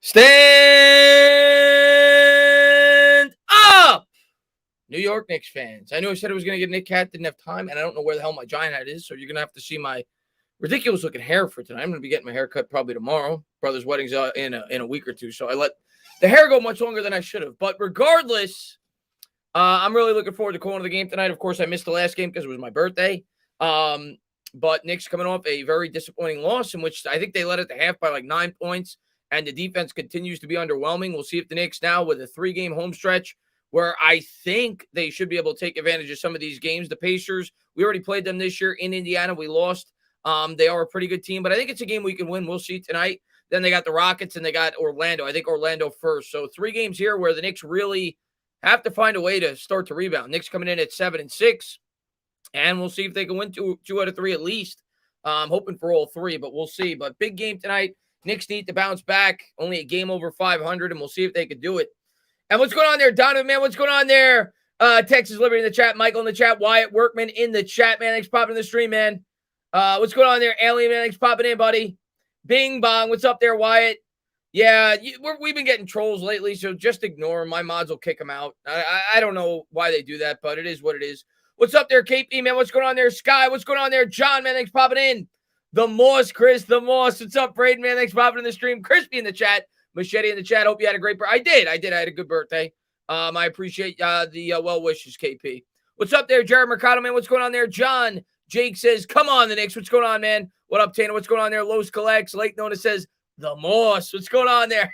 Stand up! New York Knicks fans. I know I said I was going to get Nick Cat, didn't have time, and I don't know where the hell my giant hat is, so you're going to have to see my ridiculous looking hair for tonight. I'm going to be getting my hair cut probably tomorrow. Brother's wedding's in a week or two, so I let the hair go much longer than I should have. But regardless, I'm really looking forward to going to the game tonight. Of course, I missed the last game because it was my birthday. But Knicks coming off a very disappointing loss in which I think they led at the half by like 9 points, and the defense continues to be underwhelming. We'll see if the Knicks now with a 3-game home stretch where I think they should be able to take advantage of some of these games. The Pacers, we already played them this year in Indiana. We lost. They are a pretty good team, but I think it's a game we can win. We'll see tonight. Then they got the Rockets and they got Orlando. I think Orlando first. So 3 games here where the Knicks really have to find a way to start to rebound. Knicks coming in at 7-6, and we'll see if they can win two out of 3 at least. I'm hoping for all 3, but we'll see. But big game tonight. Knicks need to bounce back. Only a game over 500, and we'll see if they can do it. And what's going on there, Donovan, man? What's going on there? Texas Liberty in the chat. Michael in the chat. Wyatt Workman in the chat, man. Thanks for popping in the stream, man. What's going on there? Alien, man. Thanks for popping in, buddy. Bing bong. What's up there, Wyatt? Yeah, we've been getting trolls lately, so just ignore them. My mods will kick them out. I don't know why they do that, but it is what it is. What's up there, KP, man? What's going on there, Sky? What's going on there, John, man? Thanks for popping in. The Moss, Chris, the Moss. What's up, Braden, man? Thanks for popping in the stream. Crispy in the chat. Machete in the chat. Hope you had a great birthday. I did. I had a good birthday. I appreciate the well wishes, KP. What's up there, Jared Mercado, man? What's going on there, John? Jake says, come on, the Knicks. What's going on, man? What up, Tanner? What's going on there? Los Collects. Lake Nona says, the Moss. What's going on there?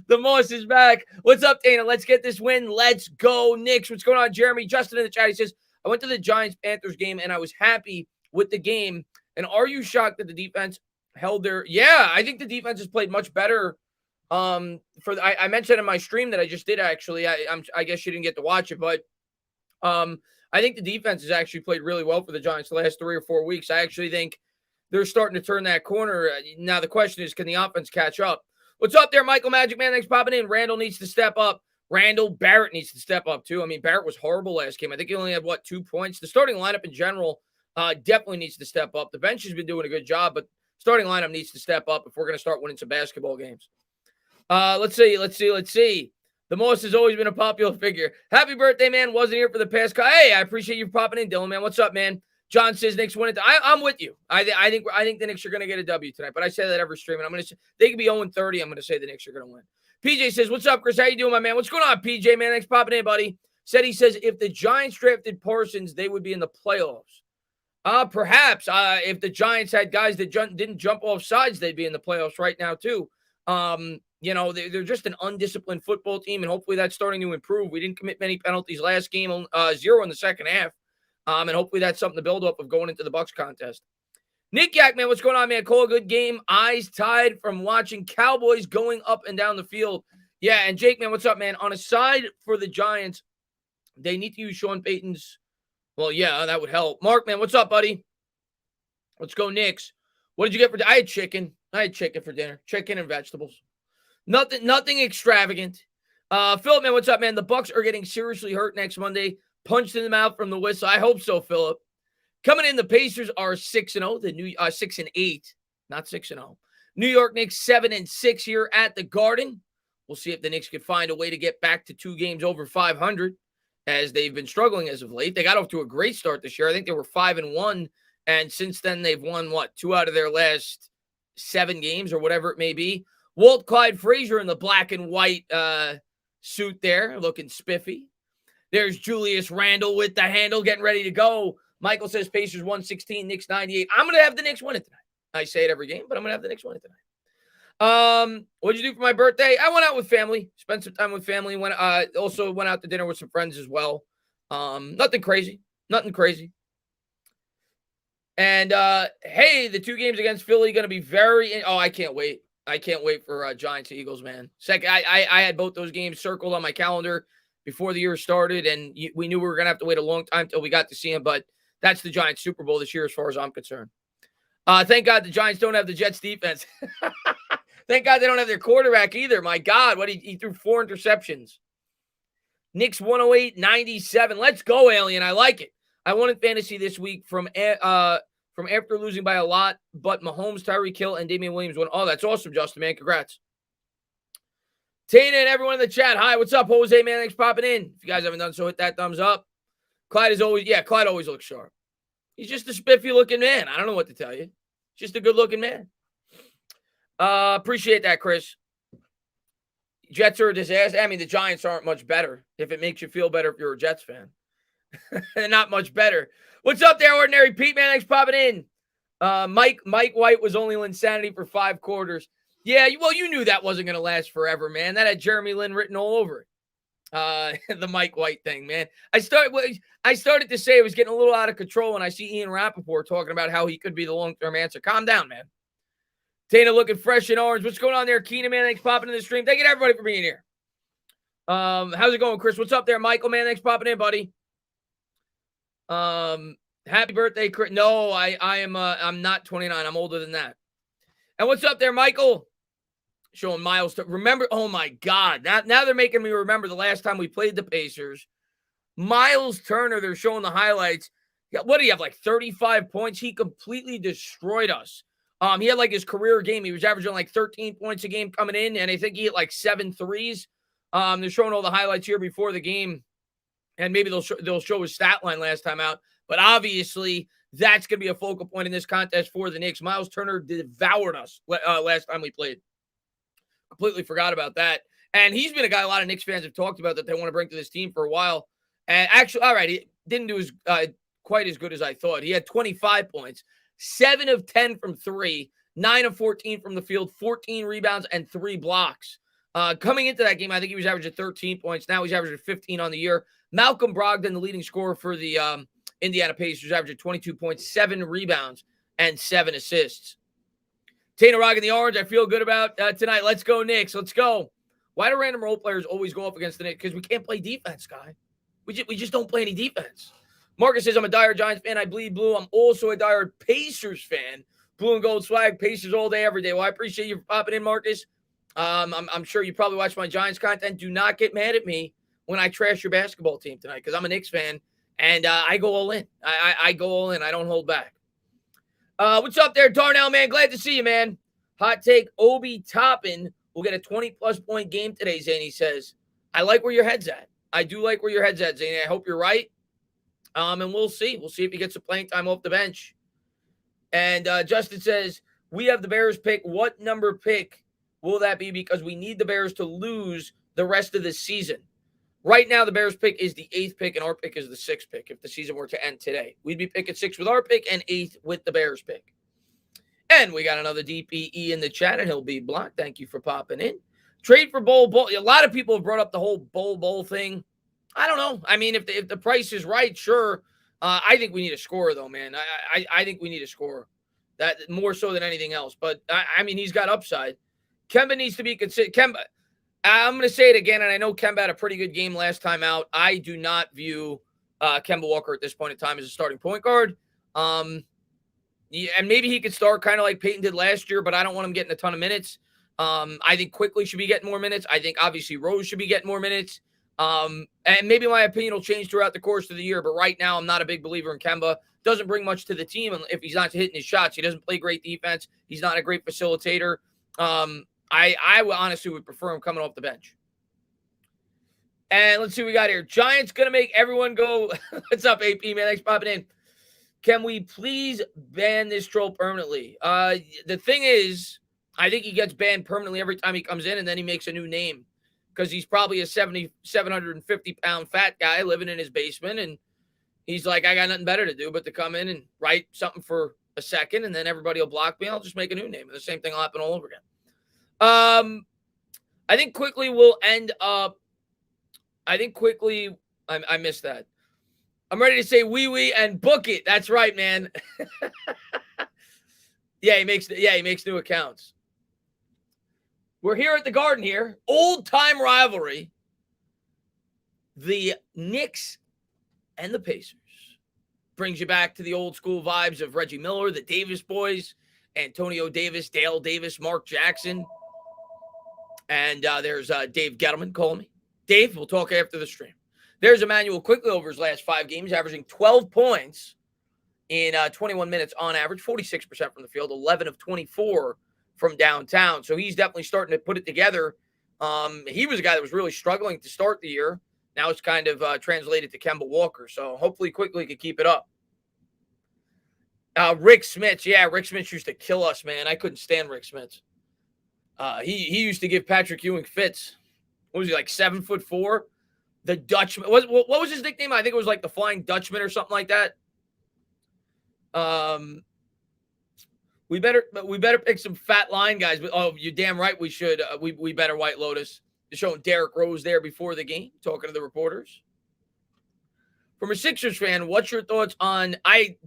The Moss is back. What's up, Dana? Let's get this win. Let's go, Knicks. What's going on, Jeremy? Justin in the chat. He says, I went to the Giants-Panthers game, and I was happy with the game. And are you shocked that the defense held their – yeah, I think the defense has played much better. I mentioned in my stream that I just did, actually. I guess you didn't get to watch it, but I think the defense has actually played really well for the Giants the last 3 or 4 weeks. I actually think they're starting to turn that corner. Now, the question is, can the offense catch up? What's up there, Michael Magic Man? Thanks for popping in. Randall needs to step up. Barrett needs to step up, too. I mean, Barrett was horrible last game. I think he only had, 2 points? The starting lineup in general definitely needs to step up. The bench has been doing a good job, but starting lineup needs to step up if we're going to start winning some basketball games. Let's see. The Moss has always been a popular figure. Happy birthday, man. Wasn't here for the past. Hey, I appreciate you popping in, Dylan, man. What's up, man? John says Knicks win it. I'm with you. I think the Knicks are going to get a W tonight, but I say that every stream, and I'm going to say they could be 0-30. I'm going to say the Knicks are going to win. PJ says, what's up, Chris? How you doing, my man? What's going on, PJ, man? Thanks for popping in, buddy. He says, if the Giants drafted Parsons, they would be in the playoffs. Perhaps if the Giants had guys that didn't jump off sides, they'd be in the playoffs right now, too. They're just an undisciplined football team, and hopefully that's starting to improve. We didn't commit many penalties last game, 0 in the second half. And hopefully that's something to build up of going into the Bucks contest. Nick Yak, man, what's going on, man? Call a good game. Eyes tied from watching Cowboys going up and down the field. Yeah, and Jake, man, what's up, man? On a side for the Giants, they need to use Sean Payton's. Well, yeah, that would help. Mark, man, what's up, buddy? Let's go, Knicks. What did you get for dinner? I had chicken. For dinner. Chicken and vegetables. Nothing extravagant. Philip, man, what's up, man? The Bucks are getting seriously hurt next Monday. Punched in the mouth from the whistle. I hope so, Philip. Coming in, the Pacers are 6-0. The new 6-8, not 6-0. New York Knicks 7-6 here at the Garden. We'll see if the Knicks can find a way to get back to 2 games over 500, as they've been struggling as of late. They got off to a great start this year. I think they were 5-1, and since then they've won 2 out of their last 7 games or whatever it may be. Walt Clyde Frazier in the black and white suit there, looking spiffy. There's Julius Randle with the handle, getting ready to go. Michael says Pacers 116, Knicks 98. I'm going to have the Knicks win it tonight. I say it every game, but I'm going to have the Knicks win it tonight. What'd you do for my birthday? I went out with family, spent some time with family. Also went out to dinner with some friends as well. Nothing crazy. And, hey, the 2 games against Philly going to be I can't wait. I can't wait for Giants Eagles, man. Second, I had both those games circled on my calendar before the year started, and we knew we were going to have to wait a long time till we got to see him, but that's the Giants Super Bowl this year as far as I'm concerned. Thank God the Giants don't have the Jets defense. Thank God they don't have their quarterback either. My God, he threw 4 interceptions. Knicks 108-97. Let's go, Alien. I like it. I won in fantasy this week from after losing by a lot, but Mahomes, Tyreek Hill, and Damian Williams won. Oh, that's awesome, Justin, man. Congrats. Tina and everyone in the chat. Hi, what's up? Jose, man, thanks for popping in. If you guys haven't done so, hit that thumbs up. Clyde always looks sharp. He's just a spiffy looking man. I don't know what to tell you. Just a good looking man. Appreciate that, Chris. Jets are a disaster. I mean, the Giants aren't much better. If it makes you feel better if you're a Jets fan. They're not much better. What's up there, Ordinary Pete, man? Thanks for popping in. Mike White was only insanity for 5 quarters. Yeah, well, you knew that wasn't going to last forever, man. That had Jeremy Lin written all over it. The Mike White thing, man. I started to say it was getting a little out of control when I see Ian Rappaport talking about how he could be the long-term answer. Calm down, man. Tana looking fresh and orange. What's going on there, Keenan, man? Thanks for popping in the stream. Thank you to everybody for being here. How's it going, Chris? What's up there, Michael, man? Thanks for popping in, buddy. Happy birthday, Chris. No, I'm not 29. I'm older than that. And what's up there, Michael? Showing Miles to remember. Oh my God. Now they're making me remember the last time we played the Pacers. Miles Turner, they're showing the highlights. What do you have? Like 35 points. He completely destroyed us. He had like his career game. He was averaging like 13 points a game coming in, and I think he hit like 7 threes. They're showing all the highlights here before the game, and maybe they'll show his stat line last time out. But obviously, that's going to be a focal point in this contest for the Knicks. Miles Turner devoured us last time we played. Completely forgot about that. And he's been a guy a lot of Knicks fans have talked about that they want to bring to this team for a while. And actually, all right, he didn't do quite as good as I thought. He had 25 points, 7 of 10 from 3, 9 of 14 from the field, 14 rebounds, and 3 blocks. Coming into that game, I think he was averaging 13 points. Now he's averaging 15 on the year. Malcolm Brogdon, the leading scorer for the Indiana Pacers, averaging 22 points, 7 rebounds, and 7 assists. Tana rocking the orange. I feel good about tonight. Let's go, Knicks. Let's go. Why do random role players always go up against the Knicks? Because we can't play defense, guy. We just don't play any defense. Marcus says, I'm a diehard Giants fan. I bleed blue. I'm also a diehard Pacers fan. Blue and gold swag. Pacers all day, every day. Well, I appreciate you popping in, Marcus. I'm sure you probably watch my Giants content. Do not get mad at me when I trash your basketball team tonight because I'm a Knicks fan, and I go all in. I go all in. I don't hold back. What's up there, Darnell, man? Glad to see you, man. Hot take, Obi Toppin will get a 20-plus point game today, Zany says. I like where your head's at. I do like where your head's at, Zany. I hope you're right. And we'll see. We'll see if he gets some playing time off the bench. And Justin says, we have the Bears pick. What number pick will that be? Because we need the Bears to lose the rest of the season. Right now, the Bears pick is the 8th pick, and our pick is the 6th pick if the season were to end today. We'd be picking 6 with our pick and 8th with the Bears pick. And we got another DPE in the chat, and he'll be blocked. Thank you for popping in. Trade for Bol Bol. A lot of people have brought up the whole Bol Bol thing. I don't know. I mean, if the price is right, sure. I think we need a scorer, though, man. I think we need a scorer. That more so than anything else. But, I mean, he's got upside. Kemba needs to be considered. Kemba, I'm going to say it again, and I know Kemba had a pretty good game last time out. I do not view Kemba Walker at this point in time as a starting point guard. Yeah, and maybe he could start kind of like Peyton did last year, but I don't want him getting a ton of minutes. I think Quickly should be getting more minutes. I think obviously Rose should be getting more minutes. And maybe my opinion will change throughout the course of the year, but right now I'm not a big believer in Kemba. Doesn't bring much to the team if he's not hitting his shots. He doesn't play great defense. He's not a great facilitator. I honestly would prefer him coming off the bench. And let's see what we got here. Giants going to make everyone go. What's up, AP, man? Thanks for popping in. Can we please ban this troll permanently? The thing is, I think he gets banned permanently every time he comes in, and then he makes a new name because he's probably a 750-pound fat guy living in his basement, and he's like, I got nothing better to do but to come in and write something for a second, and then everybody will block me. I'll just make a new name, and the same thing will happen all over again. I think Quickly will end up. I think Quickly. I missed that. I'm ready to say wee and book it. That's right, man. He makes new accounts. We're here at the Garden here. Old time rivalry. The Knicks and the Pacers. Brings you back to the old school vibes of Reggie Miller, the Davis boys, Antonio Davis, Dale Davis, Mark Jackson. And there's Dave Gettleman calling me. Dave, we'll talk after the stream. There's Emmanuel Quickly over his last 5 games, averaging 12 points in 21 minutes on average, 46% from the field, 11 of 24 from downtown. So he's definitely starting to put it together He was a guy that was really struggling to start the year. Now it's kind of translated to Kemba Walker. So hopefully quickly could keep it up. Rick Smits. Yeah, Rick Smits used to kill us, man. I couldn't stand Rick Smits. He used to give Patrick Ewing fits. What was he, like 7'4"? The Dutchman. What was his nickname? I think it was like the Flying Dutchman or something like that. We better pick some fat line guys. Oh, you're damn right we should. We better White Lotus. Showing Derrick Rose there before the game, talking to the reporters. From a Sixers fan, what's your thoughts on,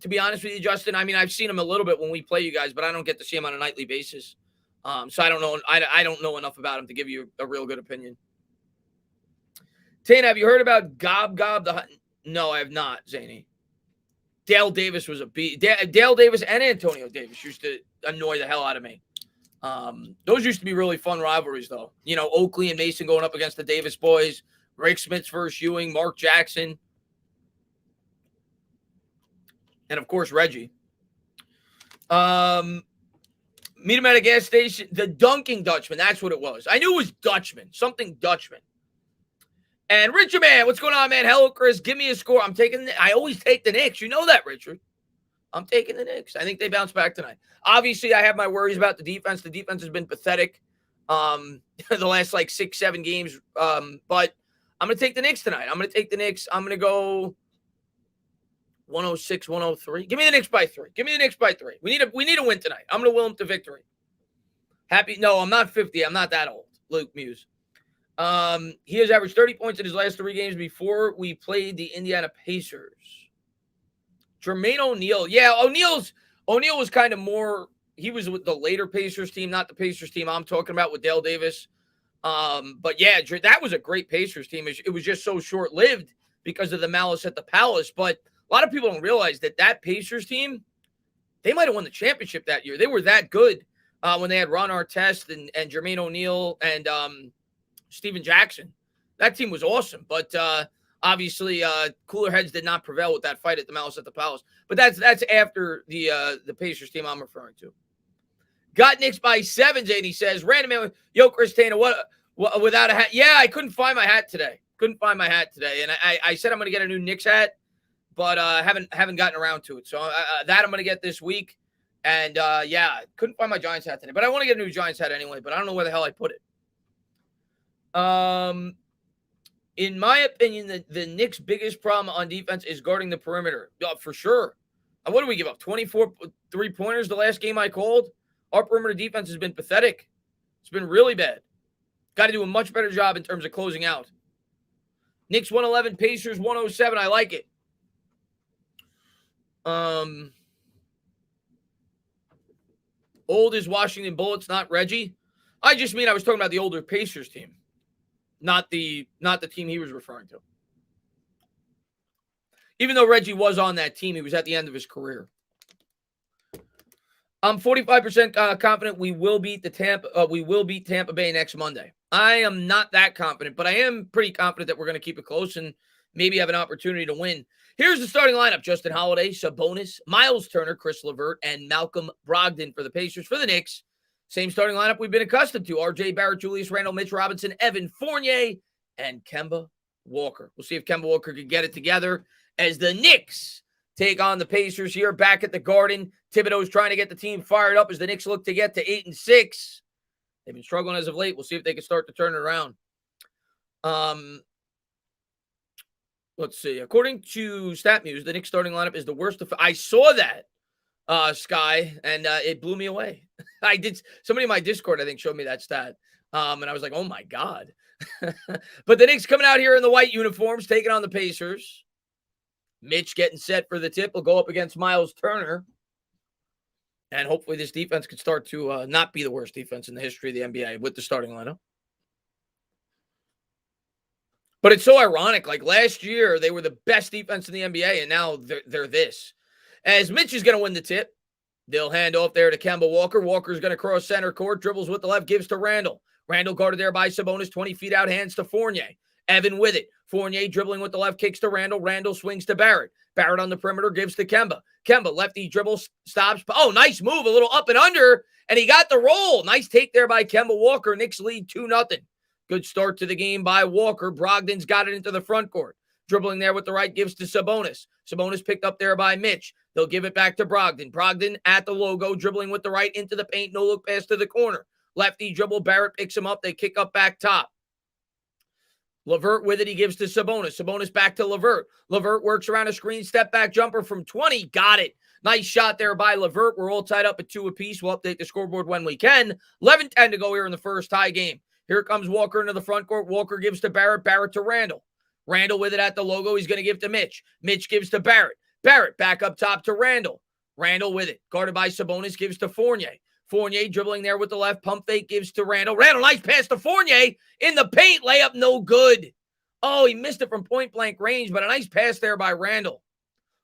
to be honest with you, Justin, I mean, I've seen him a little bit when we play you guys, but I don't get to see him on a nightly basis. So I don't know. I don't know enough about him to give you a real good opinion. Tane, have you heard about Gob the No, I have not, Zany. Dale Davis was a beat. Dale Davis and Antonio Davis used to annoy the hell out of me. Those used to be really fun rivalries, though. You know, Oakley and Mason going up against the Davis boys, Rick Smits versus Ewing, Mark Jackson, and of course Reggie. Meet him at a gas station. The Dunking Dutchman, that's what it was. I knew it was Dutchman, something Dutchman. And Richard, man, what's going on, man? Hello, Chris. Give me a score. I always take the Knicks. You know that, Richard. I'm taking the Knicks. I think they bounce back tonight. Obviously, I have my worries about the defense. The defense has been pathetic the last, 6-7 games. But I'm going to take the Knicks tonight. I'm going to take the Knicks. I'm going to go 106, 103. Give me the Knicks by 3. Give me the Knicks by 3. We need a win tonight. I'm going to will them to victory. No, I'm not 50. I'm not that old, Luke Muse. He has averaged 30 points in his last 3 games before we played the Indiana Pacers. Jermaine O'Neal. Yeah, O'Neal was kind of more, he was with the later Pacers team, not the Pacers team I'm talking about with Dale Davis. But yeah, that was a great Pacers team. It was just so short-lived because of the malice at the Palace. But a lot of people don't realize that Pacers team, they might have won the championship that year. They were that good when they had Ron Artest and Jermaine O'Neal and Steven Jackson. That team was awesome. But obviously, cooler heads did not prevail with that fight at the Malice at the Palace. But that's after the Pacers team I'm referring to. Got Knicks by 7, JD says. Random man, yo, Chris Tana, what without a hat? Yeah, I couldn't find my hat today. And I said I'm going to get a new Knicks hat, but haven't gotten around to it. So that I'm going to get this week. And yeah, couldn't find my Giants hat today. But I want to get a new Giants hat anyway, but I don't know where the hell I put it. In my opinion, the Knicks' biggest problem on defense is guarding the perimeter. For sure. What do we give up? 24 3-pointers the last game I called? Our perimeter defense has been pathetic. It's been really bad. Got to do a much better job in terms of closing out. Knicks 111, Pacers 107. I like it. Old is Washington Bullets, not Reggie. I just mean I was talking about the older Pacers team. Not the team he was referring to. Even though Reggie was on that team, he was at the end of his career. I'm 45% confident we will beat Tampa Bay next Monday. I am not that confident, but I am pretty confident that we're going to keep it close and maybe have an opportunity to win. Here's the starting lineup: Justin Holiday, Sabonis, Miles Turner, Chris LeVert, and Malcolm Brogdon for the Pacers. For the Knicks, same starting lineup we've been accustomed to: R.J. Barrett, Julius Randle, Mitch Robinson, Evan Fournier, and Kemba Walker. We'll see if Kemba Walker can get it together as the Knicks take on the Pacers here back at the Garden. Thibodeau's trying to get the team fired up as the Knicks look to get to 8-6. They've been struggling as of late. We'll see if they can start to turn it around. Let's see. According to StatMuse, the Knicks starting lineup is the worst. I saw that, Sky, and it blew me away. Somebody in my Discord, I think, showed me that stat. And I was like, oh my God. But the Knicks coming out here in the white uniforms, taking on the Pacers. Mitch getting set for the tip. Will go up against Miles Turner. And hopefully this defense can start to not be the worst defense in the history of the NBA with the starting lineup. But it's so ironic. Like last year, they were the best defense in the NBA, and now they're this. As Mitch is going to win the tip, they'll hand off there to Kemba Walker. Walker's going to cross center court, dribbles with the left, gives to Randle. Randle guarded there by Sabonis, 20 feet out, hands to Fournier. Evan with it. Fournier dribbling with the left, kicks to Randle. Randle swings to Barrett. Barrett on the perimeter, gives to Kemba. Kemba, lefty dribble, stops. Oh, nice move, a little up and under, and he got the roll. Nice take there by Kemba Walker. Knicks lead 2-0. Good start to the game by Walker. Brogdon's got it into the front court. Dribbling there with the right, gives to Sabonis. Sabonis picked up there by Mitch. They'll give it back to Brogdon. Brogdon at the logo, dribbling with the right into the paint. No look pass to the corner. Lefty dribble. Barrett picks him up. They kick up back top. LeVert with it. He gives to Sabonis. Sabonis back to LeVert. LeVert works around a screen. Step back jumper from 20. Got it. Nice shot there by LeVert. We're all tied up at 2 apiece. We'll update the scoreboard when we can. 11-10 to go here in the first tie game. Here comes Walker into the front court. Walker gives to Barrett. Barrett to Randall. Randall with it at the logo. He's going to give to Mitch. Mitch gives to Barrett. Barrett back up top to Randall. Randall with it. Guarded by Sabonis. Gives to Fournier. Fournier dribbling there with the left. Pump fake gives to Randall. Randall, nice pass to Fournier. In the paint. Layup, no good. Oh, he missed it from point-blank range, but a nice pass there by Randall.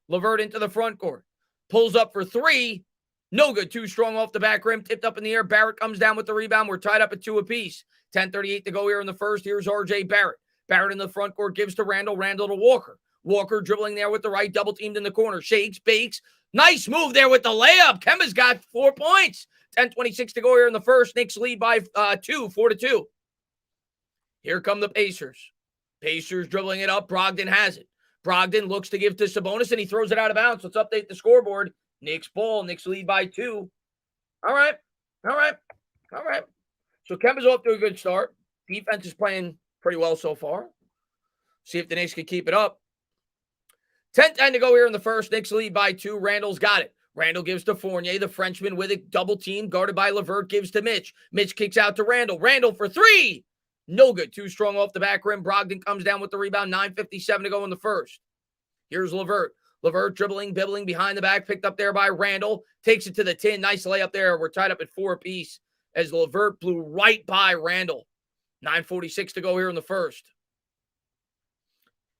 LeVert into the front court. Pulls up for 3. No good. Too strong off the back rim. Tipped up in the air. Barrett comes down with the rebound. We're tied up at 2 apiece. 10:38 to go here in the first. Here's R.J. Barrett. Barrett in the front court gives to Randall. Randall to Walker. Walker dribbling there with the right. Double teamed in the corner. Shakes, bakes. Nice move there with the layup. Kemba's got 4 points. 10:26 to go here in the first. Knicks lead by 2, 4-2. Here come the Pacers. Pacers dribbling it up. Brogdon has it. Brogdon looks to give to Sabonis, and he throws it out of bounds. Let's update the scoreboard. Knicks ball. Knicks lead by 2. All right. So Kemba's off to a good start. Defense is playing pretty well so far. See if the Knicks can keep it up. 10-10 to go here in the first. Knicks lead by 2. Randall's got it. Randall gives to Fournier. The Frenchman with it. Double team. Guarded by LeVert. Gives to Mitch. Mitch kicks out to Randall. Randall for 3. No good. Too strong off the back rim. Brogdon comes down with the rebound. 9:57 to go in the first. Here's LeVert. LeVert dribbling, bibbling behind the back. Picked up there by Randall. Takes it to the tin. Nice layup there. We're tied up at 4 apiece as LeVert blew right by Randall. 9:46 to go here in the first.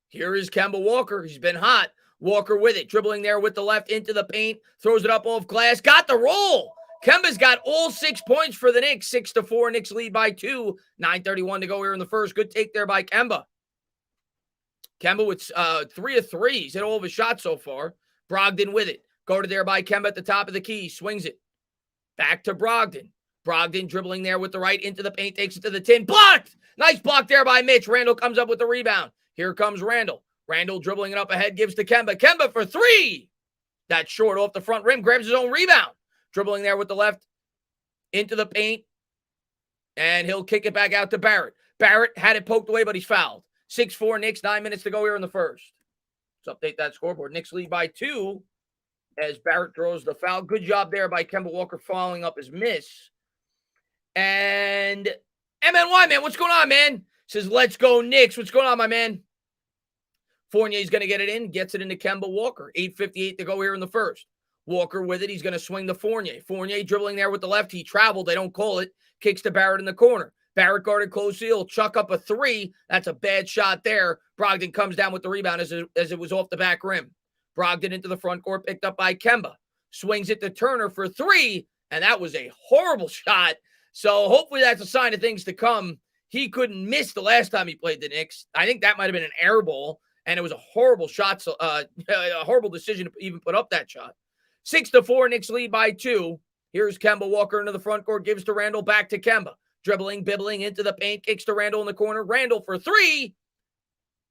Here is Kemba Walker. He's been hot. Walker with it. Dribbling there with the left into the paint. Throws it up off glass. Got the roll. Kemba's got all 6 points for the Knicks. 6-4. Knicks lead by 2. 9:31 to go here in the first. Good take there by Kemba. Kemba with 3 of 3. He's hit all of his shots so far. Brogdon with it. Guarded there by Kemba at the top of the key. Swings it. Back to Brogdon. Brogdon dribbling there with the right into the paint. Takes it to the tin. Blocked! Nice block there by Mitch. Randall comes up with the rebound. Here comes Randall. Randall dribbling it up ahead. Gives to Kemba. Kemba for 3. That's short off the front rim. Grabs his own rebound. Dribbling there with the left into the paint. And he'll kick it back out to Barrett. Barrett had it poked away, but he's fouled. 6-4 Knicks. 9 minutes to go here in the first. Let's update that scoreboard. Knicks lead by 2 as Barrett throws the foul. Good job there by Kemba Walker following up his miss. And MNY, man, what's going on, man? Says, let's go Knicks. What's going on, my man? Fournier's going to get it in. Gets it into Kemba Walker. 8:58 to go here in the first. Walker with it. He's going to swing to Fournier. Fournier dribbling there with the left. He traveled. They don't call it. Kicks to Barrett in the corner. Barrett guarded closely. He'll chuck up a 3. That's a bad shot there. Brogdon comes down with the rebound as it was off the back rim. Brogdon into the front court, picked up by Kemba. Swings it to Turner for 3, and that was a horrible shot. So hopefully that's a sign of things to come. He couldn't miss the last time he played the Knicks. I think that might have been an air ball, and it was a horrible shot. So a horrible decision to even put up that shot. 6-4, Knicks lead by 2. Here's Kemba Walker into the front court, gives to Randall, back to Kemba. Dribbling, bibbling into the paint, kicks to Randall in the corner. Randall for 3.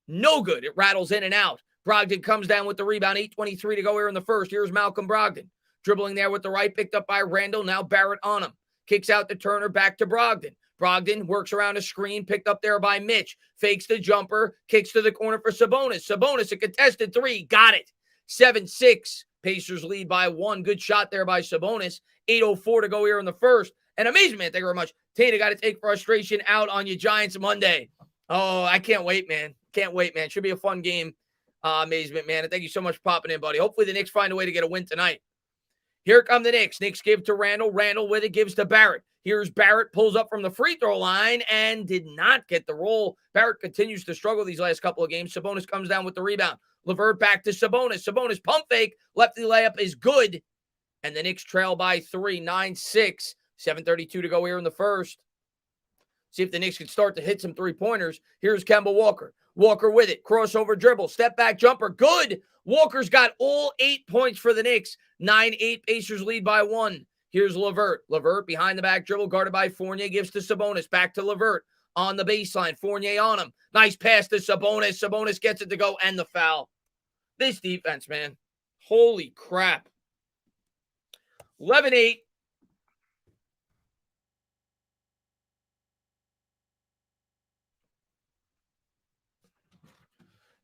No good. It rattles in and out. Brogdon comes down with the rebound. 8:23 to go here in the first. Here's Malcolm Brogdon. Dribbling there with the right, picked up by Randall. Now Barrett on him. Kicks out to Turner, back to Brogdon. Brogdon works around a screen, picked up there by Mitch. Fakes the jumper, kicks to the corner for Sabonis. Sabonis, a contested 3. Got it. 7-6. Pacers lead by 1. Good shot there by Sabonis. 8:04 to go here in the first. And amazing, man. Thank you very much. Tana got to take frustration out on you Giants Monday. Oh, I can't wait, man. Can't wait, man. Should be a fun game. Amazement, man. And thank you so much for popping in, buddy. Hopefully the Knicks find a way to get a win tonight. Here come the Knicks. Knicks give to Randall. Randall with it gives to Barrett. Here's Barrett, pulls up from the free throw line and did not get the roll. Barrett continues to struggle these last couple of games. Sabonis comes down with the rebound. LeVert back to Sabonis. Sabonis pump fake. Lefty layup is good. And the Knicks trail by 3, 9-6. 7:32 to go here in the first. See if the Knicks can start to hit some three-pointers. Here's Kemba Walker. Walker with it. Crossover dribble. Step back jumper. Good. Walker's got all 8 points for the Knicks. 9-8. Pacers lead by 1. Here's LeVert. LeVert behind the back dribble. Guarded by Fournier. Gives to Sabonis. Back to LeVert. on the baseline. Fournier on him. Nice pass to Sabonis. Sabonis gets it to go and the foul. This defense, man. Holy crap. 11-8.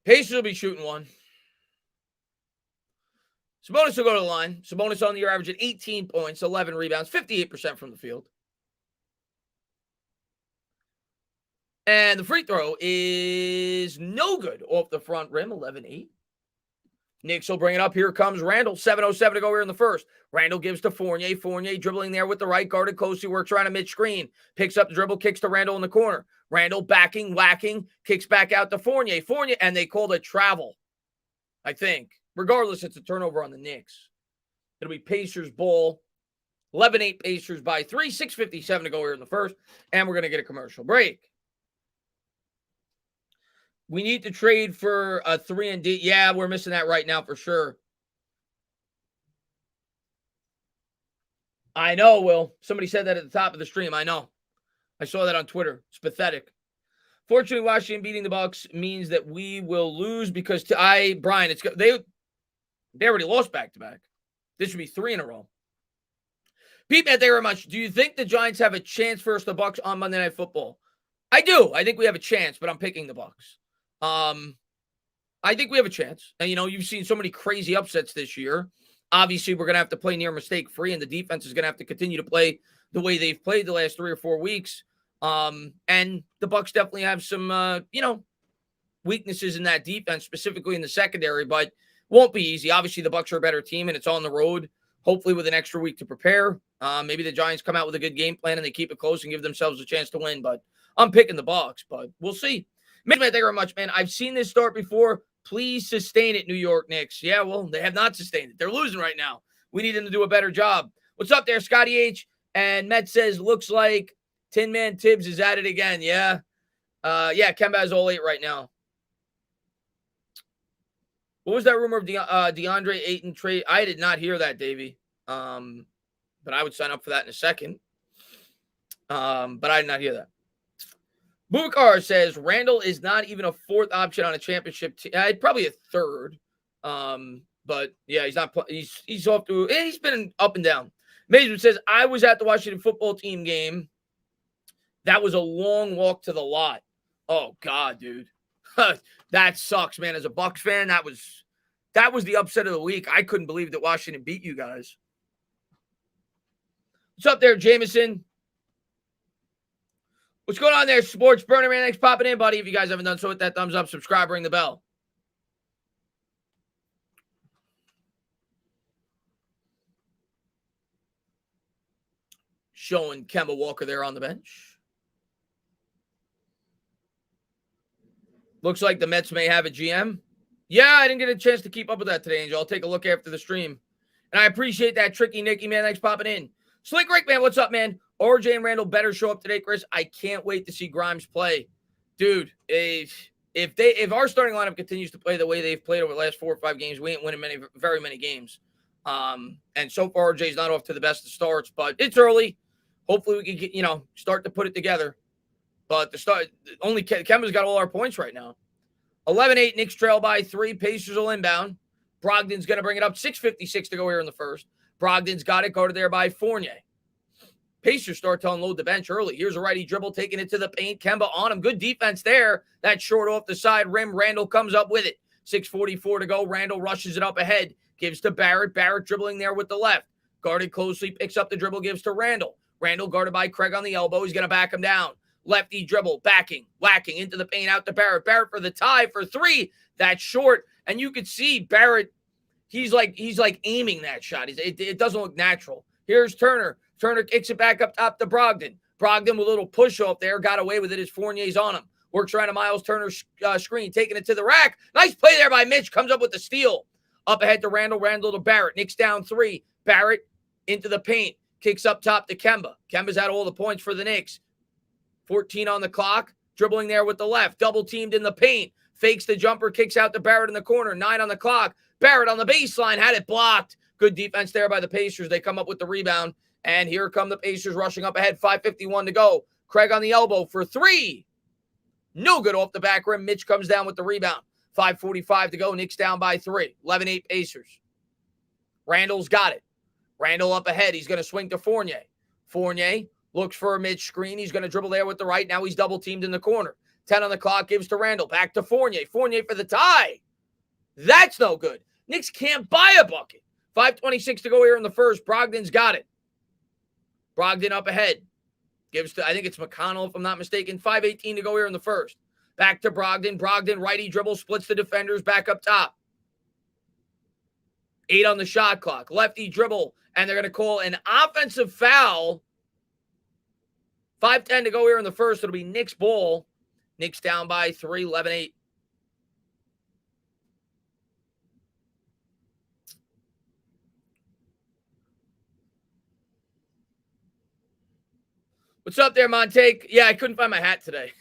Pacers will be shooting one. Sabonis will go to the line. Sabonis on the year averaging 18 points, 11 rebounds, 58% from the field. And the free throw is no good off the front rim, 11-8. Knicks will bring it up. Here comes Randall. 7:07 to go here in the first. Randall gives to Fournier. Fournier dribbling there with the right, guarded closely. Works around a mid-screen. Picks up the dribble, kicks to Randall in the corner. Randall backing, whacking, kicks back out to Fournier. Fournier, and they called it travel, I think. Regardless, it's a turnover on the Knicks. It'll be Pacers ball. 11-8 Pacers by 3. 6:57 to go here in the first. And we're going to get a commercial break. We need to trade for a 3-and-D. Yeah, we're missing that right now for sure. I know, Will. Somebody said that at the top of the stream. I know. I saw that on Twitter. It's pathetic. Fortunately, Washington beating the Bucks means that we will lose because Brian, they already lost back-to-back. This would be 3 in a row. Pete, thank you very much. Do you think the Giants have a chance versus the Bucks on Monday Night Football? I do. I think we have a chance, but I'm picking the Bucks. I think we have a chance. And, you've seen so many crazy upsets this year. Obviously, we're going to have to play near mistake-free, and the defense is going to have to continue to play the way they've played the last 3 or 4 weeks. And the Bucks definitely have some, weaknesses in that defense, specifically in the secondary, but won't be easy. Obviously, the Bucks are a better team, and it's on the road, hopefully with an extra week to prepare. Maybe the Giants come out with a good game plan, and they keep it close and give themselves a chance to win, but I'm picking the Bucks, but we'll see. Man, thank you very much, man. I've seen this start before. Please sustain it, New York Knicks. Yeah, well, they have not sustained it. They're losing right now. We need them to do a better job. What's up there, Scotty H? And Met says, looks like Tin Man Tibbs is at it again. Yeah. Kemba is all 8 right now. What was that rumor of DeAndre Ayton trade? I did not hear that, Davey. But I would sign up for that in a second. But I did not hear that. Bukar says Randall is not even a 4th option on a championship team. Probably a 3rd. But yeah, he's not. He's off to. He's been up and down. Mason says I was at the Washington football team game. That was a long walk to the lot. Oh God, dude, that sucks, man. As a Bucs fan, that was the upset of the week. I couldn't believe that Washington beat you guys. What's up there, Jameson? What's going on there, Sports Burner Man? Thanks for popping in, buddy. If you guys haven't done so, hit that thumbs up, subscribe, ring the bell. Showing Kemba Walker there on the bench. Looks like the Mets may have a GM. Yeah, I didn't get a chance to keep up with that today, Angel. I'll take a look after the stream. And I appreciate that, Tricky Nicky, man. Thanks for popping in. Slick Rick, man, what's up, man? RJ and Randall better show up today, Chris. I can't wait to see Grimes play. Dude, if our starting lineup continues to play the way they've played over the last 4 or 5 games, we ain't winning very many games. And so far, RJ's not off to the best of starts, but it's early. Hopefully we can get, start to put it together. But only Kemba's got all our points right now. 11-8, Knicks trail by 3. Pacers will inbound. Brogdon's going to bring it up. 6:56 to go here in the first. Brogdon's got it, guarded there by Fournier. Pacers start to unload the bench early. Here's a righty dribble, taking it to the paint. Kemba on him. Good defense there. That short off the side rim. Randall comes up with it. 6:44 to go. Randall rushes it up ahead. Gives to Barrett. Barrett dribbling there with the left. Guarded closely. Picks up the dribble. Gives to Randall. Randall guarded by Craig on the elbow. He's going to back him down. Lefty dribble. Backing. Whacking into the paint. Out to Barrett. Barrett for the tie for 3. That's short. And you could see Barrett. He's like aiming that shot. It doesn't look natural. Here's Turner. Turner kicks it back up top to Brogdon. Brogdon with a little push off there. Got away with it as Fournier's on him. Works around a Miles Turner screen. Taking it to the rack. Nice play there by Mitch. Comes up with the steal. Up ahead to Randall. Randall to Barrett. Knicks down 3. Barrett into the paint. Kicks up top to Kemba. Kemba's had all the points for the Knicks. 14 on the clock. Dribbling there with the left. Double teamed in the paint. Fakes the jumper. Kicks out to Barrett in the corner. 9 on the clock. Barrett on the baseline. Had it blocked. Good defense there by the Pacers. They come up with the rebound. And here come the Pacers rushing up ahead. 5:51 to go. Craig on the elbow for three. No good off the back rim. Mitch comes down with the rebound. 5:45 to go. Knicks down by 3. 11-8 Pacers. Randall's got it. Randall up ahead. He's going to swing to Fournier. Fournier looks for a mid-screen. He's going to dribble there with the right. Now he's double-teamed in the corner. 10 on the clock, gives to Randall. Back to Fournier. Fournier for the tie. That's no good. Knicks can't buy a bucket. 5:26 to go here in the first. Brogdon's got it. Brogdon up ahead. Gives to, I think it's McConnell, if I'm not mistaken. 5:18 to go here in the first. Back to Brogdon. Brogdon, righty dribble, splits the defenders, back up top. 8 on the shot clock. Lefty dribble, and they're going to call an offensive foul. 5:10 to go here in the first. It'll be Knicks ball. Knicks down by 3, 11-8. What's up there, Monte? Yeah, I couldn't find my hat today.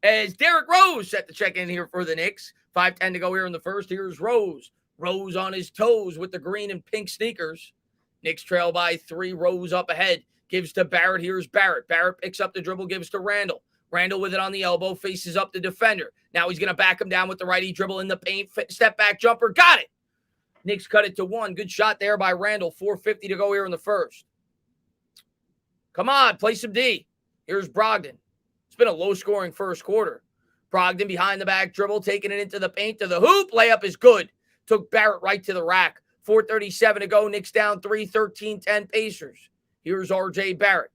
As Derrick Rose set to check in here for the Knicks. 5:10 to go here in the first. Here's Rose. Rose on his toes with the green and pink sneakers. Knicks trail by 3. Rose up ahead. Gives to Barrett. Here's Barrett. Barrett picks up the dribble, gives to Randall. Randall with it on the elbow, faces up the defender. Now he's going to back him down with the righty dribble in the paint. Step back jumper. Got it. Knicks cut it to 1. Good shot there by Randall. 4:50 to go here in the first. Come on, play some D. Here's Brogdon. It's been a low-scoring first quarter. Brogdon behind the back dribble, taking it into the paint to the hoop. Layup is good. Took Barrett right to the rack. 4:37 to go. Knicks down 3, 13-10 Pacers. Here's R.J. Barrett.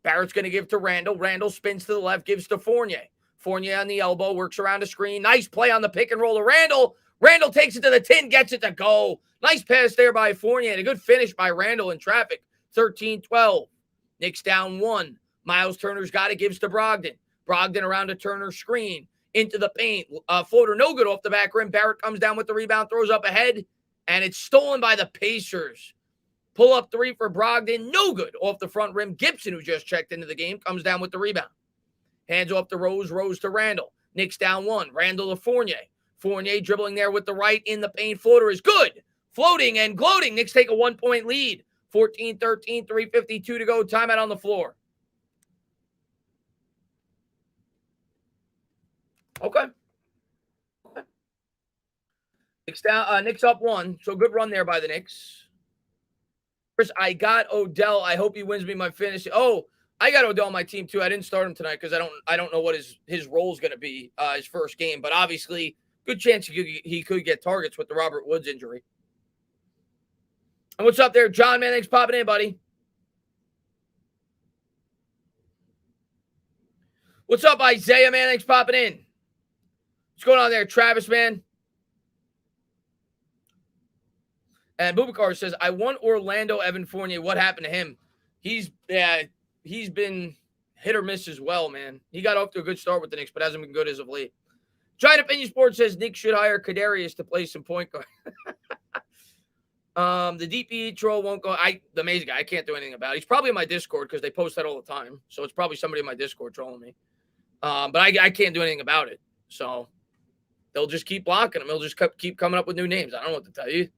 Barrett's going to give to Randall. Randall spins to the left, gives to Fournier. Fournier on the elbow, works around the screen. Nice play on the pick and roll to Randall. Randall takes it to the 10, gets it to go. Nice pass there by Fournier and a good finish by Randall in traffic. 13-12. Knicks down 1. Miles Turner's got it, gives to Brogdon. Brogdon around a Turner screen. Into the paint. Floater no good off the back rim. Barrett comes down with the rebound, throws up ahead, and it's stolen by the Pacers. Pull up 3 for Brogdon. No good off the front rim. Gibson, who just checked into the game, comes down with the rebound. Hands off to Rose. Rose to Randall. Knicks down 1. Randall to Fournier. Fournier dribbling there with the right in the paint. Floater is good. Floating and gloating. Knicks take a 1-point lead. 14-13, 3:52 to go. Timeout on the floor. Okay. Knicks up 1. So good run there by the Knicks. Chris, I got Odell. I hope he wins me my fantasy. Oh, I got Odell on my team too. I didn't start him tonight because I don't know what his role is going to be his first game. But obviously, good chance he could get targets with the Robert Woods injury. And what's up there, John? Man, thanks for popping in, buddy. What's up, Isaiah? Man, thanks for popping in. What's going on there, Travis, man? And Bubakar says, I want Orlando Evan Fournier. What happened to him? He's been hit or miss as well, man. He got off to a good start with the Knicks, but hasn't been good as of late. Giant Opinion Sports says Knicks should hire Kadarius to play some point guard. The DPE troll won't go. The amazing guy, I can't do anything about it. He's probably in my Discord because they post that all the time. So it's probably somebody in my Discord trolling me. But I can't do anything about it. So they'll just keep blocking him. They'll just keep coming up with new names. I don't know what to tell you.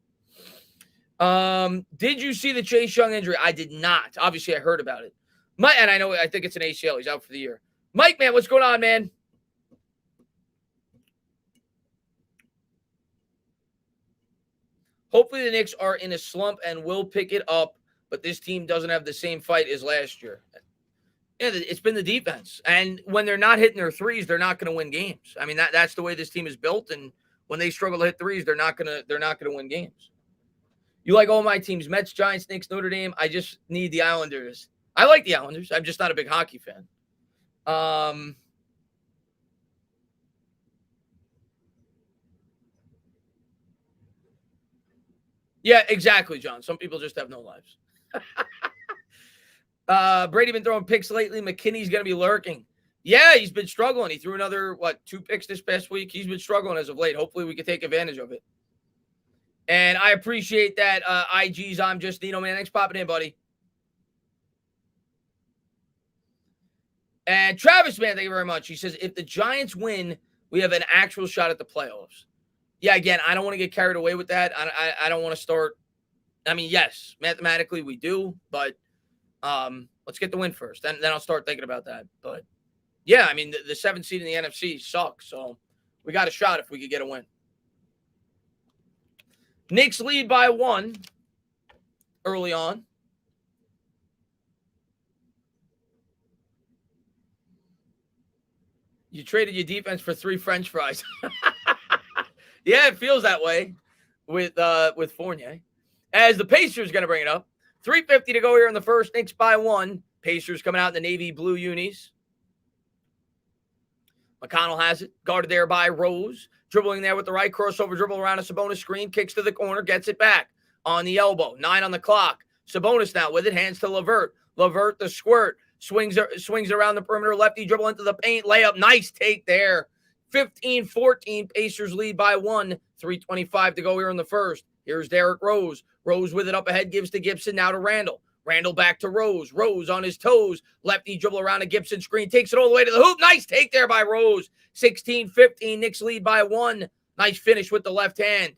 Did you see the Chase Young injury? I did not. Obviously, I heard about it. I think it's an ACL. He's out for the year. Mike, man, what's going on, man? Hopefully the Knicks are in a slump and will pick it up, but this team doesn't have the same fight as last year. Yeah, it's been the defense. And when they're not hitting their threes, they're not going to win games. I mean, that's the way this team is built, and when they struggle to hit threes, they're not going to win games. You like all my teams, Mets, Giants, Knicks, Notre Dame. I just need the Islanders. I like the Islanders. I'm just not a big hockey fan. Yeah, exactly, John. Some people just have no lives. Brady been throwing picks lately. McKinney's going to be lurking. Yeah, he's been struggling. He threw another, 2 picks this past week. He's been struggling as of late. Hopefully we can take advantage of it. And I appreciate that. IG's I'm just Nino, man. Thanks for popping in, buddy. And Travis, man, thank you very much. He says, if the Giants win, we have an actual shot at the playoffs. Yeah, again, I don't want to get carried away with that. I don't want to start. I mean, yes, mathematically we do, but Let's get the win first. Then I'll start thinking about that. But yeah, I mean, the 7th seed in the NFC sucks. So we got a shot if we could get a win. Knicks lead by 1 early on. You traded your defense for 3 French fries. Yeah, it feels that way with Fournier. As the Pacers going to bring it up. 3:50 to go here in the first. Knicks by 1. Pacers coming out in the navy blue unis. McConnell has it. Guarded there by Rose. Dribbling there with the right. Crossover dribble around a Sabonis screen. Kicks to the corner. Gets it back. On the elbow. 9 on the clock. Sabonis now with it. Hands to LeVert. LeVert the squirt. Swings around the perimeter. Lefty dribble into the paint. Layup. Nice take there. 15-14. Pacers lead by 1. 3:25 to go here in the first. Here's Derrick Rose. Rose with it up ahead. Gives to Gibson. Now to Randall. Randall back to Rose. Rose on his toes. Lefty dribble around a Gibson screen. Takes it all the way to the hoop. Nice take there by Rose. 16-15. Knicks lead by 1. Nice finish with the left hand.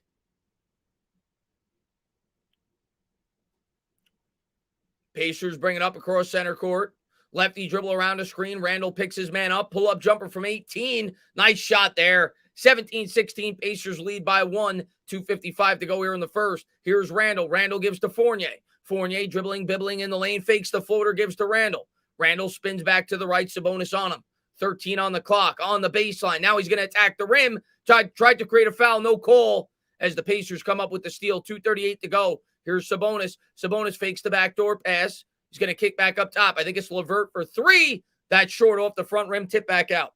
Pacers bring it up across center court. Lefty dribble around a screen. Randall picks his man up. Pull-up jumper from 18. Nice shot there. 17-16. Pacers lead by 1. 2:55 to go here in the first. Here's Randall. Randall gives to Fournier. Fournier dribbling, bibbling in the lane. Fakes the floater. Gives to Randall. Randall spins back to the right. Sabonis on him. 13 on the clock. On the baseline. Now he's going to attack the rim. Tried to create a foul. No call as the Pacers come up with the steal. 2:38 to go. Here's Sabonis. Sabonis fakes the backdoor pass. He's going to kick back up top. I think it's LeVert for 3. That's short off the front rim. Tip back out.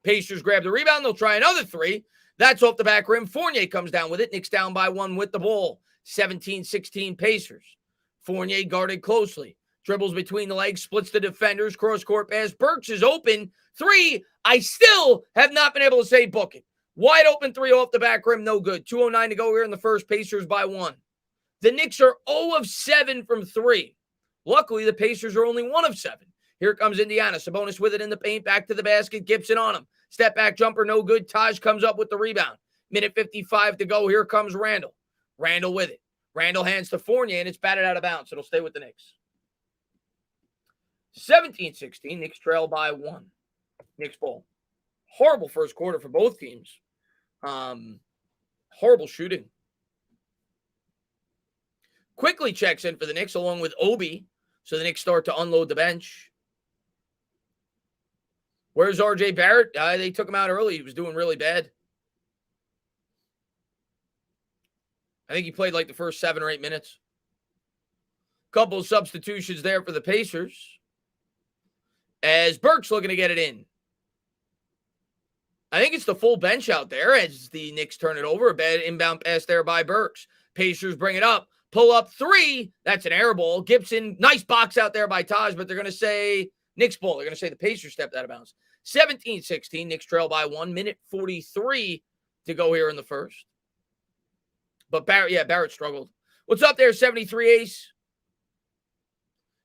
Pacers grab the rebound. They'll try another 3. That's off the back rim. Fournier comes down with it. Knicks down by 1 with the ball. 17-16 Pacers. Fournier guarded closely. Dribbles between the legs. Splits the defenders. Cross-court pass. Burks is open. 3. I still have not been able to say book it. Wide open 3 off the back rim. No good. 2:09 to go here in the first. Pacers by 1. The Knicks are 0 of 7 from 3. Luckily, the Pacers are only 1 of 7. Here comes Indiana. Sabonis with it in the paint. Back to the basket. Gibson on him. Step back jumper. No good. Taj comes up with the rebound. Minute 55 to go. Here comes Randall. Randall with it. Randall hands to Fournier, and it's batted out of bounds. It'll stay with the Knicks. 17-16. Knicks trail by 1. Knicks ball. Horrible first quarter for both teams. Horrible shooting. Quickly checks in for the Knicks along with Obi. So the Knicks start to unload the bench. Where's R.J. Barrett? They took him out early. He was doing really bad. I think he played like the first 7 or 8 minutes. Couple of substitutions there for the Pacers. As Burks looking to get it in. I think it's the full bench out there as the Knicks turn it over. A bad inbound pass there by Burks. Pacers bring it up. Pull up 3. That's an air ball. Gibson, nice box out there by Taj, but they're going to say Knicks ball. They're going to say the Pacers stepped out of bounds. 17-16. Knicks trail by 1. Minute 43 to go here in the first. But Barrett struggled. What's up there, 73 Ace?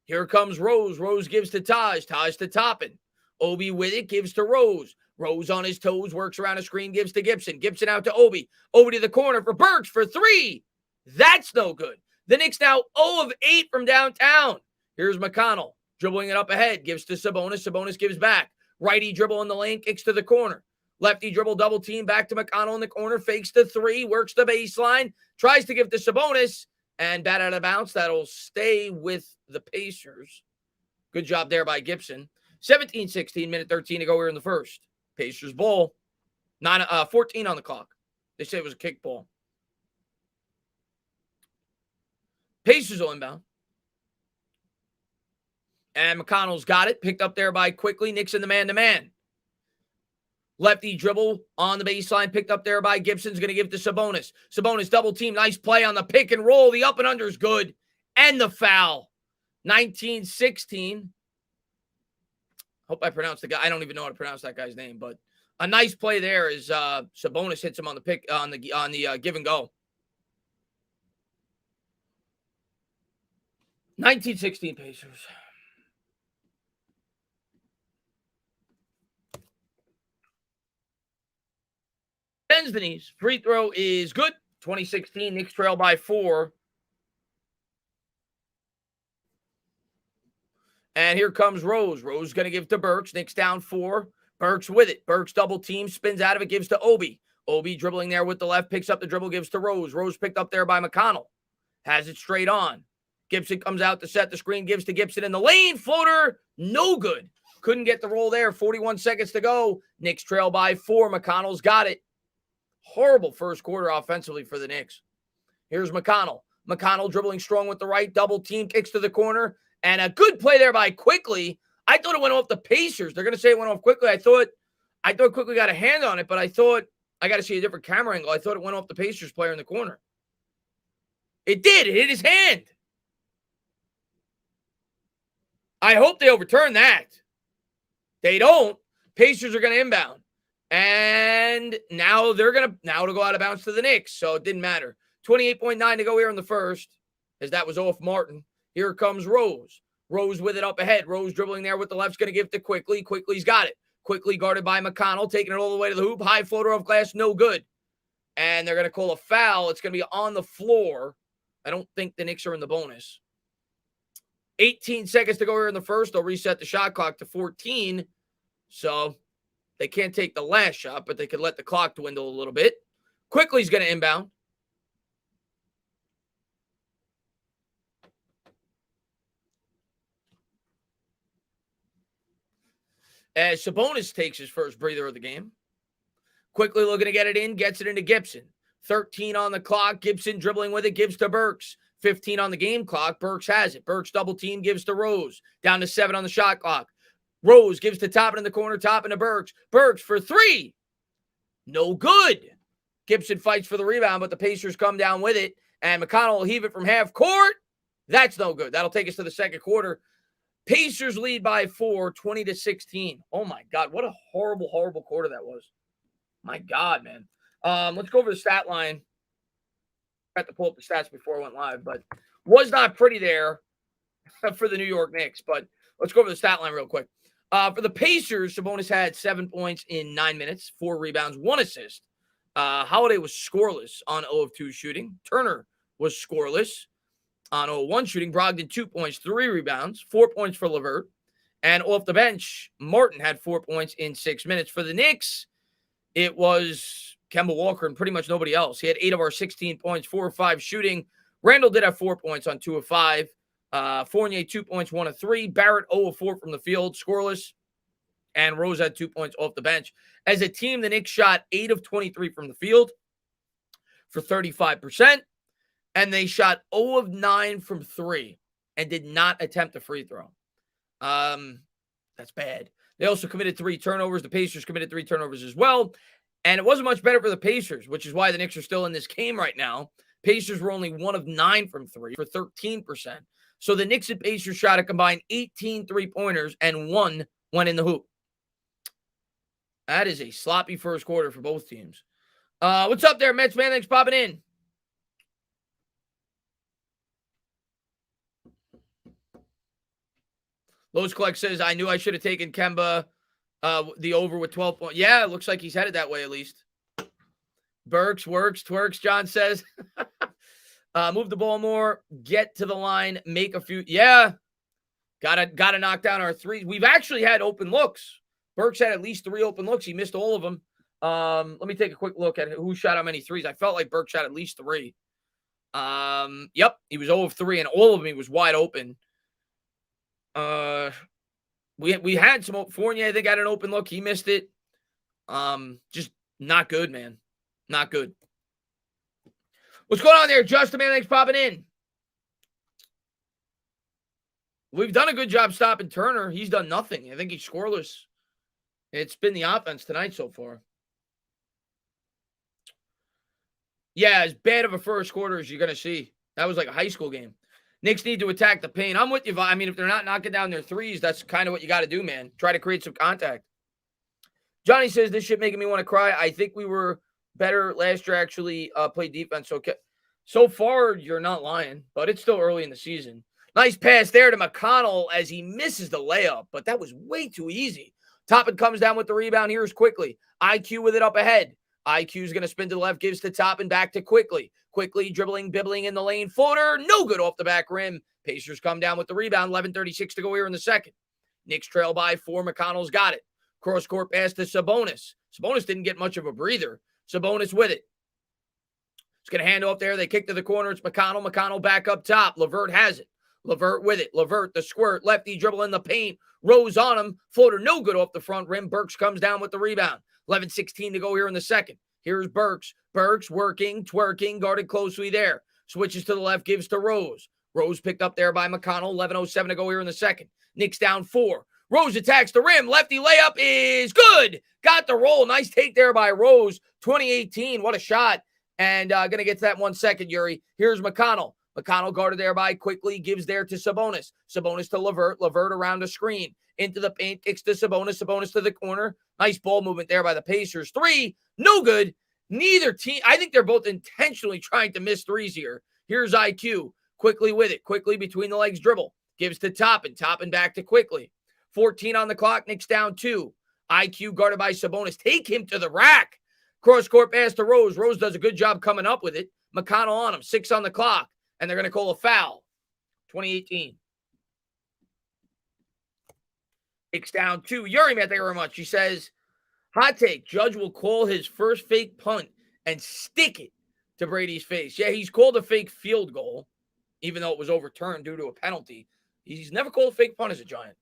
Here comes Rose. Rose gives to Taj. Taj to Toppin. Obi with it, gives to Rose. Rose on his toes, works around a screen, gives to Gibson. Gibson out to Obi. Obi to the corner for Burks for 3. That's no good. The Knicks now 0 of 8 from downtown. Here's McConnell. Dribbling it up ahead. Gives to Sabonis. Sabonis gives back. Righty dribble in the lane. Kicks to the corner. Lefty dribble double team. Back to McConnell in the corner. Fakes the 3. Works the baseline. Tries to give to Sabonis. And bat out of bounds. That'll stay with the Pacers. Good job there by Gibson. 17-16. Minute 13 to go here in the first. Pacers ball. 14 on the clock. They say it was a kick ball. Pacers will inbound. And McConnell's got it. Picked up there by Quickly. Knicks in the man-to-man. Lefty dribble on the baseline. Picked up there by Gibson's going to give to Sabonis. Sabonis double team. Nice play on the pick and roll. The up and under is good. And the foul. 19-16. Hope I pronounced the guy. I don't even know how to pronounce that guy's name. But a nice play there is Sabonis hits him on the pick on the give and go. 19-16 Pacers. Bends the knees. Free throw is good. 2016. Knicks trail by 4. And here comes Rose. Rose going to give to Burks. Knicks down 4. Burks with it. Burks double team, spins out of it, gives to Obi. Obi dribbling there with the left, picks up the dribble, gives to Rose. Rose picked up there by McConnell. Has it straight on. Gibson comes out to set the screen, gives to Gibson in the lane. Floater, no good. Couldn't get the roll there. 41 seconds to go. Knicks trail by 4. McConnell's got it. Horrible first quarter offensively for the Knicks. Here's McConnell. McConnell dribbling strong with the right. Double team, kicks to the corner. And a good play there by Quickly. I thought it went off the Pacers. They're going to say it went off Quickly. I thought Quickly got a hand on it, but I thought, I got to see a different camera angle. I thought it went off the Pacers player in the corner. It did. It hit his hand. I hope they overturn that. They don't. Pacers are going to inbound. And now it'll go out of bounds to the Knicks. So it didn't matter. 28.9 to go here in the first, as that was off Martin. Here comes Rose. Rose with it up ahead. Rose dribbling there with the left's going to give to Quickly. Quickly's got it. Quickly guarded by McConnell, taking it all the way to the hoop. High floater off glass, no good. And they're going to call a foul. It's going to be on the floor. I don't think the Knicks are in the bonus. 18 seconds to go here in the first. They'll reset the shot clock to 14. So they can't take the last shot, but they could let the clock dwindle a little bit. Quickly's going to inbound. As Sabonis takes his first breather of the game. Quickly looking to get it in, gets it into Gibson. 13 on the clock. Gibson dribbling with it, gives to Burks. 15 on the game clock. Burks has it. Burks double team, gives to Rose. Down to 7 on the shot clock. Rose gives to Toppin in the corner, Toppin to Burks. Burks for 3. No good. Gibson fights for the rebound, but the Pacers come down with it. And McConnell will heave it from half court. That's no good. That'll take us to the second quarter. Pacers lead by 4, 20-16. Oh, my God. What a horrible, horrible quarter that was. My God, man. Let's go over the stat line. I had to pull up the stats before I went live, but was not pretty there for the New York Knicks. But let's go over the stat line real quick. For the Pacers, Sabonis had 7 points in 9 minutes, 4 rebounds, 1 assist. Holiday was scoreless on 0 of 2 shooting. Turner was scoreless on 0 of 1 shooting. Brogdon 2 points, 3 rebounds, 4 points for LeVert. And off the bench, Martin had 4 points in 6 minutes. For the Knicks, it was Kemba Walker and pretty much nobody else. He had 8 of our 16 points, 4 of 5 shooting. Randall did have 4 points on 2 of 5. Fournier, 2 points, 1 of 3. Barrett, 0 of 4 from the field, scoreless. And Rose had 2 points off the bench. As a team, the Knicks shot 8 of 23 from the field for 35%. And they shot 0 of 9 from 3 and did not attempt a free throw. That's bad. They also committed 3 turnovers. The Pacers committed 3 turnovers as well. And it wasn't much better for the Pacers, which is why the Knicks are still in this game right now. Pacers were only 1 of 9 from 3 for 13%. So the Knicks and Pacers shot a combined 18 3-pointers and 1 went in the hoop. That is a sloppy first quarter for both teams. What's up there, Mets man? Thanks for popping in. Lowe's Collect says, I knew I should have taken Kemba the over with 12 points. Yeah, it looks like he's headed that way at least. Burks works, twerks, John says. Move the ball more, get to the line, make a few. Yeah, gotta knock down our threes. We've actually had open looks. Burks had at least 3 open looks. He missed all of them. Let me take a quick look at who shot how many threes. I felt like Burks shot at least 3. Yep, he was 0 of 3, and all of them he was wide open. We had some Fournier, I think, had an open look. He missed it. Just not good, man. Not good. What's going on there, Justin? Man, thanks for popping in. We've done a good job stopping Turner. He's done nothing. I think he's scoreless. It's been the offense tonight so far. Yeah, as bad of a first quarter as you're going to see. That was like a high school game. Knicks need to attack the paint. I'm with you. I mean, if they're not knocking down their threes, that's kind of what you got to do, man. Try to create some contact. Johnny says, this shit making me want to cry. I think we were better last year, actually played defense. Okay. So far, you're not lying, but it's still early in the season. Nice pass there to McConnell as he misses the layup, but that was way too easy. Toppin comes down with the rebound. Here's Quickly. IQ with it up ahead. IQ's going to spin to the left, gives to Toppin, back to Quickly. Quickly dribbling, bibbling in the lane. Floater, no good off the back rim. Pacers come down with the rebound. 11:36 to go here in the second. Knicks trail by 4. McConnell's got it. Cross court pass to Sabonis. Sabonis didn't get much of a breather. Sabonis with it. It's going to hand off there. They kick to the corner. It's McConnell. McConnell back up top. LeVert has it. LeVert with it. LeVert, the squirt. Lefty dribble in the paint. Rose on him. Floater no good off the front rim. Burks comes down with the rebound. 11:16 to go here in the second. Here's Burks. Burks working, twerking, guarded closely there. Switches to the left, gives to Rose. Rose picked up there by McConnell. 11:07 to go here in the second. Knicks down 4. Rose attacks the rim. Lefty layup is good. Got the roll. Nice take there by Rose. 2018. What a shot. And going to get to that 1 second, Yuri. Here's McConnell. McConnell guarded there by quickly. Gives there to Sabonis. Sabonis to LeVert. LeVert around the screen. Into the paint. Kicks to Sabonis. Sabonis to the corner. Nice ball movement there by the Pacers. 3. No good. Neither team. I think they're both intentionally trying to miss threes here. Here's IQ. Quickly with it. Quickly between the legs dribble. Gives to Toppin. Toppin back to quickly. 14 on the clock. Knicks down 2. IQ guarded by Sabonis. Take him to the rack. Cross court pass to Rose. Rose does a good job coming up with it. McConnell on him. 6 on the clock. And they're going to call a foul. 2018. Knicks down 2. Yuri, man, thank you very much. She says, hot take. Judge will call his first fake punt and stick it to Brady's face. Yeah, he's called a fake field goal, even though it was overturned due to a penalty. He's never called a fake punt as a Giant.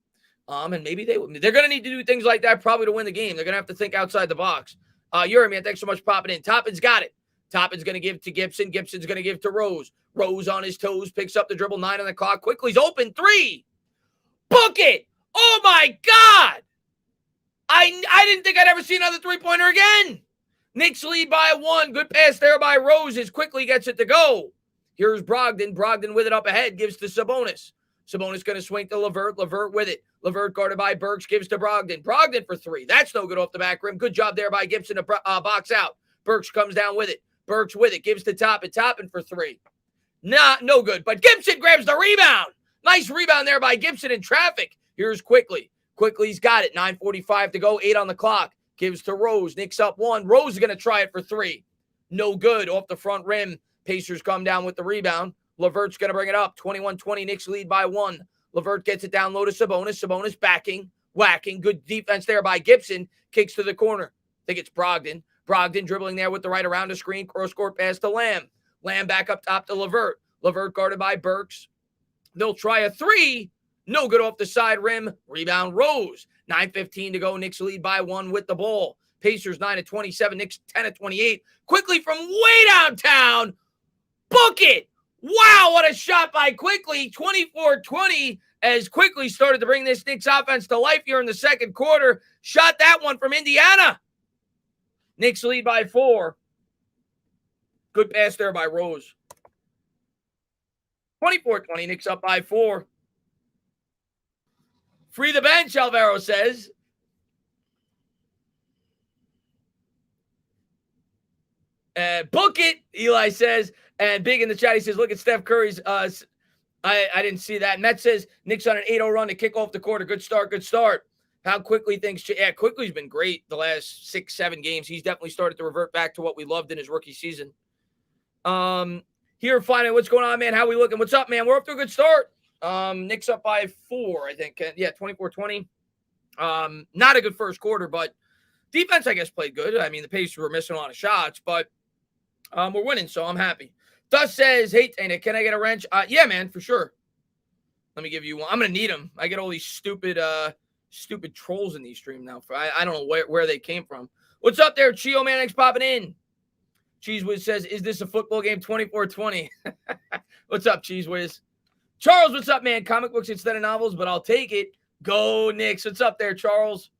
And maybe they're going to need to do things like that probably to win the game. They're going to have to think outside the box. Yuri, man, thanks so much for popping in. Toppin's got it. Toppin's going to give to Gibson. Gibson's going to give to Rose. Rose on his toes, picks up the dribble, 9 on the clock. Quickly's open, 3. Book it. Oh, my God. I didn't think I'd ever see another three-pointer again. Knicks lead by 1. Good pass there by Rose as Quickly gets it to go. Here's Brogdon. Brogdon with it up ahead, gives to Sabonis. Sabonis going to swing to LeVert. LeVert with it. LeVert guarded by Burks, gives to Brogdon. Brogdon for 3. That's no good off the back rim. Good job there by Gibson to box out. Burks comes down with it. Burks with it, gives to Toppin. Toppin for 3. No good, but Gibson grabs the rebound. Nice rebound there by Gibson in traffic. Here's Quickly. Quickly's got it. 9:45 to go, 8 on the clock. Gives to Rose. Knicks up 1. Rose is going to try it for 3. No good off the front rim. Pacers come down with the rebound. LeVert's going to bring it up. 21-20. Knicks lead by 1. LeVert gets it down low to Sabonis. Sabonis backing, whacking. Good defense there by Gibson. Kicks to the corner. I think it's Brogdon. Brogdon dribbling there with the right around the screen. Cross-court pass to Lamb. Lamb back up top to LeVert. LeVert guarded by Burks. They'll try a 3. No good off the side rim. Rebound Rose. 9:15 to go. Knicks lead by 1 with the ball. Pacers 9-27. Knicks 10-28. Quickly from way downtown. Book it. Wow, what a shot by Quickly. 24-20 as Quickly started to bring this Knicks offense to life here in the second quarter. Shot that one from Indiana. Knicks lead by 4. Good pass there by Rose. 24-20. Knicks up by 4. Free the bench, Alvaro says. Book it, Eli says. And Big in the chat, he says, look at Steph Curry's. I didn't see that. Met says, Knicks on an 8-0 run to kick off the quarter. Good start. How Quickly things change. Yeah, Quickly's been great the last 6-7 games. He's definitely started to revert back to what we loved in his rookie season. Here, finally, what's going on, man? How we looking? What's up, man? We're up to a good start. Knicks up by 4, I think. Yeah, 24-20. Not a good first quarter, but defense, I guess, played good. I mean, the Pacers were missing a lot of shots, but we're winning, so I'm happy. Thus says, hey, Tana, can I get a wrench? Yeah, man, for sure. Let me give you one. I'm going to need them. I get all these stupid trolls in these streams now. I don't know where they came from. What's up there, Chio, man? Thanks for popping in. Cheese Whiz says, is this a football game? 24-20. What's up, Cheese Whiz? Charles, what's up, man? Comic books instead of novels, but I'll take it. Go Knicks. What's up there, Charles?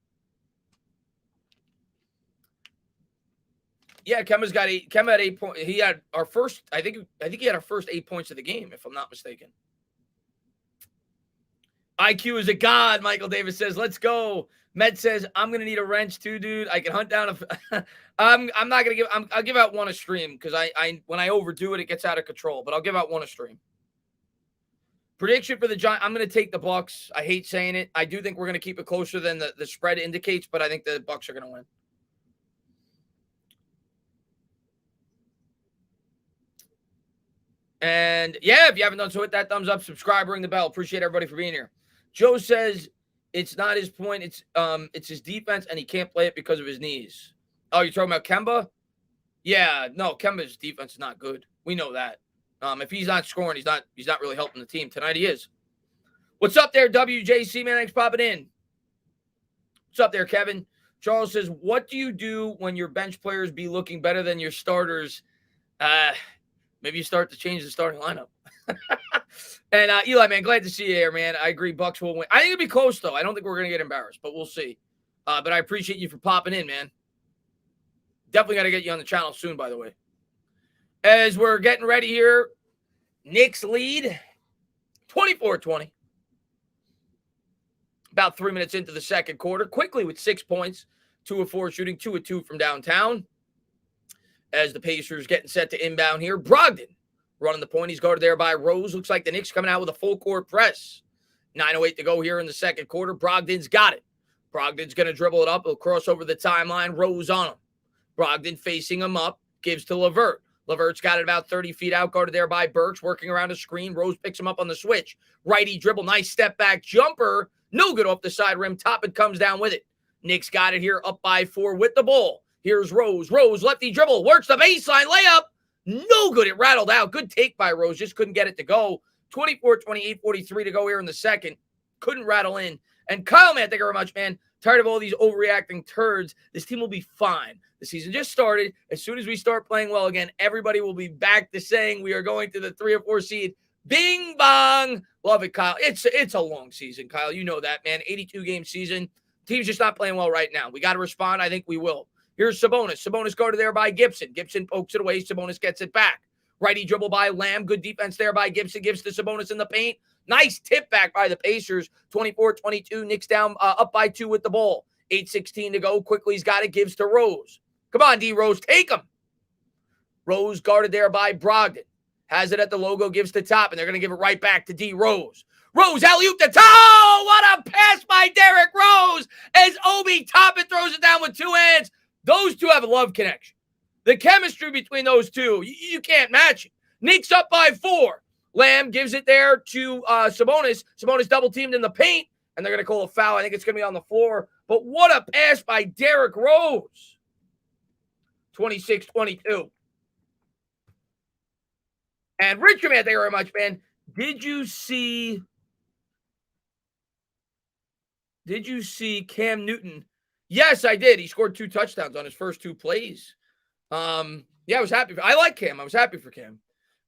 Yeah, Kemba's got 8. Kemba had 8 points. He had our first, I think he had our first 8 points of the game, if I'm not mistaken. IQ is a god, Michael Davis says. Let's go. Med says, I'm going to need a wrench too, dude. I can hunt down I'm not going to give, I'll give out one a stream because when I overdo it, it gets out of control, but I'll give out one a stream. Prediction for the Giants, I'm going to take the Bucks. I hate saying it. I do think we're going to keep it closer than the spread indicates, but I think the Bucks are going to win. And yeah, if you haven't done so, hit that thumbs up, subscribe, ring the bell. Appreciate everybody for being here. Joe says it's not his point, it's his defense, and he can't play it because of his knees. Oh, you're talking about Kemba? Yeah, no, Kemba's defense is not good. We know that. If he's not scoring, he's not really helping the team. Tonight he is. What's up there, WJC, man? Thanks for popping in. What's up there, Kevin? Charles says, what do you do when your bench players be looking better than your starters? Maybe you start to change the starting lineup. And Eli, man, glad to see you here, man. I agree, Bucks will win. I think it'll be close, though. I don't think we're going to get embarrassed, but we'll see. But I appreciate you for popping in, man. Definitely got to get you on the channel soon, by the way. As we're getting ready here, Knicks lead 24-20. About 3 minutes into the second quarter, quickly with 6 points, 2 of 4 shooting, 2 of 2 from downtown. As the Pacers getting set to inbound here, Brogdon running the point. He's guarded there by Rose. Looks like the Knicks coming out with a full court press. 9:08 to go here in the second quarter. Brogdon's got it. Brogdon's going to dribble it up. He'll cross over the timeline. Rose on him. Brogdon facing him up. Gives to LeVert. LeVert's got it about 30 feet out. Guarded there by Burks. Working around a screen. Rose picks him up on the switch. Righty dribble. Nice step back jumper. No good off the side rim. Toppin comes down with it. Knicks got it here up by 4 with the ball. Here's Rose. Rose, lefty dribble. Works the baseline. Layup. No good. It rattled out. Good take by Rose. Just couldn't get it to go. 24-28, 43 to go here in the second. Couldn't rattle in. And Kyle, man, thank you very much, man. Tired of all these overreacting turds. This team will be fine. The season just started. As soon as we start playing well again, everybody will be back to saying we are going to the 3 or 4 seed. Bing bong. Love it, Kyle. It's a long season, Kyle. You know that, man. 82-game season. Team's just not playing well right now. We got to respond. I think we will. Here's Sabonis. Sabonis guarded there by Gibson. Gibson pokes it away. Sabonis gets it back. Righty dribble by Lamb. Good defense there by Gibson. Gives to Sabonis in the paint. Nice tip back by the Pacers. 24-22. Knicks down up by 2 with the ball. 8:16 to go. Quickly he's got it. Gives to Rose. Come on, D. Rose. Take him. Rose guarded there by Brogdon. Has it at the logo. Gives to Top. And they're going to give it right back to D. Rose. Rose, alley-oop to top. Oh, what a pass by Derrick Rose. As Obi Toppin throws it down with 2 hands. Those two have a love connection. The chemistry between those two, you can't match it. Knicks up by 4. Lamb gives it there to Sabonis. Sabonis double-teamed in the paint, and they're going to call a foul. I think it's going to be on the floor. But what a pass by Derrick Rose. 26-22. And Richard, man, thank you very much, man. Did you see Cam Newton? Yes, I did. He scored 2 touchdowns on his first 2 plays. Yeah, I was happy. I like Cam. I was happy for Cam.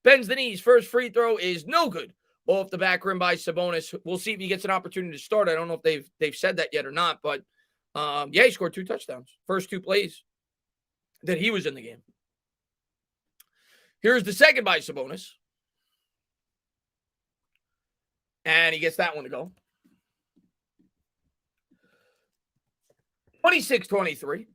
Bends the knees. First free throw is no good. Off the back rim by Sabonis. We'll see if he gets an opportunity to start. I don't know if they've said that yet or not, but yeah, he scored 2 touchdowns. First 2 plays that he was in the game. Here's the second by Sabonis. And he gets that one to go. 26-23.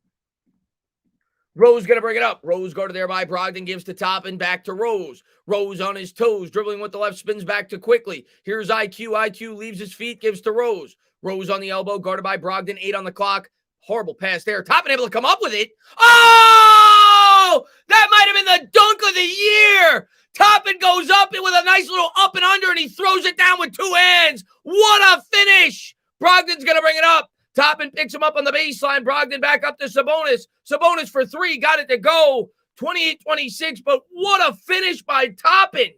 Rose going to bring it up. Rose guarded there by Brogdon. Gives to Toppin. Back to Rose. Rose on his toes. Dribbling with the left. Spins back to quickly. Here's IQ. IQ leaves his feet. Gives to Rose. Rose on the elbow. Guarded by Brogdon. 8 on the clock. Horrible pass there. Toppin able to come up with it. Oh! That might have been the dunk of the year. Toppin goes up with a nice little up and under, and he throws it down with 2 hands. What a finish. Brogdon's going to bring it up. Toppin picks him up on the baseline. Brogdon back up to Sabonis. Sabonis for 3. Got it to go. 28-26, but what a finish by Toppin.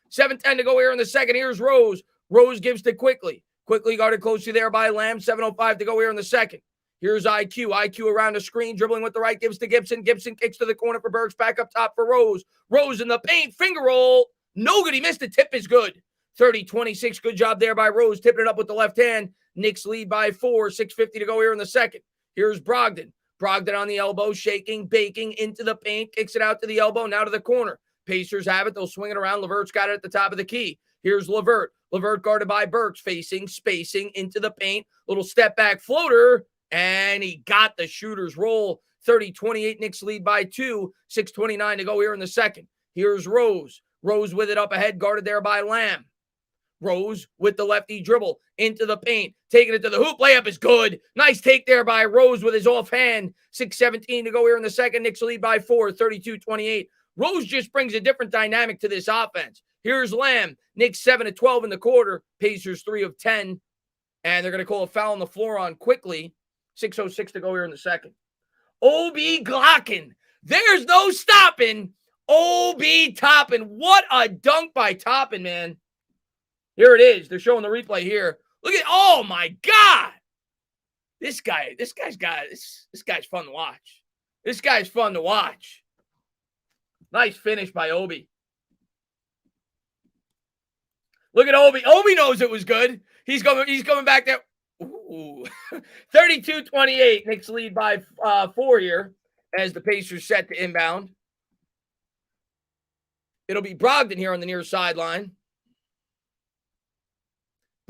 7:10 to go here in the second. Here's Rose. Rose gives to Quickly. Quickly guarded closely there by Lamb. 7:05 to go here in the second. Here's IQ. IQ around the screen. Dribbling with the right. Gives to Gibson. Gibson kicks to the corner for Burks. Back up top for Rose. Rose in the paint. Finger roll. No good. He missed. The tip is good. 30-26. Good job there by Rose. Tipping it up with the left hand. Knicks lead by 4. 6:50 to go here in the second. Here's Brogdon. Brogdon on the elbow, shaking, baking into the paint, kicks it out to the elbow, now to the corner. Pacers have it. They'll swing it around. LeVert's got it at the top of the key. Here's LeVert. LeVert guarded by Burks, facing, spacing into the paint. Little step back floater, and he got the shooter's roll. 30-28, Knicks lead by 2. 6:29 to go here in the second. Here's Rose. Rose with it up ahead, guarded there by Lamb. Rose with the lefty dribble into the paint, taking it to the hoop. Layup is good. Nice take there by Rose with his offhand. 6:17 to go here in the second. Knicks lead by 4, 32-28. Rose just brings a different dynamic to this offense. Here's Lamb. Knicks 7 of 12 in the quarter. Pacers 3 of 10. And they're going to call a foul on the floor on quickly. 6:06 to go here in the second. Obi Glocken. There's no stopping Obi Toppin. What a dunk by Toppin, man. Here it is. They're showing the replay here. Look at, oh my God. This guy's fun to watch. This guy's fun to watch. Nice finish by Obi. Look at Obi. Obi knows it was good. He's coming back there. Ooh. 32-28. Knicks lead by 4 here as the Pacers set to inbound. It'll be Brogdon here on the near sideline.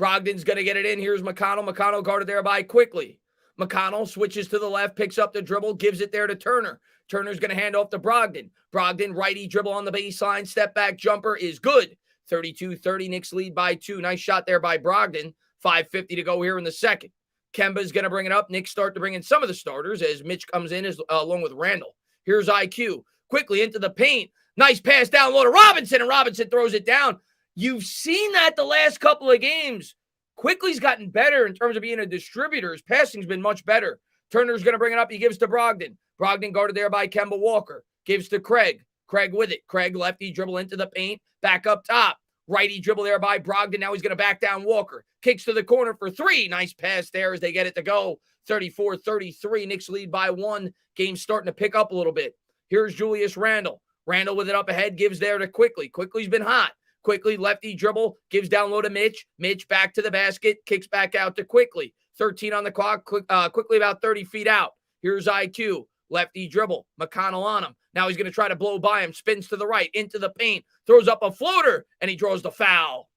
Brogdon's going to get it in. Here's McConnell. McConnell guarded there by quickly. McConnell switches to the left, picks up the dribble, gives it there to Turner. Turner's going to hand off to Brogdon. Brogdon, righty dribble on the baseline. Step back jumper is good. 32-30. Knicks lead by 2. Nice shot there by Brogdon. 5:50 to go here in the second. Kemba's going to bring it up. Knicks start to bring in some of the starters as Mitch comes in along with Randall. Here's IQ. Quickly into the paint. Nice pass down low to Robinson, and Robinson throws it down. You've seen that the last couple of games. Quickly's gotten better in terms of being a distributor. His passing's been much better. Turner's going to bring it up. He gives to Brogdon. Brogdon guarded there by Kemba Walker. Gives to Craig. Craig with it. Craig lefty dribble into the paint. Back up top. Righty dribble there by Brogdon. Now he's going to back down Walker. Kicks to the corner for 3. Nice pass there as they get it to go. 34-33. Knicks lead by 1. Game's starting to pick up a little bit. Here's Julius Randle. Randle with it up ahead. Gives there to Quickly. Quickly's been hot. Quickly lefty dribble. Gives down low to Mitch. Mitch back to the basket. Kicks back out to Quickly. 13 on the clock. Quickly about 30 feet out. Here's IQ. Lefty dribble. McConnell on him. Now he's going to try to blow by him. Spins to the right. Into the paint. Throws up a floater. And he draws the foul.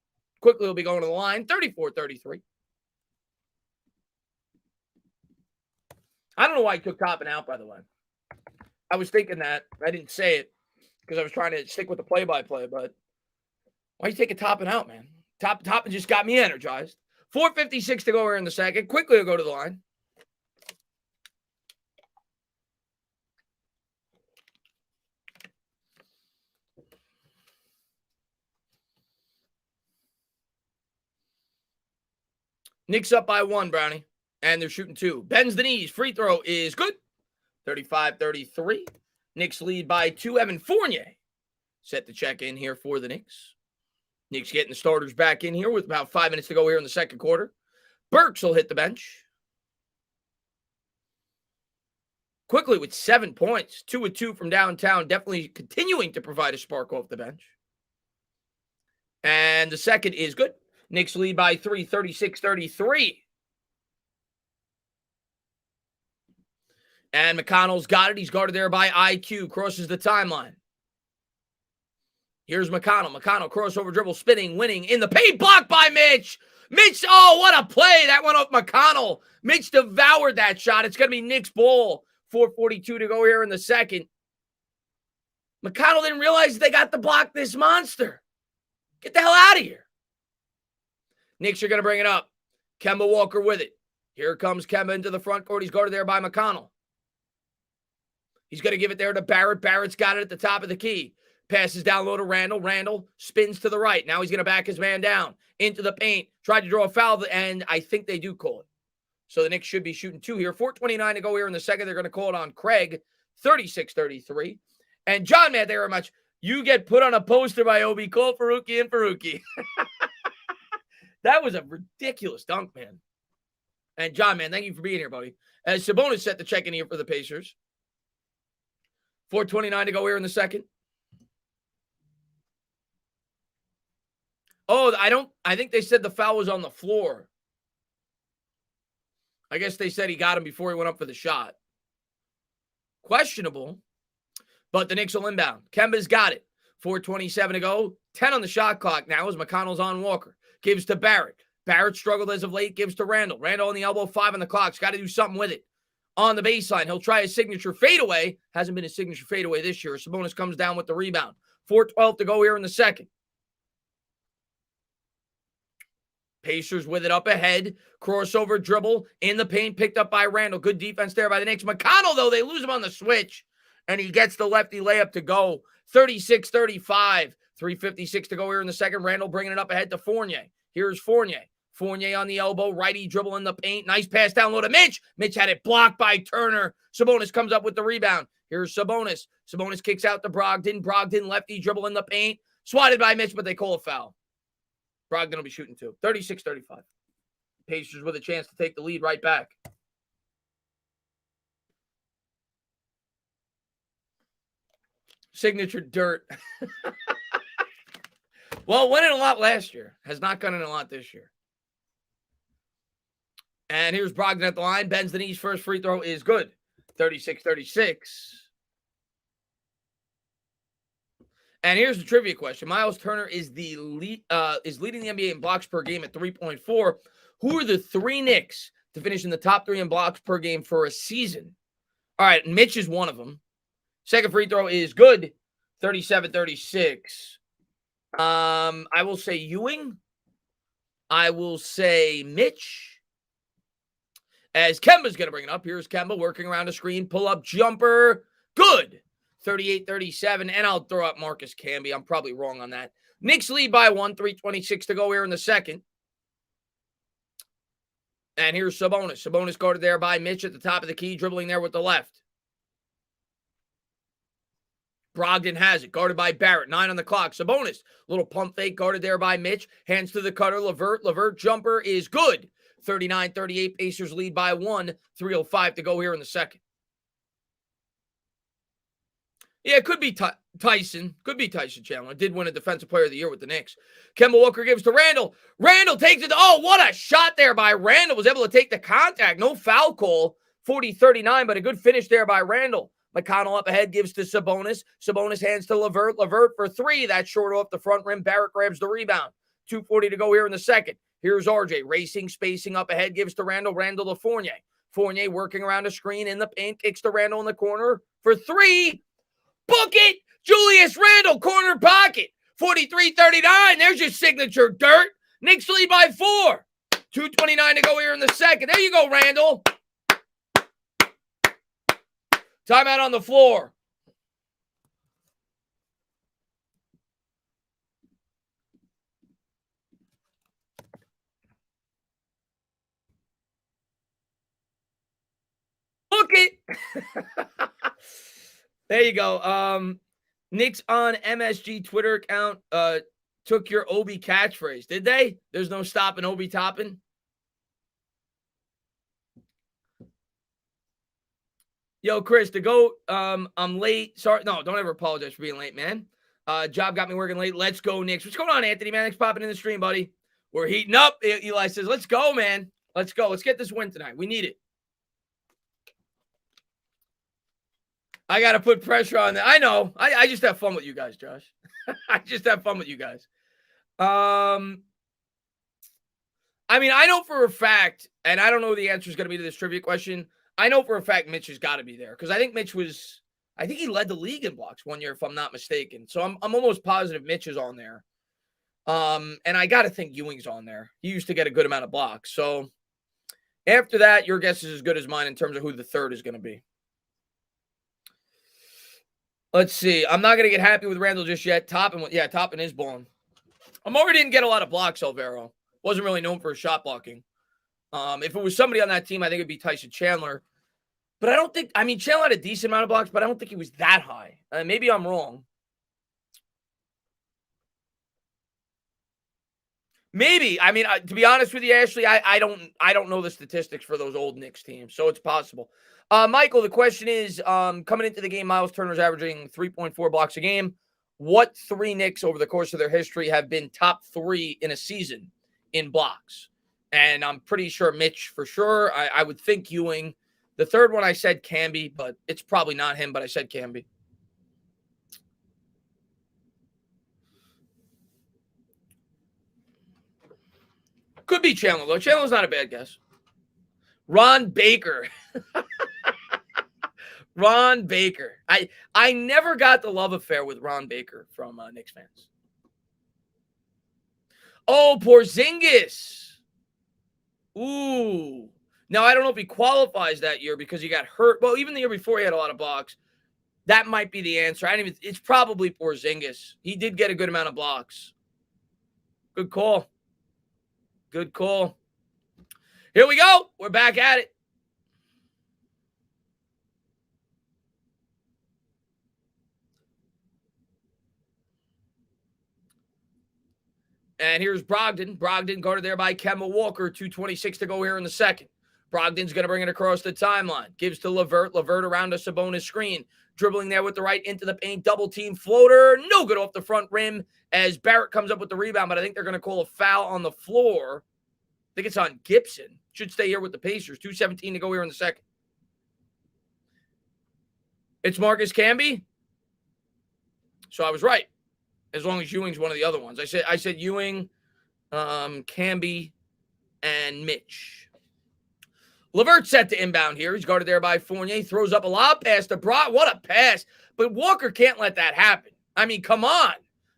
Quickly will be going to the line. 34-33. I don't know why he took Toppin out, by the way. I was thinking that. I didn't say it because I was trying to stick with the play-by-play. But why are you taking Toppin out, man? Toppin just got me energized. 4:56 to go here in the second. Quickly will go to the line. Knicks up by 1, Brownie. And they're shooting 2. Bends the knees. Free throw is good. 35-33. Knicks lead by 2. Evan Fournier set to check in here for the Knicks. Knicks getting the starters back in here with about 5 minutes to go here in the second quarter. Burks will hit the bench. Quickly with 7 points. 2 of 2 from downtown. Definitely continuing to provide a spark off the bench. And the second is good. Knicks lead by 3, 36-33. And McConnell's got it. He's guarded there by IQ. Crosses the timeline. Here's McConnell. McConnell crossover dribble, spinning, winning in the paint. Blocked by Mitch. Mitch, oh, what a play. That went off McConnell. Mitch devoured that shot. It's going to be Knicks ball. 4:42 to go here in the second. McConnell didn't realize they got to block this monster. Get the hell out of here. Knicks are going to bring it up. Kemba Walker with it. Here comes Kemba into the front court. He's guarded there by McConnell. He's going to give it there to Barrett. Barrett's got it at the top of the key. Passes down low to Randall. Randall spins to the right. Now he's going to back his man down into the paint. Tried to draw a foul, and I think they do call it. So the Knicks should be shooting 2 here. 4:29 to go here in the second. They're going to call it on Craig. 36-33. And John, man, thank you very much. You get put on a poster by Obi. Call Faruqi and Faruqi. That was a ridiculous dunk, man. And John, man, thank you for being here, buddy. As Sabonis set to check in here for the Pacers. 4:29 to go here in the second. Oh, I think they said the foul was on the floor. I guess they said he got him before he went up for the shot. Questionable, but the Knicks will inbound. Kemba's got it. 4:27 to go. 10 on the shot clock now as McConnell's on Walker. Gives to Barrett. Barrett struggled as of late. Gives to Randall. Randall on the elbow. 5 on the clock. He's got to do something with it. On the baseline, he'll try his signature fadeaway. Hasn't been his signature fadeaway this year. Sabonis comes down with the rebound. 4:12 to go here in the second. Pacers with it up ahead. Crossover dribble in the paint. Picked up by Randall. Good defense there by the Knicks. McConnell, though, they lose him on the switch. And he gets the lefty layup to go. 36-35. 3:56 to go here in the second. Randall bringing it up ahead to Fournier. Here's Fournier. Fournier on the elbow, righty dribble in the paint. Nice pass down low to Mitch. Mitch had it blocked by Turner. Sabonis comes up with the rebound. Here's Sabonis. Sabonis kicks out to Brogdon. Brogdon lefty dribble in the paint. Swatted by Mitch, but they call a foul. Brogdon will be shooting too. 36-35. Pacers with a chance to take the lead right back. Signature dirt. Well, went in a lot last year. Has not gone in a lot this year. And here's Brogdon at the line. Bends the knees. First free throw is good. 36-36. And here's the trivia question. Miles Turner is leading the NBA in blocks per game at 3.4. Who are the three Knicks to finish in the top 3 in blocks per game for a season? All right, Mitch is one of them. Second free throw is good. 37-36. I will say Ewing. I will say Mitch. As Kemba's going to bring it up. Here's Kemba working around the screen. Pull-up jumper. Good. 38-37. And I'll throw up Marcus Camby. I'm probably wrong on that. Knicks lead by 1. 3:26 to go here in the second. And here's Sabonis. Sabonis guarded there by Mitch at the top of the key. Dribbling there with the left. Brogdon has it. Guarded by Barrett. 9 on the clock. Sabonis. Little pump fake. Guarded there by Mitch. Hands to the cutter. Levert jumper is good. 39-38. Pacers lead by 1. 3:05 to go here in the second. Yeah, it could be Tyson. Could be Tyson Chandler. Did win a Defensive Player of the Year with the Knicks. Kemba Walker gives to Randall. Randall takes it. Oh, what a shot there by Randall. Was able to take the contact. No foul call. 40-39, but a good finish there by Randall. McConnell up ahead gives to Sabonis. Sabonis hands to Levert. Levert for 3. That's short off the front rim. Barrett grabs the rebound. 2:40 to go here in the second. Here's RJ racing, spacing up ahead, gives to Randall. Randall to Fournier. Fournier working around a screen in the paint, kicks to Randall in the corner for 3. Book it! Julius Randle, corner pocket. 43-39. There's your signature dirt. Knicks lead by 4. 2:29 to go here in the second. There you go, Randall. Timeout on the floor. Book it. There you go. Knicks on MSG Twitter account took your Obi catchphrase. Did they? There's no stopping Obi topping. Yo, Chris, the GOAT, I'm late. Sorry. No, don't ever apologize for being late, man. Job got me working late. Let's go, Knicks. What's going on, Anthony? Man, thanks for popping in the stream, buddy. We're heating up. Eli says, let's go, man. Let's go. Let's get this win tonight. We need it. I got to put pressure on that. I know. I just have fun with you guys, Josh. I just have fun with you guys. I mean, I know for a fact, and I don't know what the answer is going to be to this trivia question. I know for a fact Mitch has got to be there because I think he led the league in blocks one year, if I'm not mistaken. So I'm almost positive Mitch is on there. And I got to think Ewing's on there. He used to get a good amount of blocks. So after that, your guess is as good as mine in terms of who the third is going to be. Let's see. I'm not going to get happy with Randall just yet. Toppin is balling. Amore didn't get a lot of blocks, Alvaro. Wasn't really known for his shot blocking. If it was somebody on that team, I think it'd be Tyson Chandler. But Chandler had a decent amount of blocks, but I don't think he was that high. Maybe I'm wrong. Maybe. To be honest with you, Ashley, I don't know the statistics for those old Knicks teams, so it's possible. Michael, the question is, coming into the game, Miles Turner's averaging 3.4 blocks a game. What 3 Knicks over the course of their history have been top 3 in a season in blocks? And I'm pretty sure Mitch for sure. I would think Ewing. The third one I said Camby, but it's probably not him, but I said Camby. Could be Chandler, though. Chandler's not a bad guess. Ron Baker. Ron Baker. I never got the love affair with Ron Baker from Knicks fans. Oh, Porzingis. Ooh. Now, I don't know if he qualifies that year because he got hurt. Well, even the year before, he had a lot of blocks. That might be the answer. It's probably Porzingis. He did get a good amount of blocks. Good call. Good call. Here we go. We're back at it. And here's Brogdon. Brogdon guarded there by Kemba Walker. 2:26 to go here in the second. Brogdon's going to bring it across the timeline. Gives to LeVert. LeVert around a Sabonis screen. Dribbling there with the right into the paint. Double team floater. No good off the front rim as Barrett comes up with the rebound. But I think they're going to call a foul on the floor. I think it's on Gibson. Should stay here with the Pacers. 2:17 to go here in the second. It's Marcus Camby. So I was right. As long as Ewing's one of the other ones. I said Ewing, Camby, and Mitch. LeVert set to inbound here. He's guarded there by Fournier. Throws up a lob pass to Brock. What a pass. But Walker can't let that happen. I mean, come on.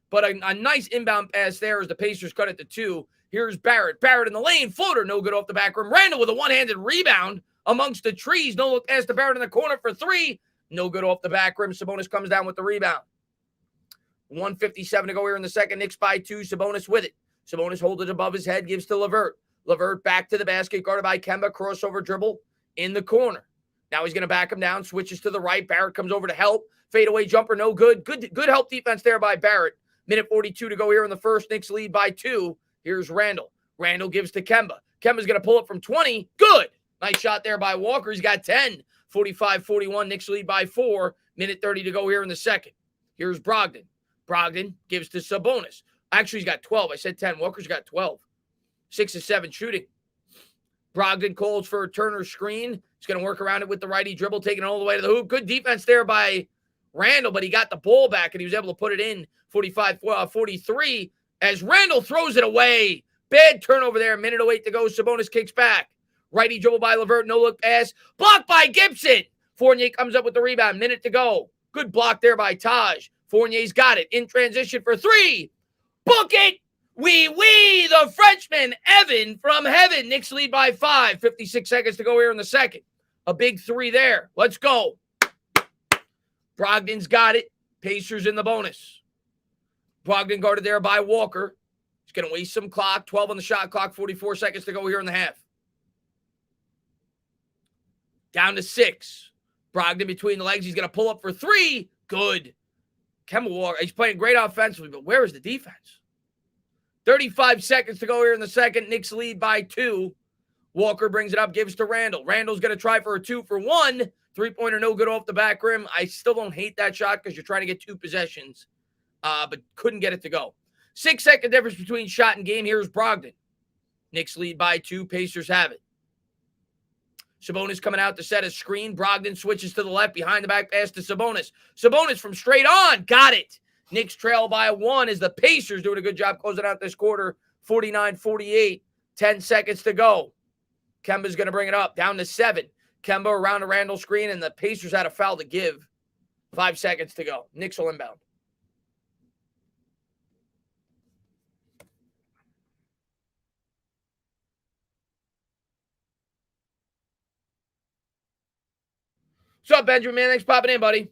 But a nice inbound pass there as the Pacers cut it to 2. Here's Barrett. Barrett in the lane. Floater. No good off the back rim. Randall with a one-handed rebound amongst the trees. No look pass to Barrett in the corner for 3. No good off the back rim. Sabonis comes down with the rebound. 1:57 to go here in the second. Knicks by 2. Sabonis with it. Sabonis holds it above his head. Gives to LeVert. LeVert back to the basket. Guarded by Kemba. Crossover dribble in the corner. Now he's going to back him down. Switches to the right. Barrett comes over to help. Fadeaway jumper. No good. Good help defense there by Barrett. Minute 42 to go here in the first. Knicks lead by 2. Here's Randall. Randall gives to Kemba. Kemba's going to pull it from 20. Good. Nice shot there by Walker. He's got 10. 45-41. Knicks lead by 4. Minute 30 to go here in the second. Here's Brogdon. Brogdon gives to Sabonis. Actually, he's got 12. I said 10. Walker's got 12. 6 of 7 shooting. Brogdon calls for a Turner screen. He's going to work around it with the righty dribble, taking it all the way to the hoop. Good defense there by Randall, but he got the ball back, and he was able to put it in 45-43 as Randall throws it away. Bad turnover there. 1:08 to go. Sabonis kicks back. Righty dribble by LeVert. No look pass. Blocked by Gibson. Fournier comes up with the rebound. Minute to go. Good block there by Taj. Fournier's got it. In transition for 3. Book it. The Frenchman, Evan from heaven. Knicks lead by 5. 56 seconds to go here in the second. A big 3 there. Let's go. Brogdon's got it. Pacers in the bonus. Brogdon guarded there by Walker. He's going to waste some clock. 12 on the shot clock. 44 seconds to go here in the half. Down to 6. Brogdon between the legs. He's going to pull up for 3. Good. Kemba Walker, he's playing great offensively, but where is the defense? 35 seconds to go here in the second. Knicks lead by 2. Walker brings it up, gives to Randall. Randall's going to try for a 2 for 1. 3-pointer no good off the back rim. I still don't hate that shot because you're trying to get 2 possessions, but couldn't get it to go. 6-second difference between shot and game. Here's Brogdon. Knicks lead by 2. Pacers have it. Sabonis coming out to set a screen. Brogdon switches to the left. Behind the back pass to Sabonis. Sabonis from straight on. Got it. Knicks trail by 1 as the Pacers doing a good job closing out this quarter. 49-48. 10 seconds to go. Kemba's going to bring it up. Down to 7. Kemba around a Randall screen, and the Pacers had a foul to give. 5 seconds to go. Knicks will inbound. What's up, Benjamin, man? Thanks for popping in, buddy.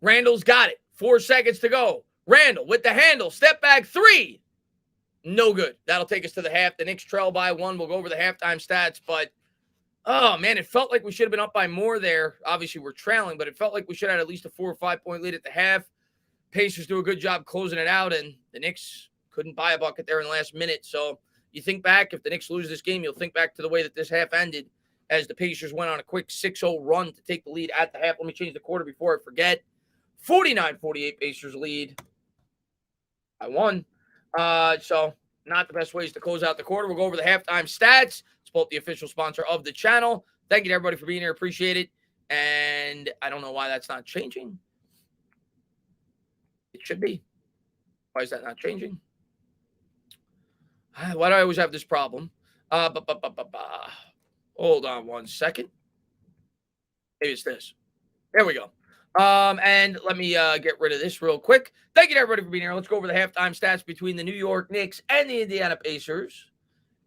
Randall's got it. 4 seconds to go. Randall with the handle. Step back 3. No good. That'll take us to the half. The Knicks trail by 1. We'll go over the halftime stats, but oh, man, it felt like we should have been up by more there. Obviously, we're trailing, but it felt like we should have had at least a 4 or 5 point lead at the half. Pacers do a good job closing it out, and the Knicks couldn't buy a bucket there in the last minute. So you think back, if the Knicks lose this game, you'll think back to the way that this half ended as the Pacers went on a quick 6-0 run to take the lead at the half. Let me change the quarter before I forget. 49-48 Pacers lead. I won. So not the best ways to close out the quarter. We'll go over the halftime stats. It's both the official sponsor of the channel. Thank you to everybody for being here. Appreciate it. And I don't know why that's not changing. It should be. Why is that not changing? Why do I always have this problem? Hold on 1 second. Maybe it's this. There we go. And let me get rid of this real quick. Thank you to everybody for being here. Let's go over the halftime stats between the New York Knicks and the Indiana Pacers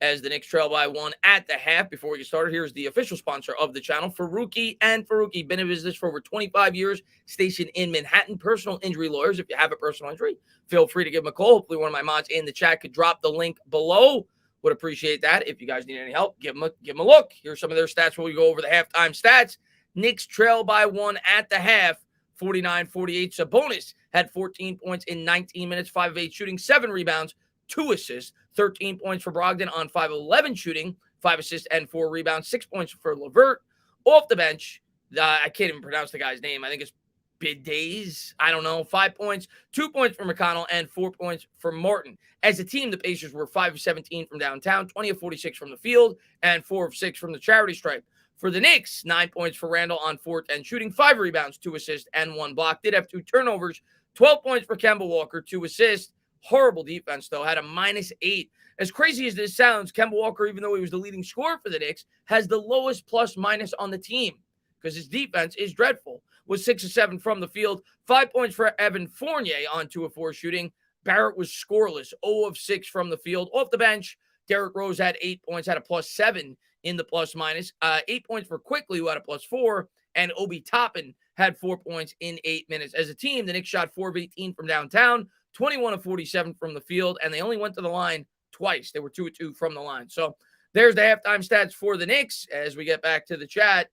as the Knicks trail by 1 at the half. Before we get started, here's the official sponsor of the channel, Faruqi and Faruqi. Been in business for over 25 years, stationed in Manhattan. Personal injury lawyers. If you have a personal injury, feel free to give them a call. Hopefully one of my mods in the chat could drop the link below. Would appreciate that. If you guys need any help, give them a look. Here's some of their stats when we go over the halftime stats. Knicks trail by 1 at the half, 49-48. Sabonis had 14 points in 19 minutes, 5 of 8 shooting, 7 rebounds, 2 assists, 13 points for Brogdon on 5 of 11 shooting, 5 assists and 4 rebounds, 6 points for Levert. Off the bench, I can't even pronounce the guy's name. I think it's Bidays. I don't know. 5 points, 2 points for McConnell, and 4 points for Martin. As a team, the Pacers were 5 of 17 from downtown, 20 of 46 from the field, and 4 of 6 from the charity stripe. For the Knicks, 9 points for Randall on 4 and shooting, 5 rebounds, 2 assists, and 1 block. Did have 2 turnovers, 12 points for Kemba Walker, 2 assists. Horrible defense, though. Had a -8. As crazy as this sounds, Kemba Walker, even though he was the leading scorer for the Knicks, has the lowest plus-minus on the team because his defense is dreadful. Was 6 of 7 from the field, 5 points for Evan Fournier on 2 of 4 shooting. Barrett was scoreless, 0 of 6 from the field. Off the bench, Derrick Rose had 8 points, had a +7 in the plus-minus. 8 points for Quickly, who had a +4, and Obi Toppin had 4 points in 8 minutes. As a team, the Knicks shot 4 of 18 from downtown, 21 of 47 from the field, and they only went to the line twice. They were 2 of 2 from the line. So there's the halftime stats for the Knicks as we get back to the chat.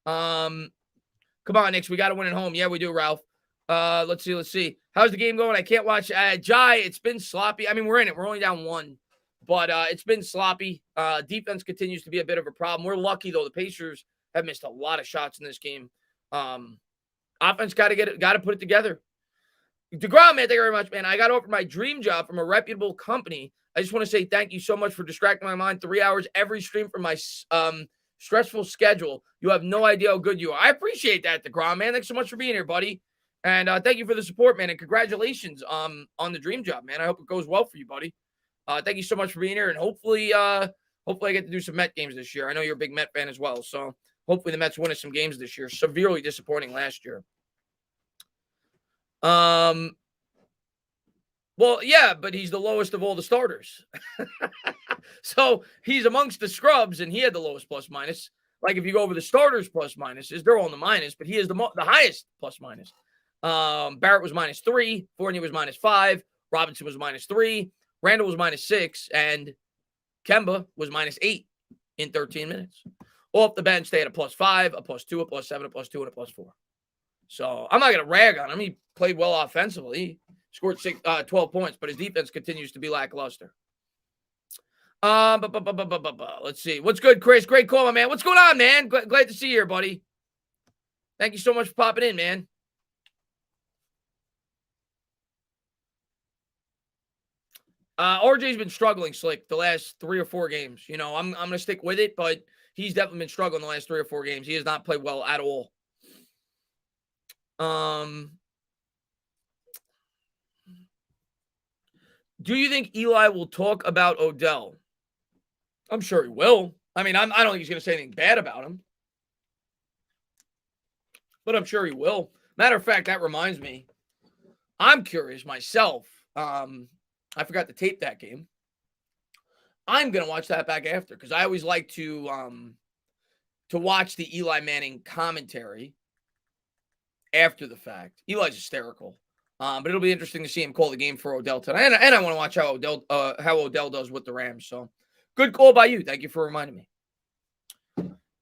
Come on, Knicks. We got to win at home. Yeah, we do, Ralph. Let's see. How's the game going? I can't watch. Jai, it's been sloppy. I mean, we're in it. We're only down 1. But it's been sloppy. Defense continues to be a bit of a problem. We're lucky, though. The Pacers have missed a lot of shots in this game. Offense got to put it together. DeGrom, man, thank you very much, man. I got offered my dream job from a reputable company. I just want to say thank you so much for distracting my mind 3 hours every stream from my stressful schedule. You have no idea how good you are. I appreciate that, DeGrom, man. Thanks so much for being here, buddy. And thank you for the support, man. And congratulations on the dream job, man. I hope it goes well for you, buddy. Thank you so much for being here. And hopefully I get to do some Met games this year. I know you're a big Met fan as well. So hopefully the Mets win us some games this year. Severely disappointing last year. Well, yeah, but he's the lowest of all the starters. So he's amongst the scrubs, and he had the lowest plus-minus. Like, if you go over the starters plus-minuses, they're all in the minus, but he is the highest plus-minus. Barrett was -3. Fournier was -5. Robinson was -3. Randall was -6. And Kemba was -8 in 13 minutes. Off the bench, they had a +5, a +2, a +7, a +2, and a +4. So I'm not going to rag on him. He played well offensively. He scored 12 points, but his defense continues to be lackluster. Let's see. What's good, Chris? Great call, my man. What's going on, man? Glad to see you here, buddy. Thank you so much for popping in, man. RJ's been struggling, Slick, the last 3 or 4 games. You know, I'm going to stick with it, but he's definitely been struggling the last 3 or 4 games. He has not played well at all. Do you think Eli will talk about Odell? I'm sure he will. I mean, I don't think he's going to say anything bad about him. But I'm sure he will. Matter of fact, that reminds me. I'm curious myself. I forgot to tape that game. I'm going to watch that back after because I always like to watch the Eli Manning commentary after the fact. Eli's hysterical. But it'll be interesting to see him call the game for Odell tonight. And I want to watch how Odell does with the Rams. So good call by you. Thank you for reminding me.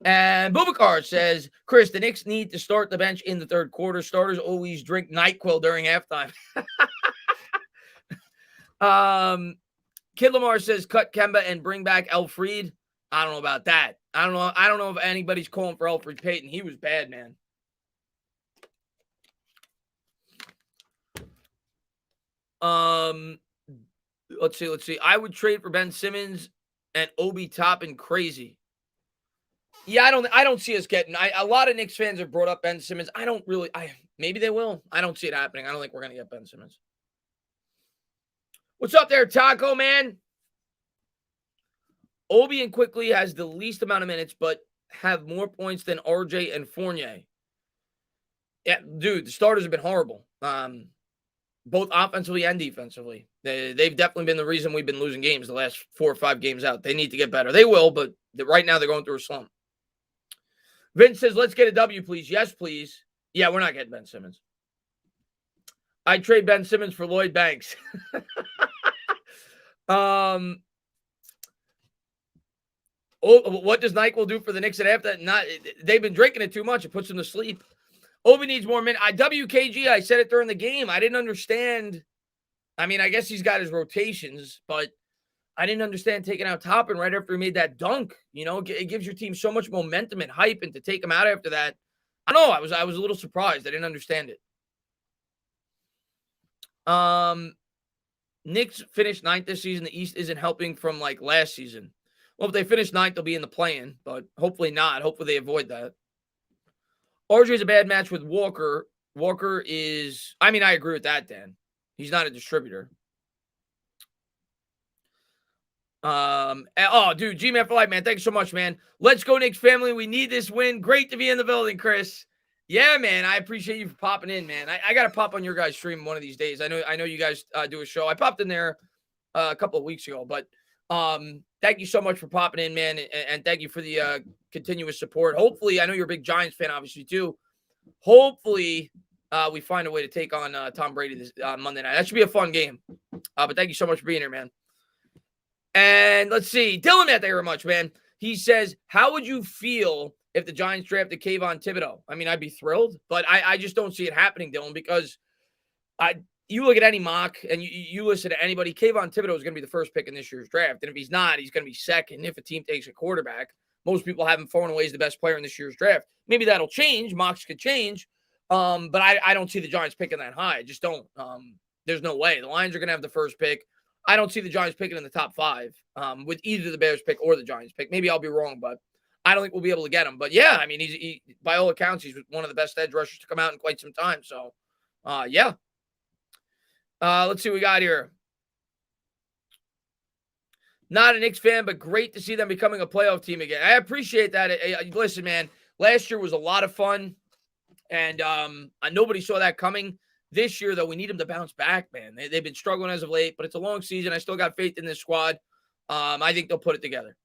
And Bubakar says, Chris, the Knicks need to start the bench in the third quarter. Starters always drink NyQuil during halftime. Kid Lamar says, cut Kemba and bring back Elfrid. I don't know about that. I don't know if anybody's calling for Elfrid Payton. He was bad, man. Let's see. I would trade for Ben Simmons and Obi Toppin. Crazy. Yeah, I don't see us getting. A lot of Knicks fans have brought up Ben Simmons. Maybe they will. I don't see it happening. I don't think we're gonna get Ben Simmons. What's up there, Taco man? Obi and Quickly has the least amount of minutes, but have more points than RJ and Fournier. Yeah, dude, the starters have been horrible. Both offensively and defensively. They've definitely been the reason we've been losing games the last 4 or 5 games out. They need to get better. They will, but right now they're going through a slump. Vince says, let's get a W, please. Yes, please. Yeah, we're not getting Ben Simmons. I'd trade Ben Simmons for Lloyd Banks. What does NyQuil do for the Knicks at halftime? They've been drinking it too much. It puts them to sleep. Obi needs more minutes. WKG, I said it during the game. I didn't understand. I mean, I guess he's got his rotations, but I didn't understand taking out Toppin right after he made that dunk. You know, it gives your team so much momentum and hype, and to take him out after that, I don't know. I was a little surprised. I didn't understand it. Knicks finished 9th this season. The East isn't helping from like last season. Well, if they finish 9th, they'll be in the play-in, but hopefully not. Hopefully they avoid that. RJ is a bad match with Walker. Walker is, I mean, I agree with that, Dan. He's not a distributor. Dude, G-Man for life, man. Thanks so much, man. Let's go, Knicks family. We need this win. Great to be in the building, Chris. Yeah, man. I appreciate you for popping in, man. I got to pop on your guys' stream one of these days. I know you guys do a show. I popped in there a couple of weeks ago, but thank you so much for popping in, man, and thank you for the continuous support. Hopefully, I know you're a big Giants fan, obviously, too. Hopefully, we find a way to take on Tom Brady this Monday night. That should be a fun game. But thank you so much for being here, man. And let's see. Dylan, thank you very much, man. He says, how would you feel if the Giants drafted Kayvon Thibodeau? I mean, I'd be thrilled, but I just don't see it happening, Dylan, because you look at any mock and you listen to anybody, Kayvon Thibodeau is going to be the first pick in this year's draft. And if he's not, he's going to be second if a team takes a quarterback. Most people have him far and away as the best player in this year's draft. Maybe that'll change. Mocks could change. But I don't see the Giants picking that high. I just don't. There's no way. The Lions are going to have the first pick. I don't see the Giants picking in the top 5 with either the Bears pick or the Giants pick. Maybe I'll be wrong, but I don't think we'll be able to get him. But, yeah, I mean, he by all accounts, he's one of the best edge rushers to come out in quite some time. So, yeah. Let's see what we got here. Not a Knicks fan, but great to see them becoming a playoff team again. I appreciate that. Listen, man, last year was a lot of fun, and nobody saw that coming. This year, though, we need them to bounce back, man. They've been struggling as of late, but it's a long season. I still got faith in this squad. I think they'll put it together.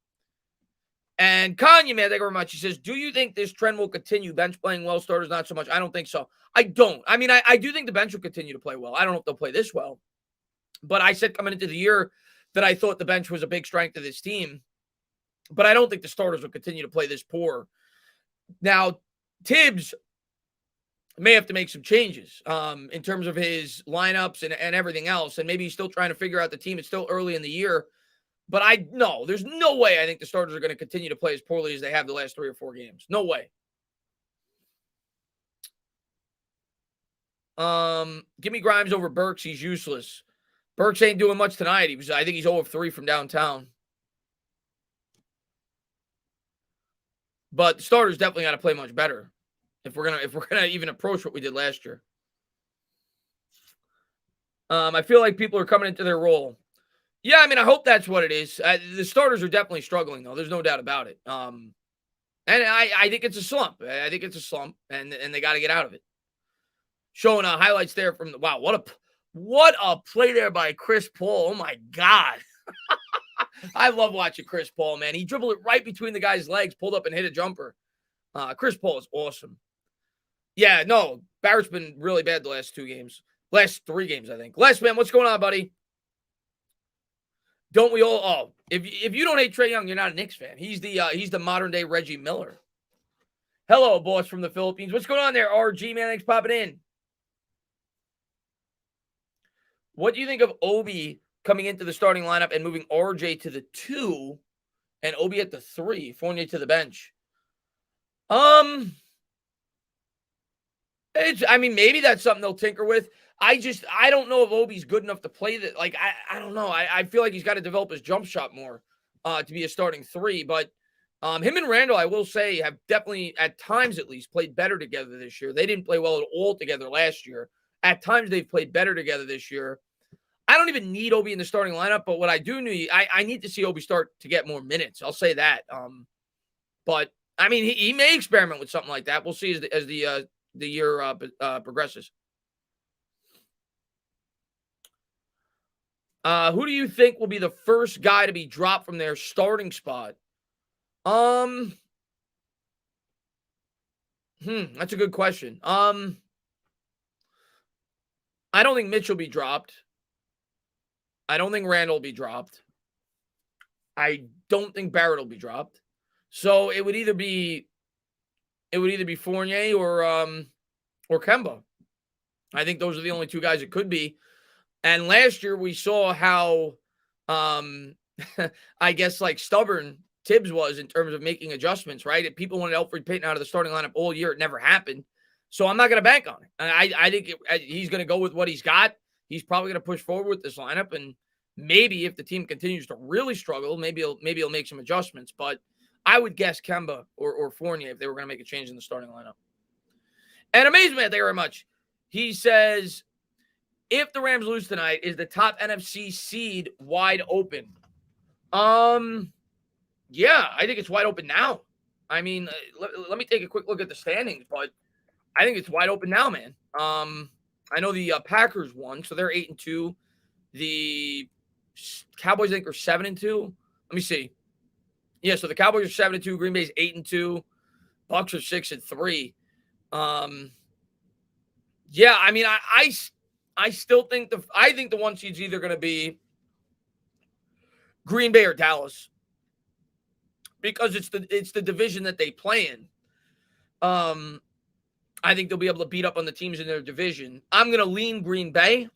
And Kanye, man, thank you very much. He says, do you think this trend will continue? Bench playing well, starters not so much. I don't think so. I don't. I mean, I do think the bench will continue to play well. I don't know if they'll play this well. But I said coming into the year that I thought the bench was a big strength of this team. But I don't think the starters will continue to play this poor. Now, Tibbs may have to make some changes in terms of his lineups and everything else. And maybe he's still trying to figure out the team. It's still early in the year. But there's no way I think the starters are going to continue to play as poorly as they have the last 3 or 4 games. No way. Give me Grimes over Burks. He's useless. Burks ain't doing much tonight. I think he's 0 of 3 from downtown. But the starters definitely got to play much better if we're gonna even approach what we did last year. I feel like people are coming into their role. Yeah, I mean, I hope that's what it is. The starters are definitely struggling, though. There's no doubt about it. And I think it's a slump. I think it's a slump, and they got to get out of it. Showing highlights there from wow, what a play there by Chris Paul. Oh my God. I love watching Chris Paul, man. He dribbled it right between the guy's legs, pulled up and hit a jumper. Chris Paul is awesome. Yeah, no, Barrett's been really bad the last 2 games. Last 3 games, I think. Les, man, what's going on, buddy? Don't we all? Oh, if you don't hate Trae Young, you're not a Knicks fan. He's the modern day Reggie Miller. Hello, boss from the Philippines. What's going on there, RG, man? Thanks for popping in. What do you think of Obi coming into the starting lineup and moving RJ to the 2 and Obi at the 3, Fournier to the bench? Maybe that's something they'll tinker with. I don't know if Obi's good enough to play that. Like, I don't know. I feel like he's got to develop his jump shot more to be a starting 3. But him and Randall, I will say, have definitely, at times at least, played better together this year. They didn't play well at all together last year. At times, they've played better together this year. I don't even need Obi in the starting lineup, but what I do need, I need to see Obi start to get more minutes. I'll say that. But I mean, he may experiment with something like that. We'll see as the the year progresses. Who do you think will be the first guy to be dropped from their starting spot? That's a good question. I don't think Mitch will be dropped. I don't think Randall will be dropped. I don't think Barrett will be dropped. So it would either be Fournier or Kemba. I think those are the only two guys it could be. And last year we saw how I guess like stubborn Tibbs was in terms of making adjustments, right? If people wanted Elfrid Payton out of the starting lineup all year, it never happened. So I'm not going to bank on it. I think he's going to go with what he's got. He's probably going to push forward with this lineup, and maybe if the team continues to really struggle, maybe he'll make some adjustments. But I would guess Kemba or Fournier if they were going to make a change in the starting lineup. And Amazement, thank you very much. He says, if the Rams lose tonight, is the top NFC seed wide open? Yeah, I think it's wide open now. I mean, let me take a quick look at the standings, but I think it's wide open now, man. I know the Packers won, so they're 8-2. The Cowboys, I think, are 7-2. Let me see. Yeah, so the Cowboys are 7-2. Green Bay's 8-2. Bucks are 6-3. Yeah, I mean, I still think the one seed's either going to be Green Bay or Dallas, because it's the division that they play in. I think they'll be able to beat up on the teams in their division. I'm going to lean Green Bay,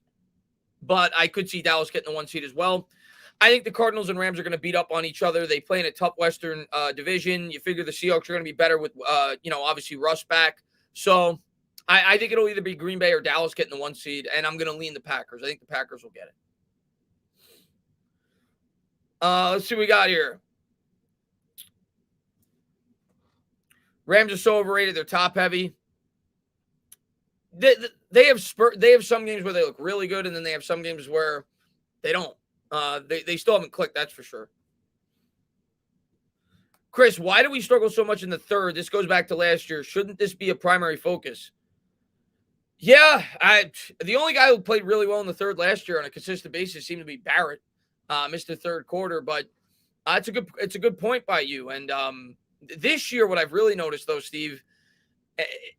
but I could see Dallas getting the one seed as well. I think the Cardinals and Rams are going to beat up on each other. They play in a tough Western division. You figure the Seahawks are going to be better with, obviously Russ back. So I think it'll either be Green Bay or Dallas getting the one seed, and I'm going to lean the Packers. I think the Packers will get it. Let's see what we got here. Rams are so overrated. They're top heavy. They have some games where they look really good, and then they have some games where they don't. They still haven't clicked, that's for sure. Chris, why do we struggle so much in the third? This goes back to last year. Shouldn't this be a primary focus? Yeah, the only guy who played really well in the third last year on a consistent basis seemed to be Barrett. Missed the third quarter, but it's a good point by you. And this year, what I've really noticed, though, Steve,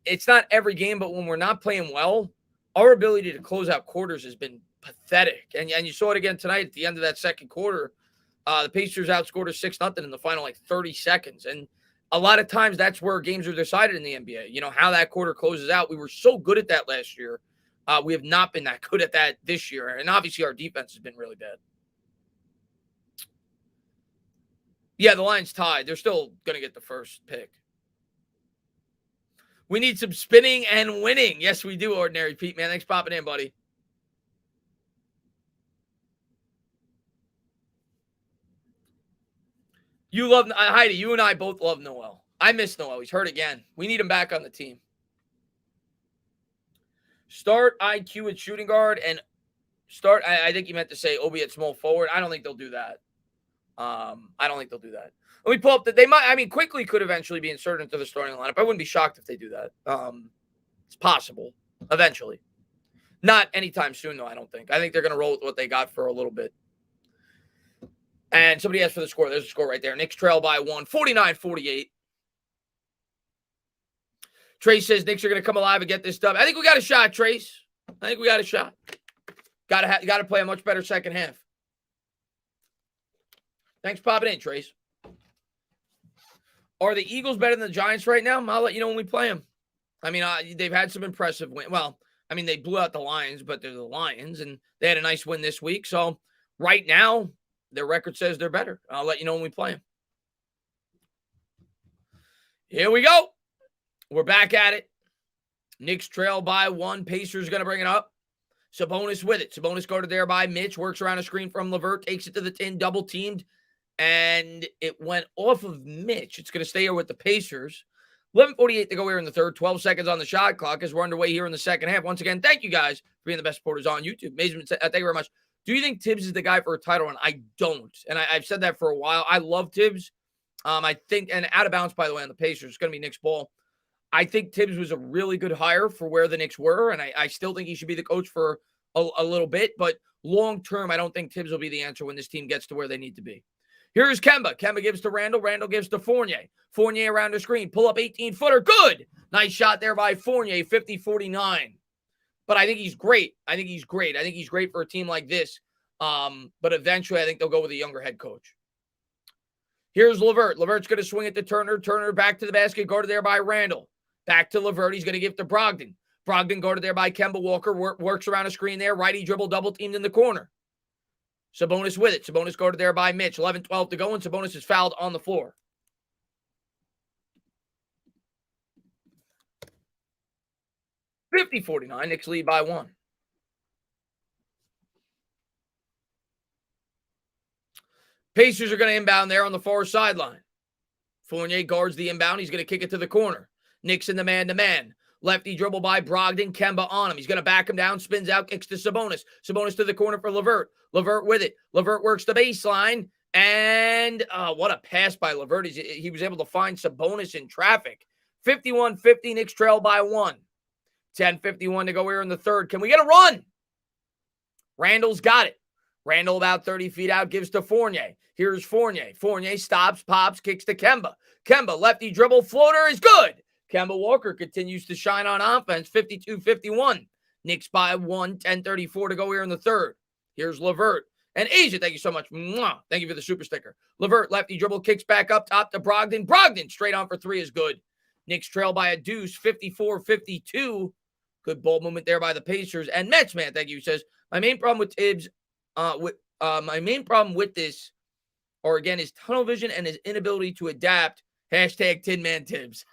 it's not every game, but when we're not playing well, our ability to close out quarters has been pathetic. And you saw it again tonight at the end of that second quarter. The Pacers outscored us 6-0 in the final 30 seconds. And a lot of times that's where games are decided in the NBA. You know, how that quarter closes out. We were so good at that last year. We have not been that good at that this year. And obviously our defense has been really bad. Yeah, the Lions tied. They're still going to get the first pick. We need some spinning and winning. Yes, we do, Ordinary Pete, man. Thanks for popping in, buddy. You love Heidi. You and I both love Noel. I miss Noel. He's hurt again. We need him back on the team. Start IQ at shooting guard and start. I think you meant to say Obi at small forward. I don't think they'll do that. Let me pull up that they might. I mean, Quickly could eventually be inserted into the starting lineup. I wouldn't be shocked if they do that. It's possible eventually. Not anytime soon, though, I don't think. I think they're going to roll with what they got for a little bit. And somebody asked for the score. There's a score right there. Knicks trail by 1, 49-48. Trace says Knicks are going to come alive and get this dub. I think we got a shot, Trace. I think we got a shot. Got to play a much better second half. Thanks for popping in, Trace. Are the Eagles better than the Giants right now? I'll let you know when we play them. I mean, they've had some impressive wins. Well, I mean, they blew out the Lions, but they're the Lions, and they had a nice win this week. So right now, their record says they're better. I'll let you know when we play them. Here we go. We're back at it. Knicks trail by 1. Pacers going to bring it up. Sabonis with it. Sabonis guarded there by Mitch. Works around a screen from LeVert. Takes it to the 10. Double teamed. And it went off of Mitch. It's going to stay here with the Pacers. 11:48 to go here in the third. 12 seconds on the shot clock as we're underway here in the second half. Once again, thank you guys for being the best supporters on YouTube. Amazement, thank you very much. Do you think Tibbs is the guy for a title run? I don't. And I've said that for a while. I love Tibbs. I think, and out of bounds, by the way, on the Pacers. It's going to be Nick's ball. I think Tibbs was a really good hire for where the Knicks were, and I still think he should be the coach for a little bit. But long term, I don't think Tibbs will be the answer when this team gets to where they need to be. Here's Kemba. Kemba gives to Randall. Randall gives to Fournier. Fournier around the screen. Pull up 18-footer. Good. Nice shot there by Fournier, 50-49. But I think he's great. I think he's great for a team like this. But eventually, I think they'll go with a younger head coach. Here's LeVert. LeVert's going to swing it to Turner. Turner back to the basket. Guarded there by Randall. Back to LeVert. He's going to give to Brogdon. Brogdon guarded there by Kemba Walker. Works around a screen there. Righty dribble, double teamed in the corner. Sabonis with it. Sabonis guarded there by Mitch. 11-12 to go, and Sabonis is fouled on the floor. $50-49. Knicks lead by 1. Pacers are going to inbound there on the far sideline. Fournier guards the inbound. He's going to kick it to the corner. Knicks in the man-to-man. Lefty dribble by Brogdon. Kemba on him. He's going to back him down. Spins out. Kicks to Sabonis. Sabonis to the corner for LeVert. LeVert with it. LeVert works the baseline. And what a pass by LeVert. He was able to find Sabonis in traffic. 51-50. Knicks trail by 1. 10:51 to go here in the third. Can we get a run? Randall's got it. Randall about 30 feet out, gives to Fournier. Here's Fournier. Fournier stops, pops, kicks to Kemba. Kemba, lefty dribble, floater is good. Kemba Walker continues to shine on offense, 52-51. Knicks by 1, 10:34 to go here in the third. Here's LeVert. And Asia, thank you so much. Mwah. Thank you for the super sticker. LeVert, lefty dribble, kicks back up top to Brogdon. Brogdon, straight on for 3 is good. Knicks trail by a deuce, 54-52. Good ball movement there by the Pacers. And Mets, man, thank you, says, my main problem with Tibbs, my main problem with this, or again, his tunnel vision and his inability to adapt. Hashtag Tin Man Tibbs.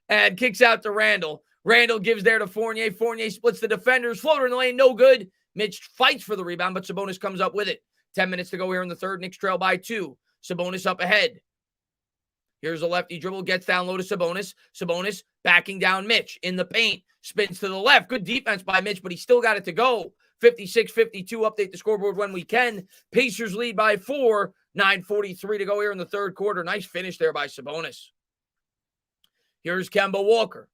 And kicks out to Randall. Randall gives there to Fournier. Fournier splits the defenders. Floater in the lane, no good. Mitch fights for the rebound, but Sabonis comes up with it. 10 minutes to go here in the third. Knicks trail by 2. Sabonis up ahead. Here's a lefty dribble, gets down low to Sabonis. Sabonis backing down Mitch in the paint. Spins to the left. Good defense by Mitch, but he still got it to go. 56-52. Update the scoreboard when we can. Pacers lead by 4. 9:43 to go here in the third quarter. Nice finish there by Sabonis. Here's Kemba Walker.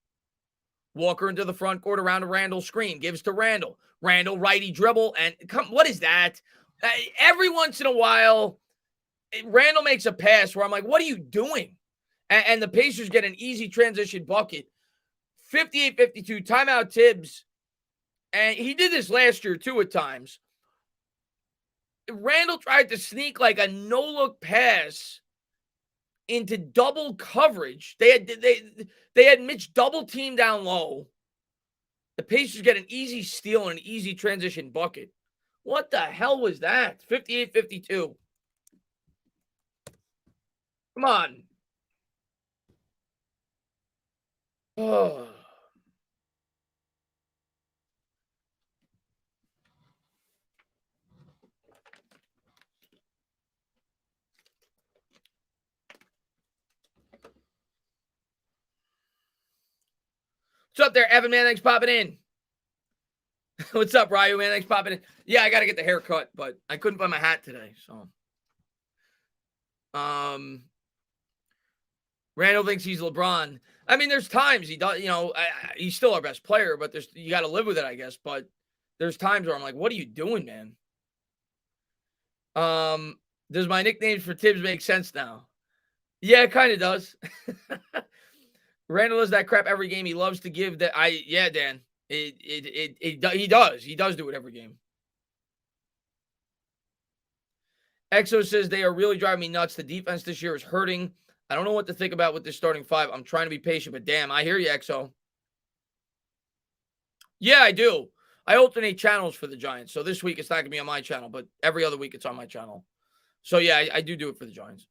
Walker into the front court around a Randall screen. Gives to Randall. Randall righty dribble. And what is that? Every once in a while, Randall makes a pass where I'm like, what are you doing? And the Pacers get an easy transition bucket. 58-52, timeout Tibbs. And he did this last year too at times. Randall tried to sneak like a no-look pass into double coverage. They had Mitch double team down low. The Pacers get an easy steal and an easy transition bucket. What the hell was that? 58-52. Come on. Oh. What's up there, Evan? Man, thanks for popping in. What's up, Ryu? Man, thanks for popping in. Yeah, I got to get the haircut, but I couldn't find my hat today, so. Randall thinks he's LeBron. I mean, there's times he does, he's still our best player, but you got to live with it, I guess. But there's times where I'm like, what are you doing, man? Does my nickname for Tibbs make sense now? Yeah, it kind of does. Randall does that crap every game. He loves to give that. Yeah, Dan. He does. He does do it every game. Exo says they are really driving me nuts. The defense this year is hurting. I don't know what to think about with this starting 5. I'm trying to be patient, but damn, I hear you, Exo. Yeah, I do. I alternate channels for the Giants. So this week it's not going to be on my channel, but every other week it's on my channel. So yeah, I do it for the Giants.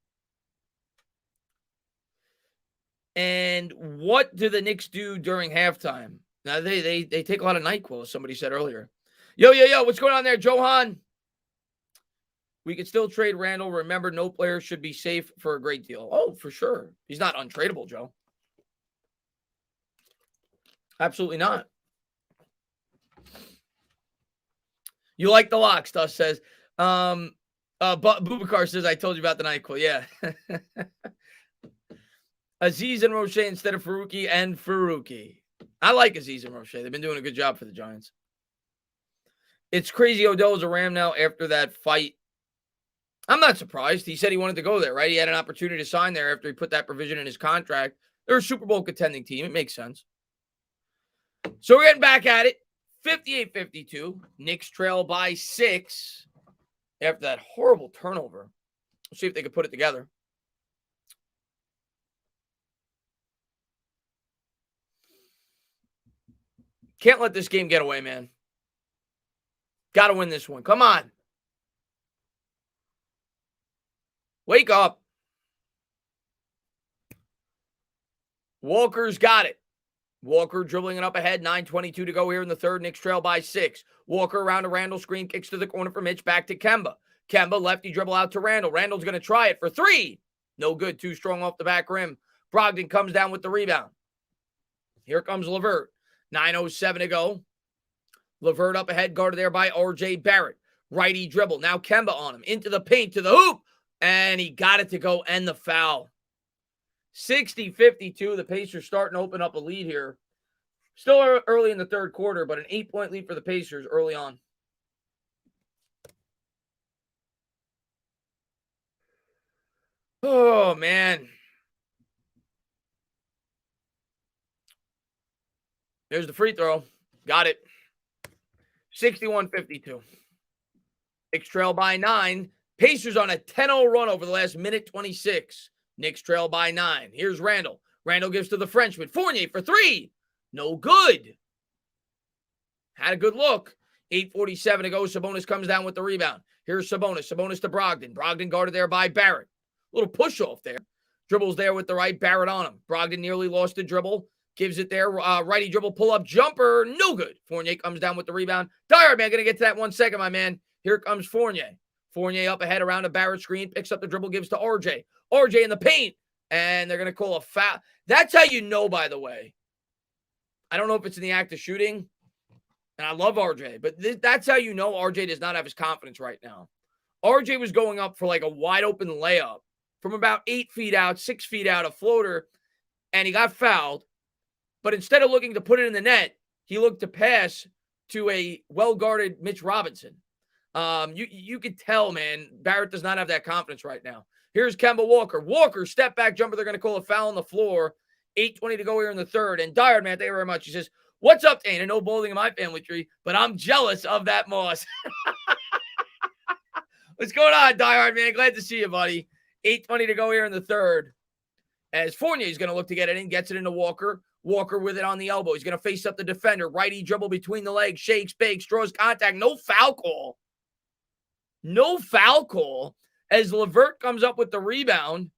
And what do the Knicks do during halftime? Now they take a lot of NyQuil, as somebody said earlier. Yo, what's going on there, Johan? We could still trade Randall. Remember, no player should be safe for a great deal. Oh, for sure. He's not untradeable, Joe. Absolutely not. You like the locks, Dust says. Bubakar says, I told you about the NyQuil. Yeah. Aziz and Roche instead of Faruqi and Faruqi. I like Aziz and Roche. They've been doing a good job for the Giants. It's crazy Odell's a Ram now after that fight. I'm not surprised. He said he wanted to go there, right? He had an opportunity to sign there after he put that provision in his contract. They're a Super Bowl contending team. It makes sense. So we're getting back at it. 58-52. Knicks trail by 6 after that horrible turnover. Let's see if they can put it together. Can't let this game get away, man. Got to win this one. Come on. Wake up. Walker's got it. Walker dribbling it up ahead. 9:22 to go here in the third. Knicks trail by 6. Walker around to Randall. Screen kicks to the corner for Mitch. Back to Kemba. Kemba lefty dribble out to Randall. Randall's going to try it for 3. No good. Too strong off the back rim. Brogdon comes down with the rebound. Here comes LeVert. 9:07 to go. LeVert up ahead, guarded there by R.J. Barrett. Righty dribble. Now Kemba on him. Into the paint, to the hoop. And he got it to go and the foul. 60-52. The Pacers starting to open up a lead here. Still early in the third quarter, but an 8-point lead for the Pacers early on. Oh, man. There's the free throw. Got it. 61-52. Knicks trail by 9. Pacers on a 10-0 run over the last minute 26. Knicks trail by 9. Here's Randall. Randall gives to the Frenchman. Fournier for 3. No good. Had a good look. 8:47 to go. Sabonis comes down with the rebound. Here's Sabonis. Sabonis to Brogdon. Brogdon guarded there by Barrett. Little push off there. Dribbles there with the right. Barrett on him. Brogdon nearly lost the dribble. Gives it there. Righty dribble, pull-up jumper. No good. Fournier comes down with the rebound. Diard, man, going to get to that 1 second, my man. Here comes Fournier. Fournier up ahead around a Barrett screen. Picks up the dribble, gives to RJ. RJ in the paint. And they're going to call a foul. That's how you know, by the way. I don't know if it's in the act of shooting. And I love RJ. But that's how you know RJ does not have his confidence right now. RJ was going up for like a wide open layup from about 8 feet out, 6 feet out, a floater. And he got fouled. But instead of looking to put it in the net, he looked to pass to a well-guarded Mitch Robinson. You could tell, man, Barrett does not have that confidence right now. Here's Kemba Walker. Walker, step back jumper. They're going to call a foul on the floor. 8:20 to go here in the third. And Diard, man, thank you very much. He says, what's up, Dana? No bowling in my family tree, but I'm jealous of that moss. What's going on, Diard, man? Glad to see you, buddy. 8:20 to go here in the third. As Fournier is going to look to get it in, gets it into Walker. Walker with it on the elbow. He's going to face up the defender. Righty dribble between the legs. Shakes, bakes, draws contact. No foul call. No foul call. As LeVert comes up with the rebound.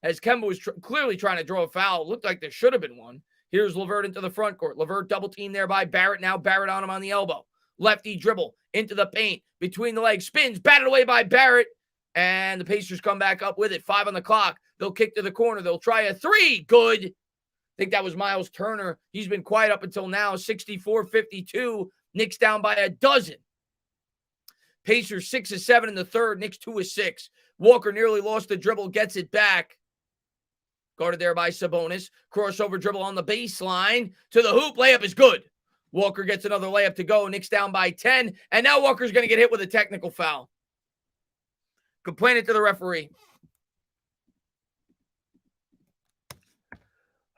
As Kemba was clearly trying to draw a foul. It looked like there should have been one. Here's LeVert into the front court. LeVert double team there by Barrett. Now Barrett on him on the elbow. Lefty dribble into the paint. Between the legs. Spins. Batted away by Barrett. And the Pacers come back up with it. 5 on the clock. They'll kick to the corner. They'll try a 3. Good. I think that was Miles Turner. He's been quiet up until now. 64-52. Knicks down by a dozen. Pacers 6 of 7 in the third. Knicks 2 of 6. Walker nearly lost the dribble. Gets it back. Guarded there by Sabonis. Crossover dribble on the baseline. To the hoop. Layup is good. Walker gets another layup to go. Knicks down by 10. And now Walker's going to get hit with a technical foul. Complaining to the referee.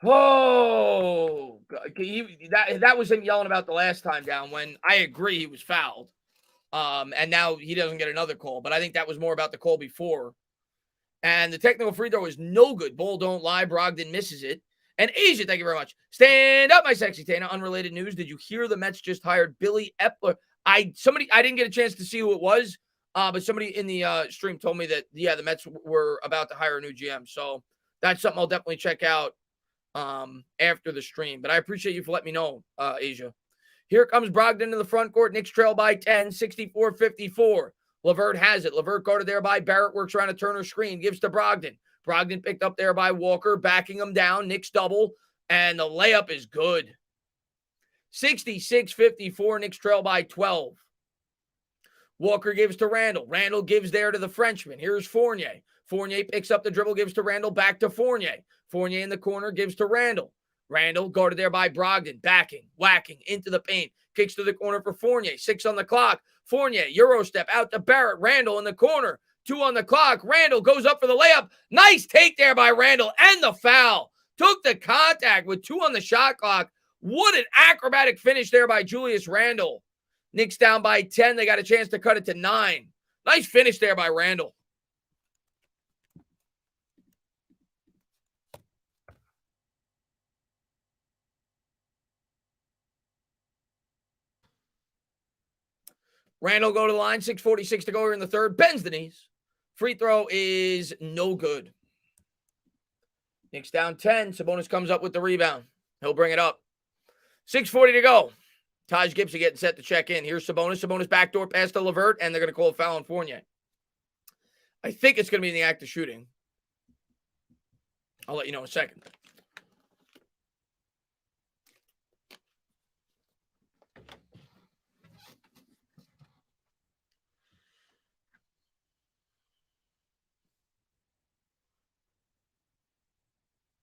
Oh, that was him yelling about the last time down when I agree he was fouled. And now he doesn't get another call. But I think that was more about the call before. And the technical free throw is no good. Bull don't lie. Brogdon misses it. And Asia, thank you very much. Stand up, my sexy Tana. Unrelated news. Did you hear the Mets just hired Billy Epler? I didn't get a chance to see who it was. But somebody in the stream told me that, yeah, the Mets were about to hire a new GM. So that's something I'll definitely check out after the stream. But I appreciate you for letting me know, Asia. Here comes Brogdon in the front court. Knicks trail by 10, 64-54. LeVert has it. LeVert guarded there by Barrett. Works around a Turner screen. Gives to Brogdon. Brogdon picked up there by Walker. Backing him down. Knicks double. And the layup is good. 66-54. Knicks trail by 12. Walker gives to Randall. Randall gives there to the Frenchman. Here's Fournier. Fournier picks up the dribble, gives to Randall, back to Fournier. Fournier in the corner, gives to Randall. Randall guarded there by Brogdon, backing, whacking into the paint. Kicks to the corner for Fournier. 6 on the clock. Fournier, Euro step out to Barrett. Randall in the corner. 2 on the clock. Randall goes up for the layup. Nice take there by Randall, and the foul. Took the contact with 2 on the shot clock. What an acrobatic finish there by Julius Randall. Knicks down by 10. They got a chance to cut it to 9. Nice finish there by Randall. Randall go to the line. 6:46 to go here in the third. Bends the knees. Free throw is no good. Knicks down 10. Sabonis comes up with the rebound. He'll bring it up. 6:40 to go. Taj Gibson getting set to check in. Here's Sabonis. Sabonis backdoor pass to LeVert, and they're going to call a foul on Fournier. I think it's going to be in the act of shooting. I'll let you know in a second.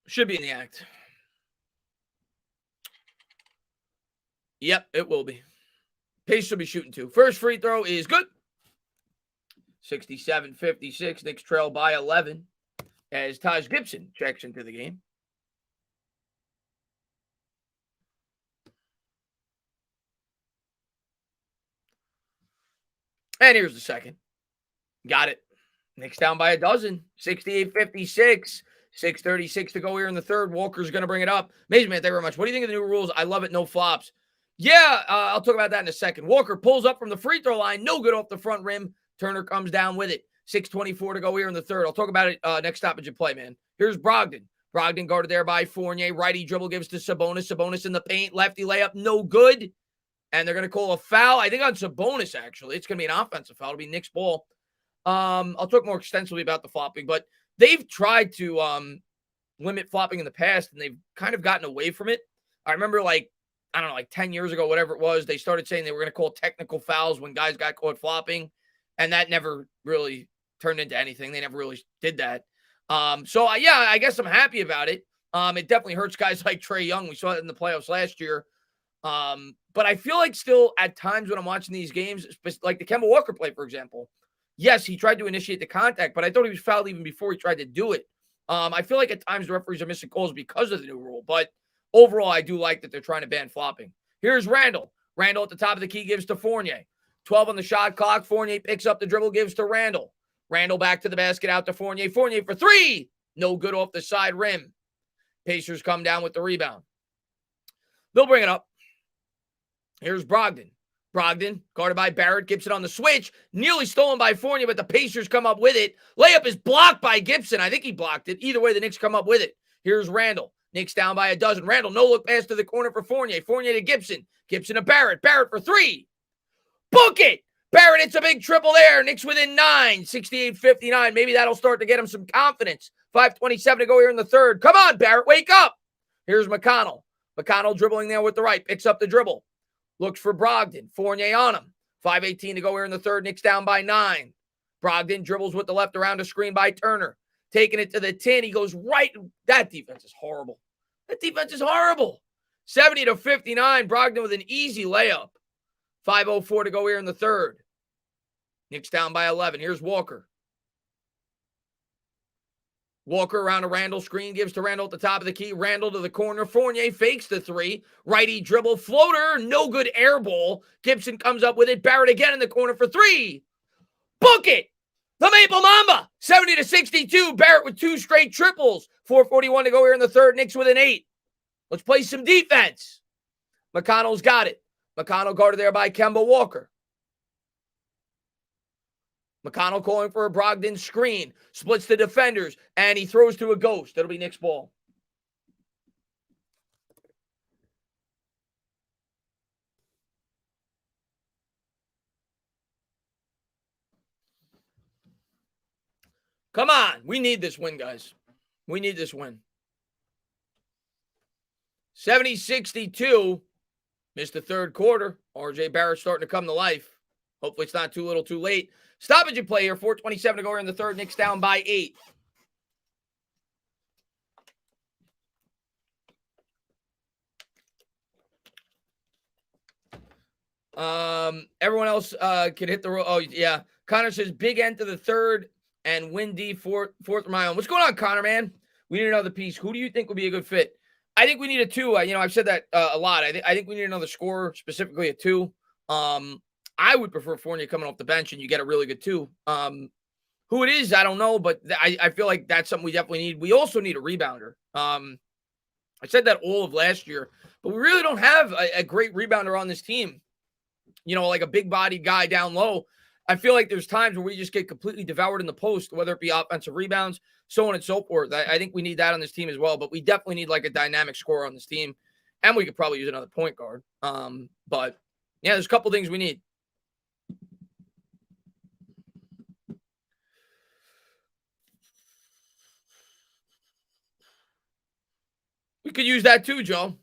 Should be in the act. Yep, it will be. Pace will be shooting 2. First free throw is good. 67-56. Knicks trail by 11 as Taj Gibson checks into the game. And here's the second. Got it. Knicks down by a dozen. 68-56. 6:36 to go here in the third. Walker's going to bring it up. Amazing, man. Thank you very much. What do you think of the new rules? I love it. No flops. Yeah, I'll talk about that in a second. Walker pulls up from the free throw line. No good off the front rim. Turner comes down with it. 6:24 to go here in the third. I'll talk about it next stoppage of play, man. Here's Brogdon. Brogdon guarded there by Fournier. Righty dribble gives to Sabonis. Sabonis in the paint. Lefty layup. No good. And they're going to call a foul, I think, on Sabonis, actually. It's going to be an offensive foul. It'll be Knicks ball. I'll talk more extensively about the flopping, but they've tried to limit flopping in the past, and they've kind of gotten away from it. I remember, like 10 years ago, whatever it was, they started saying they were going to call technical fouls when guys got caught flopping, and that never really turned into anything. They never really did that. I guess I'm happy about it. It definitely hurts guys like Trae Young. We saw it in the playoffs last year. But I feel like still at times when I'm watching these games, like the Kemba Walker play, for example, yes, he tried to initiate the contact, but I thought he was fouled even before he tried to do it. I feel like at times the referees are missing calls because of the new rule, but overall, I do like that they're trying to ban flopping. Here's Randall. Randall at the top of the key gives to Fournier. 12 on the shot clock. Fournier picks up the dribble, gives to Randall. Randall back to the basket, out to Fournier. Fournier for 3. No good off the side rim. Pacers come down with the rebound. They'll bring it up. Here's Brogdon. Brogdon, guarded by Barrett. Gibson on the switch. Nearly stolen by Fournier, but the Pacers come up with it. Layup is blocked by Gibson. I think he blocked it. Either way, the Knicks come up with it. Here's Randall. Knicks down by a dozen. Randall, no-look pass to the corner for Fournier. Fournier to Gibson. Gibson to Barrett. Barrett for 3. Book it! Barrett, it's a big triple there. Knicks within 9. 68-59. Maybe that'll start to get him some confidence. 5:27 to go here in the third. Come on, Barrett, wake up! Here's McConnell. McConnell dribbling there with the right. Picks up the dribble. Looks for Brogdon. Fournier on him. 5:18 to go here in the third. Knicks down by 9. Brogdon dribbles with the left around a screen by Turner. Taking it to the 10. He goes right. That defense is horrible. That defense is horrible. 70-59. Brogdon with an easy layup. 5:04 to go here in the third. Knicks down by 11. Here's Walker. Walker around a Randall screen, gives to Randall at the top of the key. Randall to the corner. Fournier fakes the 3. Righty dribble. Floater. No good air ball. Gibson comes up with it. Barrett again in the corner for 3. Book it. The Maple Mamba. 70-62. Barrett with 2 straight triples. 4:41 to go here in the third. Knicks with an 8. Let's play some defense. McConnell's got it. McConnell guarded there by Kemba Walker. McConnell calling for a Brogdon screen. Splits the defenders, and he throws to a ghost. That'll be Knicks ball. Come on. We need this win, guys. We need this win. 70-62. Missed the third quarter. RJ Barrett starting to come to life. Hopefully it's not too little too late. Stoppage and play here. 4:27 to go here in the third. Knicks down by 8. Everyone else can hit the road. Oh, yeah. Connor says big end to the third and windy fourth mile. What's going on, Connor, man? We need another piece. Who do you think would be a good fit? I think we need a 2. I've said that a lot. I think we need another scorer, specifically a 2. I would prefer Fournier coming off the bench and you get a really good 2. Who it is, I don't know, but I feel like that's something we definitely need. We also need a rebounder. I said that all of last year, but we really don't have a great rebounder on this team. Like a big-bodied guy down low. I feel like there's times where we just get completely devoured in the post, whether it be offensive rebounds, so on and so forth. I think we need that on this team as well, but we definitely need like a dynamic scorer on this team, and we could probably use another point guard. But yeah, there's a couple things we need. We could use that too, Joe.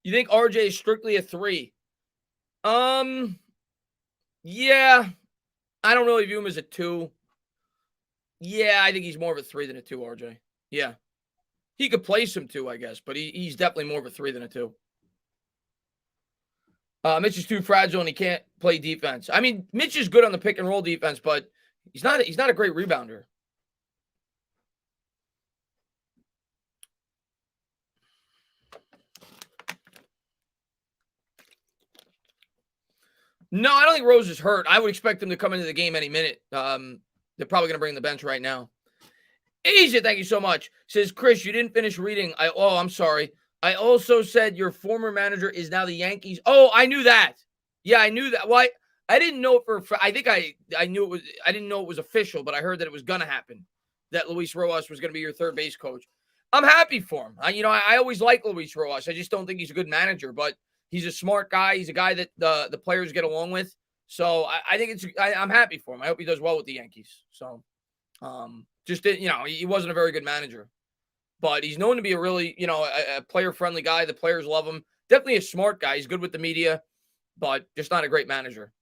You think RJ is strictly a 3? Yeah. I don't really view him as a 2. Yeah, I think he's more of a 3 than a 2, RJ. Yeah. He could play some 2, I guess, but he's definitely more of a 3 than a 2. Mitch is too fragile and he can't play defense. I mean, Mitch is good on the pick and roll defense, but he's not a great rebounder. No, I don't think Rose is hurt. I would expect him to come into the game any minute. They're probably going to bring the bench right now. Asia, thank you so much. Says, Chris, you didn't finish reading. I'm sorry. I also said your former manager is now the Yankees. Oh, I knew that. Yeah, I knew that. Why? I didn't know it for. I think I knew it was. I didn't know it was official, but I heard that it was going to happen. That Luis Rojas was going to be your third base coach. I'm happy for him. I always like Luis Rojas. I just don't think he's a good manager, but he's a smart guy. He's a guy that the players get along with. So I think I'm happy for him. I hope he does well with the Yankees. So, he wasn't a very good manager, but he's known to be a really, a player-friendly guy. The players love him. Definitely a smart guy. He's good with the media, but just not a great manager.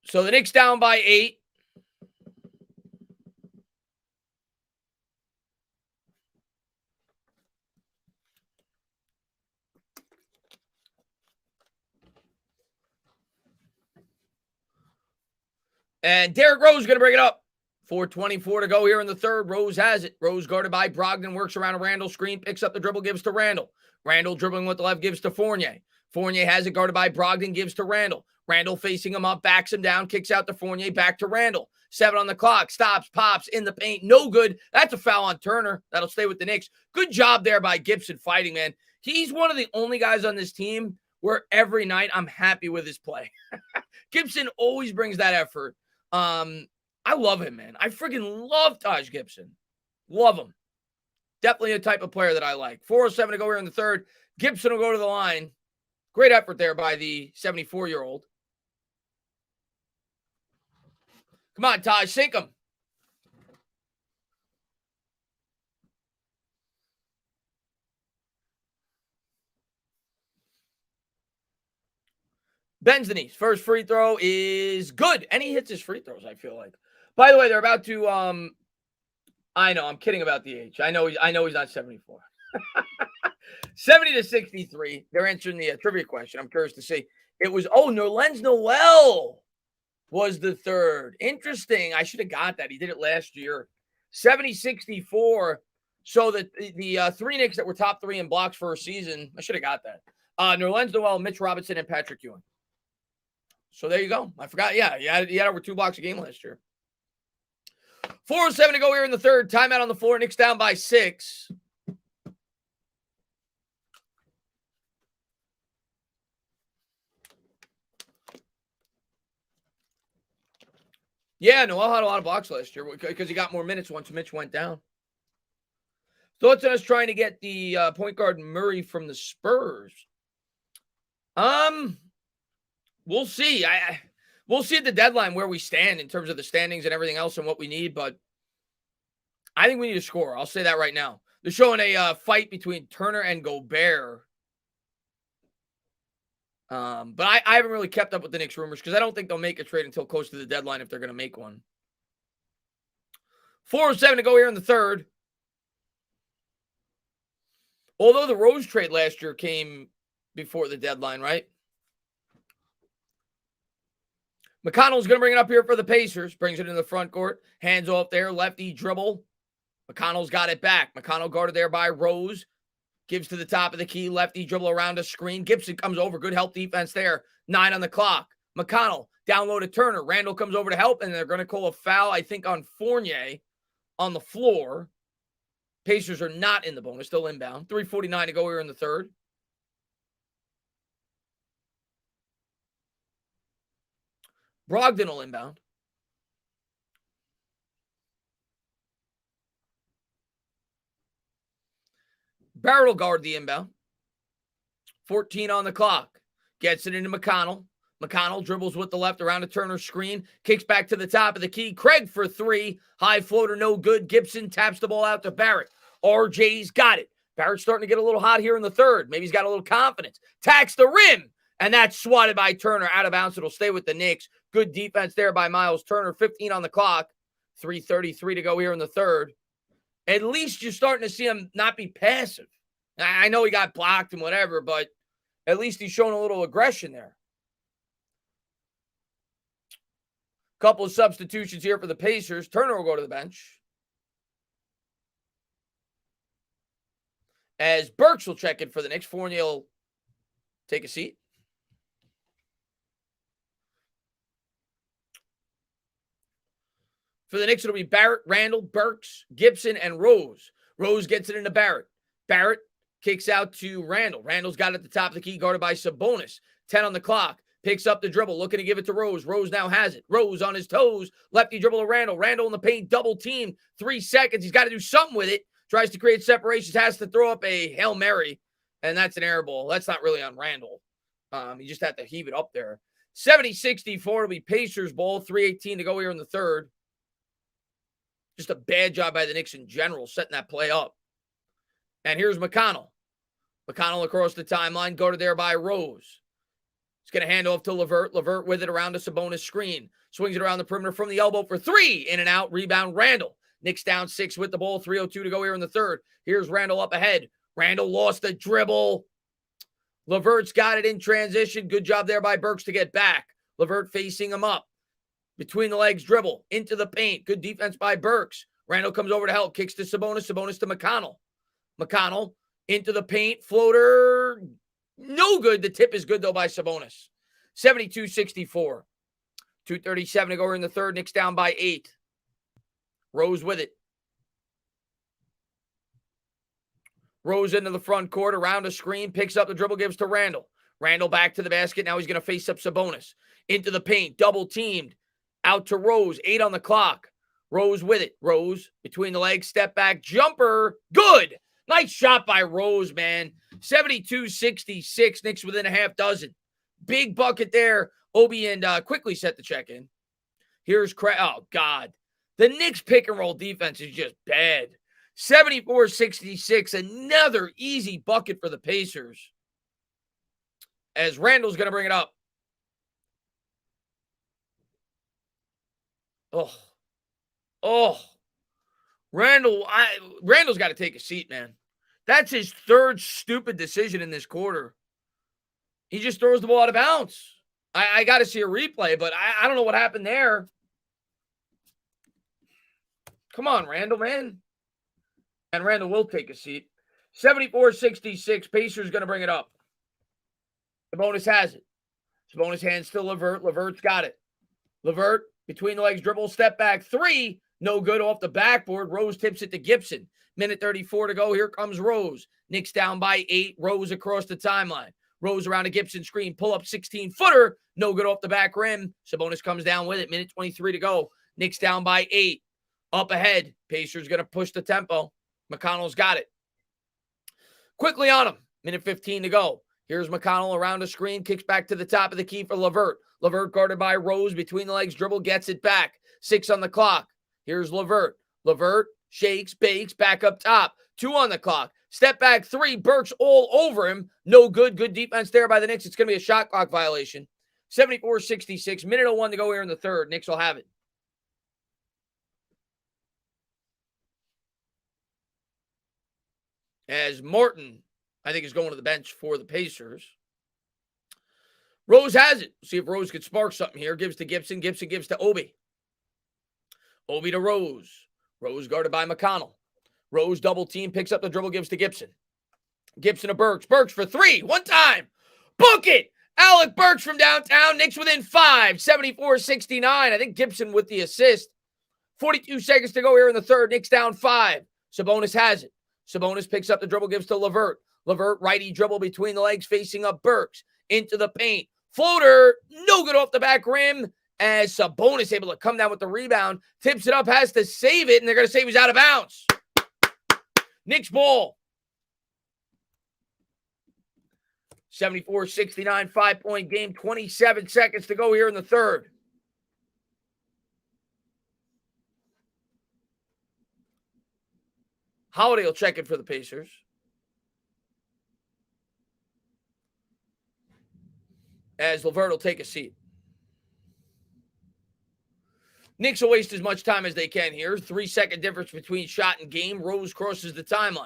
So the Knicks down by 8. And Derrick Rose is going to bring it up. 4:24 to go here in the third. Rose has it. Rose guarded by Brogdon, works around a Randall screen, picks up the dribble, gives to Randall. Randall dribbling with the left, gives to Fournier. Fournier has it guarded by Brogdon, gives to Randall. Randall facing him up, backs him down, kicks out to Fournier, back to Randall. 7 on the clock, stops, pops, in the paint. No good. That's a foul on Turner. That'll stay with the Knicks. Good job there by Gibson fighting, man. He's one of the only guys on this team where every night I'm happy with his play. Gibson always brings that effort. I love him, man. I freaking love Taj Gibson. Love him. Definitely a type of player that I like. 4:07 to go here in the third. Gibson will go to the line. Great effort there by the 74-year-old. Come on, Taj, sink him. Bends the knees. First free throw is good. And he hits his free throws, I feel like. By the way, they're about to I know, I'm kidding about the age. I know he's not 74. 70 to 63. They're answering the trivia question. I'm curious to see. It was Nerlens Noel was the third. Interesting. I should have got that. He did it last year. 70-64. So the 3 Knicks that were top 3 in blocks for a season, I should have got that. Nerlens Noel, Mitch Robinson, and Patrick Ewing. So there you go. I forgot. Yeah, he had over 2 blocks a game last year. 4:07 to go here in the third. Timeout on the floor. Knicks down by 6. Yeah, Noel had a lot of blocks last year because he got more minutes once Mitch went down. Thoughts on us trying to get the point guard Murray from the Spurs? We'll see. We'll see at the deadline where we stand in terms of the standings and everything else and what we need, but I think we need a score. I'll say that right now. They're showing a fight between Turner and Gobert. But I haven't really kept up with the Knicks rumors because I don't think they'll make a trade until close to the deadline if they're going to make one. 4:07 to go here in the third. Although the Rose trade last year came before the deadline, right? McConnell's going to bring it up here for the Pacers. Brings it in the front court. Hands off there. Lefty dribble. McConnell's got it back. McConnell guarded there by Rose. Gives to the top of the key. Lefty dribble around a screen. Gibson comes over. Good help defense there. 9 on the clock. McConnell down low to Turner. Randall comes over to help, and they're going to call a foul, I think, on Fournier on the floor. Pacers are not in the bonus. Still inbound. 3:49 to go here in the third. Brogdon will inbound. Barrett will guard the inbound. 14 on the clock. Gets it into McConnell. McConnell dribbles with the left around a Turner screen. Kicks back to the top of the key. Craig for 3. High floater, no good. Gibson taps the ball out to Barrett. RJ's got it. Barrett's starting to get a little hot here in the third. Maybe he's got a little confidence. Tacks the rim. And that's swatted by Turner. Out of bounds. It'll stay with the Knicks. Good defense there by Miles Turner. 15 on the clock. 3:33 to go here in the third. At least you're starting to see him not be passive. I know he got blocked and whatever, but at least he's showing a little aggression there. Couple of substitutions here for the Pacers. Turner will go to the bench. As Burks will check in for the Knicks. Fournier will take a seat. For the Knicks, it'll be Barrett, Randall, Burks, Gibson, and Rose. Rose gets it into Barrett. Barrett kicks out to Randall. Randall's got it at the top of the key, guarded by Sabonis. 10 on the clock. Picks up the dribble, looking to give it to Rose. Rose now has it. Rose on his toes. Lefty dribble to Randall. Randall in the paint, double team. 3 seconds. He's got to do something with it. Tries to create separations. Has to throw up a Hail Mary. And that's an air ball. That's not really on Randall. He just had to heave it up there. 70-64 to be Pacers ball. 3:18 to go here in the third. Just a bad job by the Knicks in general, setting that play up. And here's McConnell. McConnell across the timeline, guarded there by Rose. He's going to hand off to LeVert. LeVert with it around a Sabonis screen. Swings it around the perimeter from the elbow for 3. In and out. Rebound, Randall. Knicks down 6 with the ball. 3:02 to go here in the third. Here's Randall up ahead. Randall lost the dribble. LeVert's got it in transition. Good job there by Burks to get back. LeVert facing him up. Between the legs dribble. Into the paint. Good defense by Burks. Randall comes over to help. Kicks to Sabonis. Sabonis to McConnell. McConnell into the paint. Floater. No good. The tip is good, though, by Sabonis. 72-64. 2:37 to go in the third. Knicks down by 8. Rose with it. Rose into the front court. Around a screen. Picks up the dribble. Gives to Randall. Randall back to the basket. Now he's going to face up Sabonis. Into the paint. Double teamed. Out to Rose. 8 on the clock. Rose with it. Rose between the legs. Step back. Jumper. Good. Nice shot by Rose, man. 72-66. Knicks within a half dozen. Big bucket there. Obi and quickly set the check in. Here's Craig. Oh, God. The Knicks pick and roll defense is just bad. 74-66. Another easy bucket for the Pacers. As Randall's going to bring it up. Oh. Randall's got to take a seat, man. That's his third stupid decision in this quarter. He just throws the ball out of bounds. I got to see a replay, but I don't know what happened there. Come on, Randall, man. And Randall will take a seat. 74-66. Pacers going to bring it up. Sabonis has it. Sabonis hands to LeVert. LeVert's got it. LeVert, between the legs, dribble, step back, 3. No good off the backboard. Rose tips it to Gibson. Minute 34 to go. Here comes Rose. Knicks down by 8. Rose across the timeline. Rose around a Gibson screen. Pull up 16-footer. No good off the back rim. Sabonis comes down with it. Minute 23 to go. Knicks down by 8. Up ahead. Pacers going to push the tempo. McConnell's got it. Quickly on him. Minute 15 to go. Here's McConnell around the screen, kicks back to the top of the key for Levert. Levert guarded by Rose, between the legs, dribble, gets it back. 6 on the clock. Here's Levert. Levert shakes, bakes, back up top. 2 on the clock. Step back 3, Burks all over him. No good. Good defense there by the Knicks. It's going to be a shot clock violation. 74-66, minute 01 to go here in the third. Knicks will have it. As Martin, I think, is going to the bench for the Pacers. Rose has it. See if Rose could spark something here. Gives to Gibson. Gibson gives to Obi. Obi to Rose. Rose guarded by McConnell. Rose double team, picks up the dribble, gives to Gibson. Gibson to Burks. Burks for 3. One time. Book it. Alec Burks from downtown. Knicks within 5. 74-69. I think Gibson with the assist. 42 seconds to go here in the third. Knicks down 5. Sabonis has it. Sabonis picks up the dribble, gives to Levert. Levert, righty dribble between the legs, facing up Burks. Into the paint. Floater, no good off the back rim. As Sabonis able to come down with the rebound. Tips it up, has to save it, and they're going to say he's out of bounds. Knicks ball. 74-69, 5-point game. 27 seconds to go here in the third. Holiday will check it for the Pacers. As Levert will take a seat. Knicks will waste as much time as they can here. 3-second difference between shot and game. Rose crosses the timeline.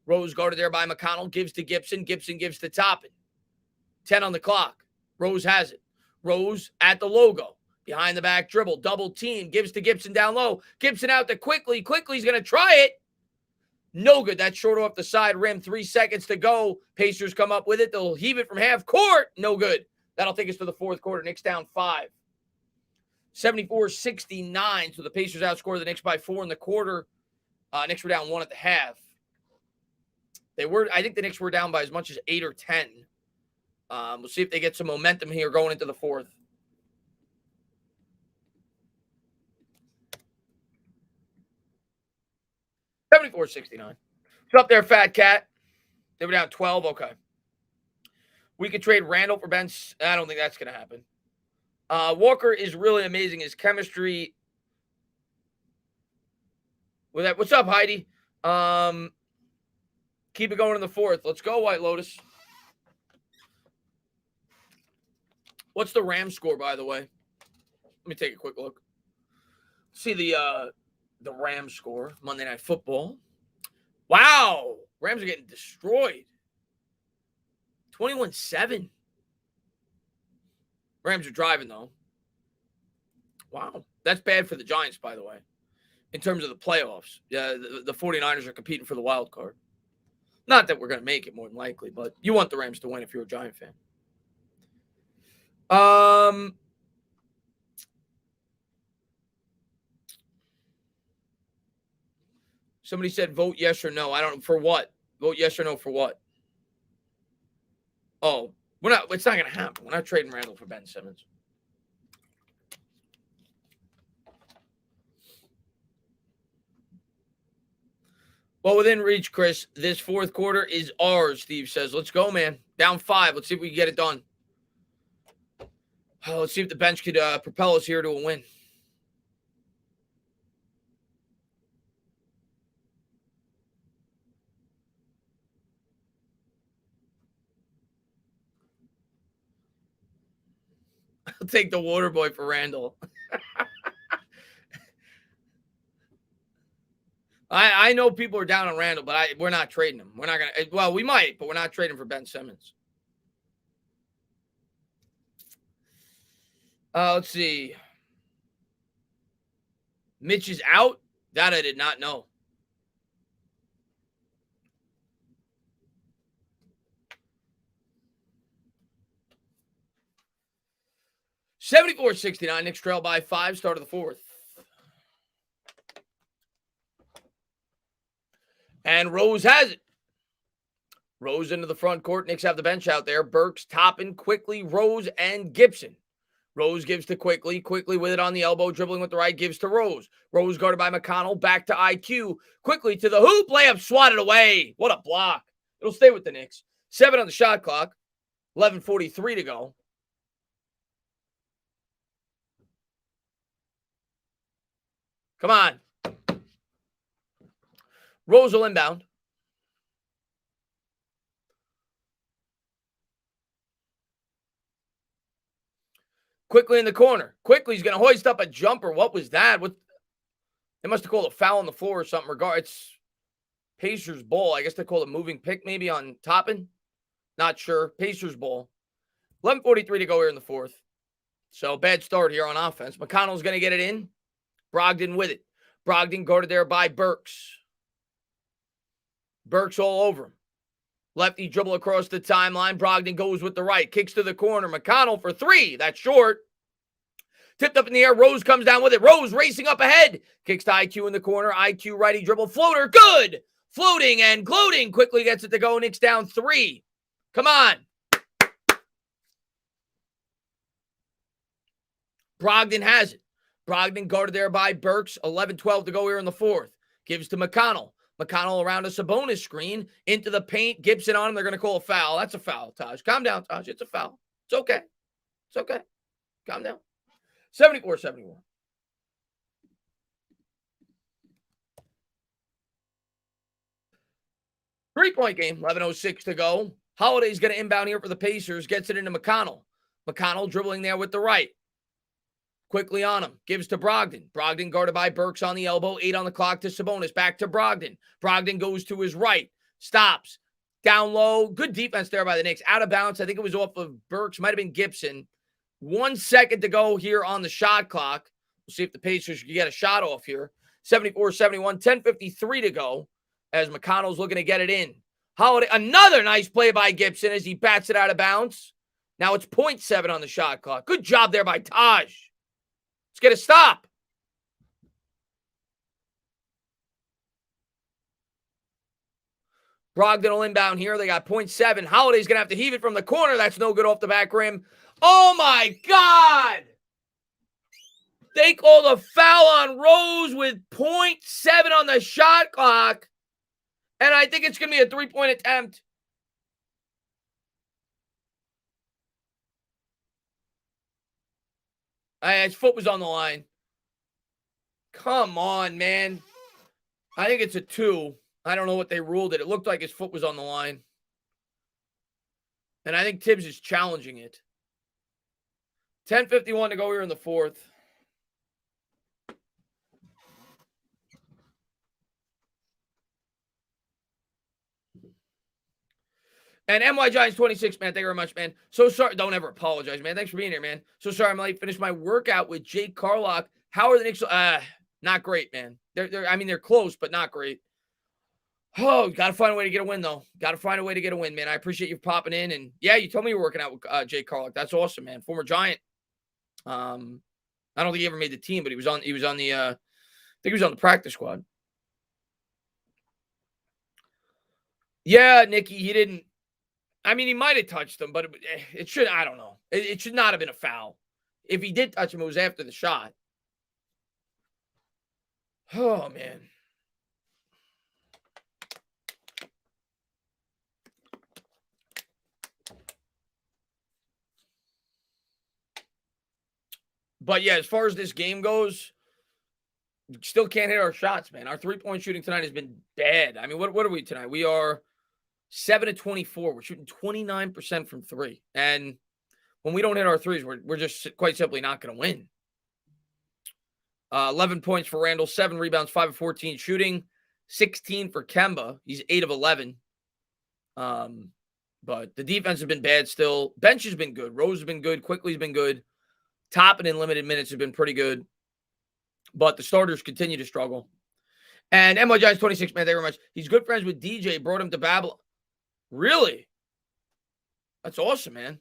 Rose guarded there by McConnell. Gives to Gibson. Gibson gives to Toppin. 10 on the clock. Rose has it. Rose at the logo. Behind the back dribble. Double team. Gives to Gibson down low. Gibson out to Quickly. Quickly's going to try it. No good. That's short off the side rim. 3 seconds to go. Pacers come up with it. They'll heave it from half court. No good. That'll take us to the fourth quarter. Knicks down 5. 74-69. So the Pacers outscored the Knicks by 4 in the quarter. Knicks were down 1 at the half. I think the Knicks were down by as much as 8 or 10. We'll see if they get some momentum here going into the fourth. $74-69. It's up there, Fat Cat. They were down 12. Okay. We could trade Randall for Ben. I don't think that's going to happen. Walker is really amazing. His chemistry with that. What's up, Heidi? Keep it going in the fourth. Let's go, White Lotus. What's the Rams score, by the way? Let me take a quick look. See the Rams score. Monday Night Football. Wow. Rams are getting destroyed. 21-7. Rams are driving, though. Wow. That's bad for the Giants, by the way, in terms of the playoffs. Yeah, the 49ers are competing for the wild card. Not that we're going to make it, more than likely, but you want the Rams to win if you're a Giant fan. Somebody said vote yes or no. I don't know. For what? Vote yes or no for what? Oh, it's not going to happen. We're not trading Randall for Ben Simmons. Well, within reach, Chris. This fourth quarter is ours, Steve says. Let's go, man. Down 5. Let's see if we can get it done. Let's see if the bench could propel us here to a win. I'll take the water boy for Randall. I know people are down on Randall, but we're not trading him. We're not going to. Well, we might, but we're not trading for Ben Simmons. Let's see. Mitch is out? That I did not know. $74-69. Knicks trail by 5. Start of the fourth. And Rose has it. Rose into the front court. Knicks have the bench out there. Burks, Toppin, Quickly, Rose, and Gibson. Rose gives to Quickly. Quickly with it on the elbow, dribbling with the right, gives to Rose. Rose guarded by McConnell. Back to IQ. Quickly to the hoop. Layup swatted away. What a block. It'll stay with the Knicks. 7 on the shot clock. 11:43 to go. Come on. Rose will inbound. Quickly in the corner. Quickly, he's going to hoist up a jumper. What was that? They must have called a foul on the floor or something. It's Pacers ball. I guess they call it moving pick maybe on Toppin. Not sure. Pacers ball. 11:43 to go here in the fourth. So bad start here on offense. McConnell's going to get it in. Brogdon with it. Brogdon guarded there by Burks. Burks all over him. Lefty dribble across the timeline. Brogdon goes with the right. Kicks to the corner. McConnell for 3. That's short. Tipped up in the air. Rose comes down with it. Rose racing up ahead. Kicks to IQ in the corner. IQ righty dribble. Floater. Good. Floating and gloating. Quickly gets it to go. Knicks down 3. Come on. Brogdon has it. Brogdon guarded there by Burks. 11-12 to go here in the fourth. Gives to McConnell. McConnell around a Sabonis screen. Into the paint. Gibson on him. They're going to call a foul. That's a foul, Taj. Calm down, Taj. It's a foul. It's okay. It's okay. Calm down. 74-71. Three-point game. 11:06 to go. Holiday's going to inbound here for the Pacers. Gets it into McConnell. McConnell dribbling there with the right. Quickly on him. Gives to Brogdon. Brogdon guarded by Burks on the elbow. 8 on the clock to Sabonis. Back to Brogdon. Brogdon goes to his right. Stops. Down low. Good defense there by the Knicks. Out of bounds. I think it was off of Burks. Might have been Gibson. 1 second to go here on the shot clock. We'll see if the Pacers can get a shot off here. 74-71. 10:53 to go as McConnell's looking to get it in. Holiday. Another nice play by Gibson as he bats it out of bounds. Now it's 0.7 on the shot clock. Good job there by Taj. Let's get a stop. Brogdon will inbound here. They got 0.7. Holiday's going to have to heave it from the corner. That's no good off the back rim. Oh, my God. They called a foul on Rose with 0.7 on the shot clock. And I think it's going to be a three-point attempt. His foot was on the line. Come on, man. I think it's a 2. I don't know what they ruled it. It looked like his foot was on the line. And I think Tibbs is challenging it. 10:51 to go here in the fourth. And NY Giants 26, man. Thank you very much, man. So sorry. Don't ever apologize, man. Thanks for being here, man. So sorry I'm late. Finished my workout with Jake Carlock. How are the Knicks? Not great, man. They're close, but not great. Oh, got to find a way to get a win, though. Got to find a way to get a win, man. I appreciate you popping in. And, yeah, you told me you were working out with Jake Carlock. That's awesome, man. Former Giant. I don't think he ever made the team, but he was on the I think he was on the practice squad. Yeah, Nikki, he didn't. I mean, he might have touched him, but it should, I don't know. It should not have been a foul. If he did touch him, it was after the shot. Oh, man. But, yeah, as far as this game goes, still can't hit our shots, man. Our three-point shooting tonight has been bad. I mean, what are we tonight? We are 7-24. We're shooting 29% from 3. And when we don't hit our threes, we're just quite simply not going to win. 11 points for Randall, 7 rebounds, 5 of 14 shooting, 16 for Kemba. He's 8 of 11. But the defense has been bad still. Bench has been good. Rose has been good. Quickly's been good. Toppin in limited minutes has been pretty good. But the starters continue to struggle. And NY Giants 26, man, thank you very much. He's good friends with DJ, brought him to Babylon. Really? That's awesome, man.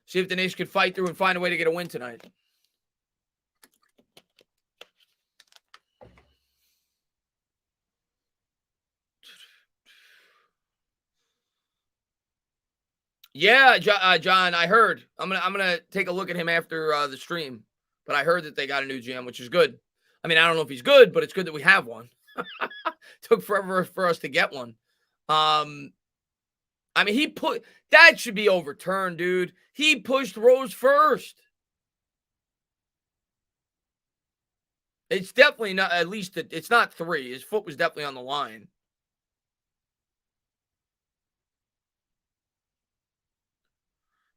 See if the Knicks could fight through and find a way to get a win tonight. Yeah, John, I heard. I'm gonna take a look at him after the stream. But I heard that they got a new GM, which is good. I mean, I don't know if he's good, but it's good that we have one. Took forever for us to get one. I mean, that should be overturned, dude. He pushed Rose first. It's definitely not, at least it's not 3. His foot was definitely on the line.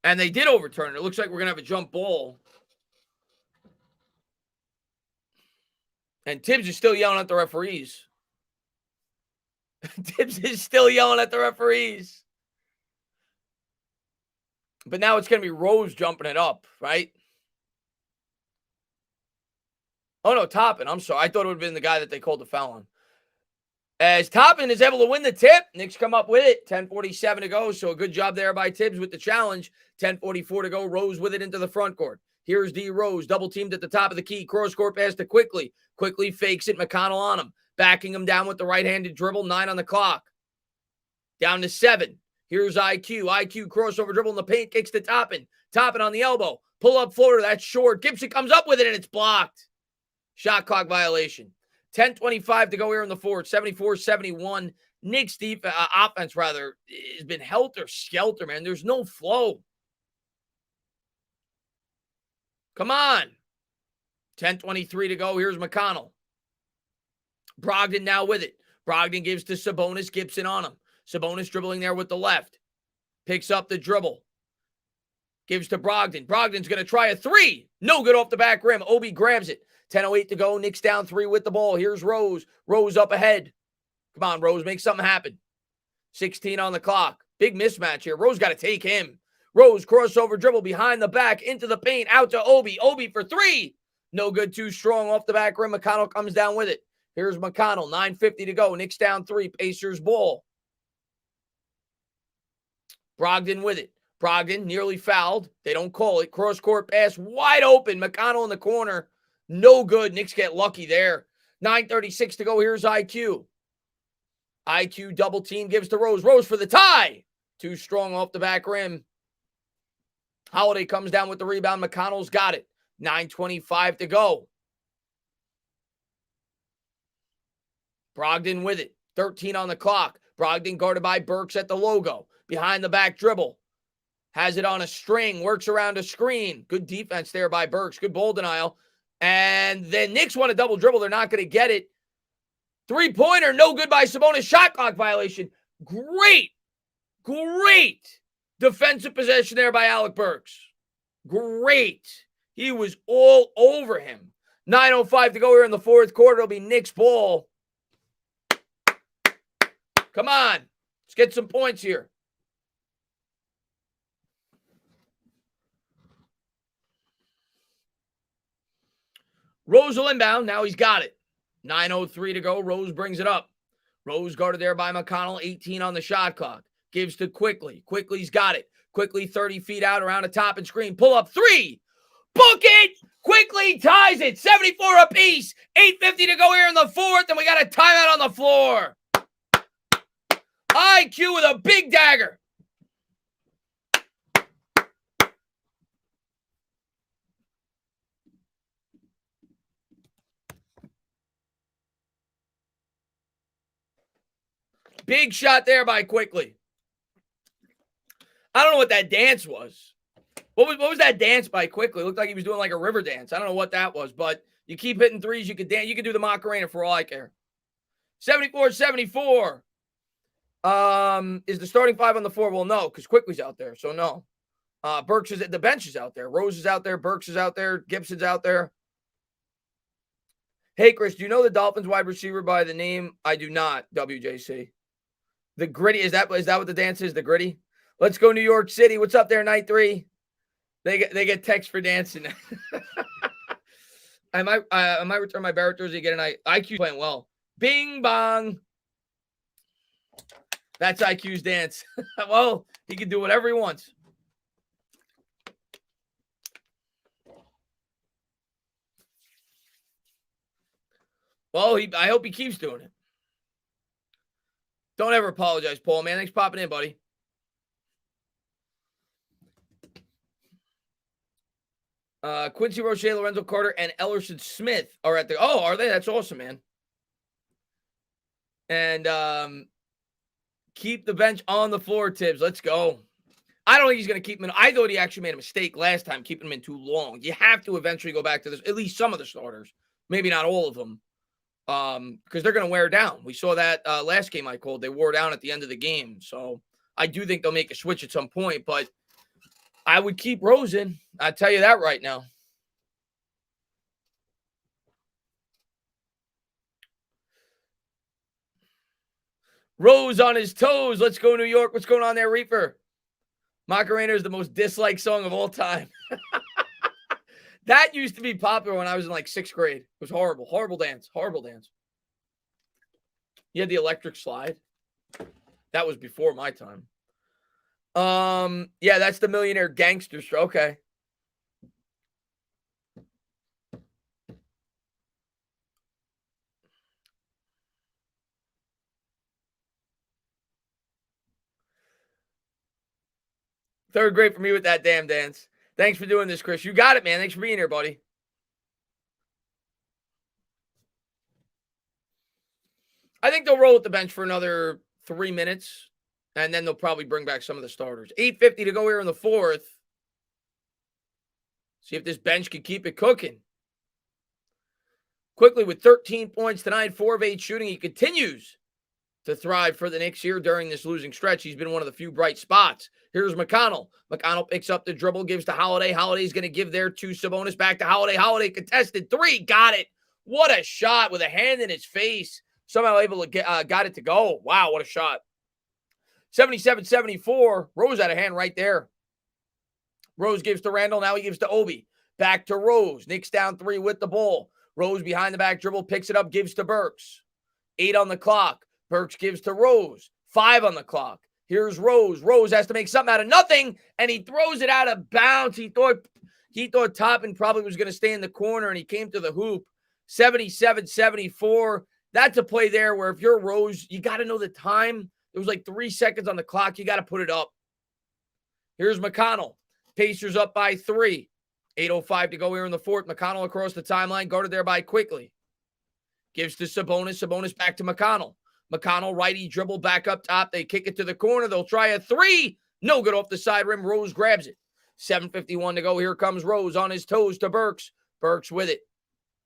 And they did overturn it. It looks like we're going to have a jump ball. And Tibbs is still yelling at the referees. Tibbs is still yelling at the referees. But now it's going to be Rose jumping it up, right? Oh, no, Toppin. I'm sorry. I thought it would have been the guy that they called the foul on. As Toppin is able to win the tip, Knicks come up with it. 10:47 to go, so a good job there by Tibbs with the challenge. 10:44 to go. Rose with it into the front court. Here's D. Rose, double teamed at the top of the key. Cross-court pass to Quickly. Quickly fakes it. McConnell on him. Backing him down with the right-handed dribble. 9 on the clock. Down to 7. Here's IQ. IQ crossover dribble in the paint. Kicks to Toppin. Toppin on the elbow. Pull-up floater. That's short. Gibson comes up with it, and it's blocked. Shot clock violation. 10:25 to go here in the fourth. 74-71. Knicks offense, has been helter-skelter, man. There's no flow. Come on. 10:23 to go. Here's McConnell. Brogdon now with it. Brogdon gives to Sabonis. Gibson on him. Sabonis dribbling there with the left. Picks up the dribble. Gives to Brogdon. Brogdon's going to try a 3. No good off the back rim. Obi grabs it. 10:08 to go. Knicks down 3 with the ball. Here's Rose. Rose up ahead. Come on, Rose. Make something happen. 16 on the clock. Big mismatch here. Rose got to take him. Rose crossover dribble behind the back into the paint. Out to Obi. Obi for 3. No good. Too strong off the back rim. McConnell comes down with it. Here's McConnell. 9:50 to go. Knicks down 3. Pacers ball. Brogdon with it. Brogdon nearly fouled. They don't call it. Cross-court pass wide open. McConnell in the corner. No good. Knicks get lucky there. 9:36 to go. Here's IQ. IQ double team gives to Rose. Rose for the tie. Too strong off the back rim. Holiday comes down with the rebound. McConnell's got it. 9:25 to go. Brogdon with it. 13 on the clock. Brogdon guarded by Burks at the logo. Behind the back dribble. Has it on a string. Works around a screen. Good defense there by Burks. Good ball denial. And then Knicks want a double dribble. They're not going to get it. 3-pointer. No good by Sabonis. Shot clock violation. Great defensive possession there by Alec Burks. Great. He was all over him. 9:05 to go here in the fourth quarter. It'll be Knicks ball. Come on. Let's get some points here. Rose will inbound. Now he's got it. 9:03 to go. Rose brings it up. Rose guarded there by McConnell. 18 on the shot clock. Gives to Quickly. Quickly's got it. Quickly 30 feet out around the top and screen. Pull up 3. Book it. Quickly ties it. 74 apiece. 8:50 to go here in the fourth. And we got a timeout on the floor. IQ with a big dagger. Big shot there by Quickly. I don't know what that dance was. What was that dance by Quickly? It looked like he was doing like a river dance. I don't know what that was, but you keep hitting threes, you could dance. You could do the Macarena for all I care. 74-74. Is the starting 5 on the floor? Well, no, because Quickly's out there, so no. Burks is at the bench is out there. Rose is out there. Burks is out there. Gibson's out there. Hey, Chris, do you know the Dolphins wide receiver by the name? I do not, WJC. The Gritty, is that what the dance is? The Gritty? Let's go New York City. What's up there, Night 3? They get text for dancing. I might return my Barrett jersey again tonight. IQ playing well. Bing bong. That's IQ's dance. Well, he can do whatever he wants. Well, I hope he keeps doing it. Don't ever apologize, Paul, man. Thanks for popping in, buddy. Quincy Roche, Lorenzo Carter, and Ellerson Smith are at the. Oh, are they? That's awesome, man. And keep the bench on the floor, Tibbs. Let's go. I don't think he's going to keep him in. I thought he actually made a mistake last time, keeping him in too long. You have to eventually go back to this, at least some of the starters. Maybe not all of them, because they're going to wear down. We saw that last game I called. They wore down at the end of the game. So I do think they'll make a switch at some point, but I would keep Rose in. I'll tell you that right now. Rose on his toes. Let's go, New York. What's going on there, Reaper? Macarena is the most disliked song of all time. That used to be popular when I was in like 6th grade. It was horrible. Horrible dance. Horrible dance. You had the electric slide. That was before my time. Yeah, that's the Millionaire Gangster show. Okay. Third grade for me with that damn dance. Thanks for doing this, Chris. You got it, man. Thanks for being here, buddy. I think they'll roll with the bench for another 3 minutes, and then they'll probably bring back some of the starters. 8:50 to go here in the fourth. See if this bench can keep it cooking. Quickly with 13 points tonight, 4 of 8 shooting. He continues to thrive for the Knicks here during this losing stretch. He's been one of the few bright spots. Here's McConnell. McConnell picks up the dribble, gives to Holiday. Holiday's going to give there to Sabonis. Back to Holiday. Holiday contested 3. Got it. What a shot with a hand in his face. Somehow able to get got it to go. Wow, what a shot. 77-74. Rose out of hand right there. Rose gives to Randall. Now he gives to Obi. Back to Rose. Knicks down 3 with the ball. Rose behind the back dribble, picks it up, gives to Burks. 8 on the clock. Burks gives to Rose. 5 on the clock. Here's Rose. Rose has to make something out of nothing, and he throws it out of bounds. He thought Toppin probably was going to stay in the corner, and he came to the hoop. 77-74. That's a play there where if you're Rose, you got to know the time. There was like 3 seconds on the clock. You got to put it up. Here's McConnell. Pacers up by 3. 8:05 to go here in the fourth. McConnell across the timeline, guarded there by Quickly. Gives to Sabonis. Sabonis back to McConnell. McConnell, righty dribble back up top. They kick it to the corner. They'll try a 3. No good off the side rim. Rose grabs it. 7:51 to go. Here comes Rose on his toes to Burks. Burks with it.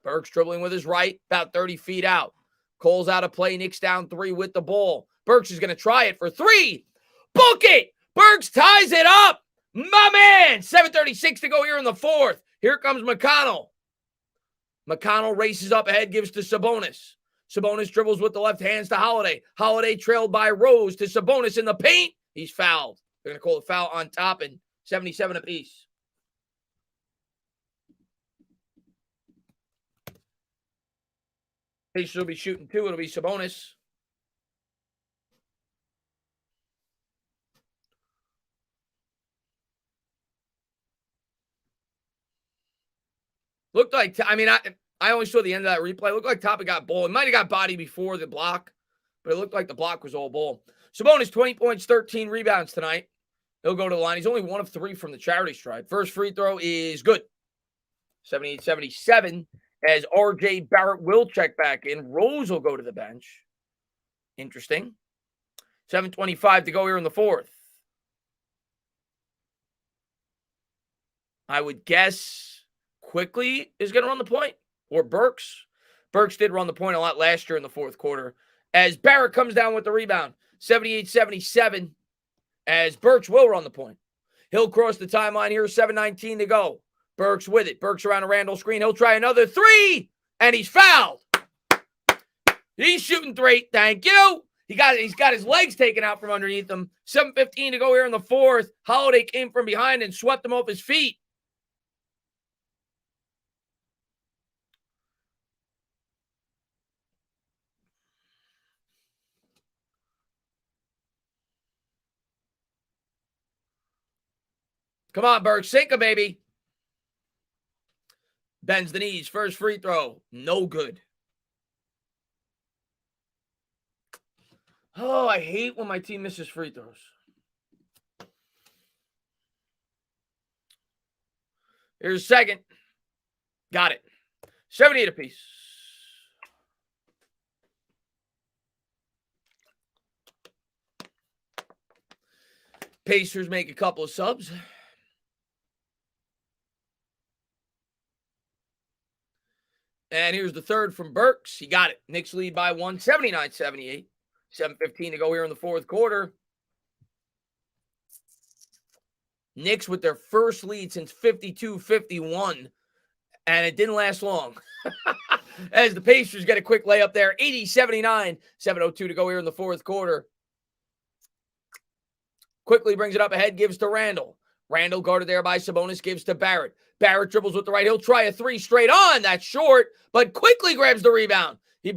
Burks dribbling with his right, about 30 feet out. Calls out a play. Knicks down 3 with the ball. Burks is going to try it for 3. Book it! Burks ties it up! My man! 7:36 to go here in the fourth. Here comes McConnell. McConnell races up ahead, gives to Sabonis. Sabonis dribbles with the left hands to Holiday. Holiday trailed by Rose to Sabonis in the paint. He's fouled. They're going to call a foul on top and 77 apiece. Pacers will be shooting 2. It'll be Sabonis. Looked like, I only saw the end of that replay. It looked like Toppin got ball. It might have got body before the block, but it looked like the block was all ball. Sabonis, 20 points, 13 rebounds tonight. He'll go to the line. He's only 1 of 3 from the charity stripe. First free throw is good. 78-77 as R.J. Barrett will check back in. Rose will go to the bench. Interesting. 7:25 to go here in the fourth. I would guess Quickly is going to run the point, or Burks. Burks did run the point a lot last year in the fourth quarter. As Barrett comes down with the rebound, 78-77, as Burks will run the point. He'll cross the timeline here, 7:19 to go. Burks with it. Burks around a Randall screen. He'll try another 3, and he's fouled. He's shooting 3. Thank you. He's got his legs taken out from underneath him. 7:15 to go here in the fourth. Holiday came from behind and swept him off his feet. Come on, Burks. Sink him, baby. Bends the knees. First free throw. No good. Oh, I hate when my team misses free throws. Here's second. Got it. 78 apiece. Pacers make a couple of subs. And here's the third from Burks. He got it. Knicks lead by 1, 79-78. 7:15 to go here in the fourth quarter. Knicks with their first lead since 52-51. And it didn't last long. As the Pacers get a quick layup there. 80-79. 7:02 to go here in the fourth quarter. Quickly brings it up ahead, gives to Randall. Randall guarded there by Sabonis, gives to Barrett. Barrett dribbles with the right. He'll try a three straight on. That's short, but quickly grabs the rebound. He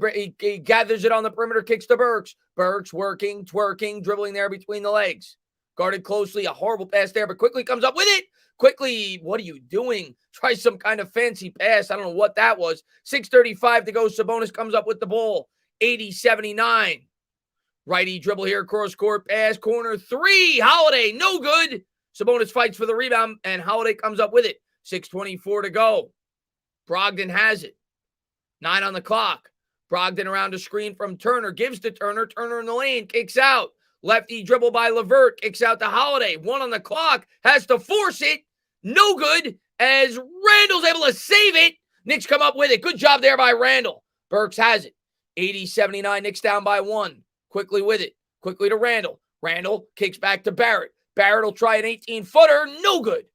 gathers it on the perimeter, kicks to Burks. Burks working, twerking, dribbling there between the legs. Guarded closely, a horrible pass there, but quickly comes up with it. Quickly, what are you doing? Try some kind of fancy pass. I don't know what that was. 6:35 to go. Sabonis comes up with the ball. 80-79. Righty dribble here, cross court pass, corner three. Holiday, no good. Sabonis fights for the rebound, and Holiday comes up with it. 6:24 to go. Brogdon has it. 9 on the clock. Brogdon around a screen from Turner, gives to Turner. Turner in the lane, kicks out. Lefty dribble by LeVert, kicks out to Holiday. 1 on the clock, has to force it. No good, as Randall's able to save it. Knicks come up with it. Good job there by Randall. Burks has it. 80-79, Knicks down by 1. Quickly with it. Quickly to Randall. Randall kicks back to Barrett. Barrett will try an 18-footer. No good.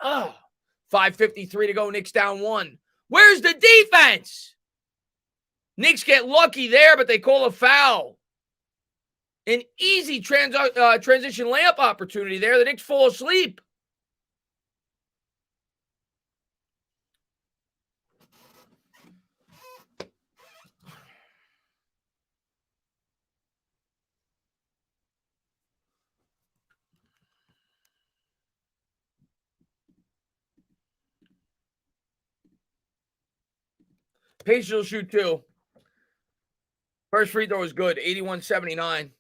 5:53 to go. Knicks down 1. Where's the defense? Knicks get lucky there, but they call a foul. An easy transition layup opportunity there. The Knicks fall asleep. Pacers will shoot 2. First free throw is good. 81-79.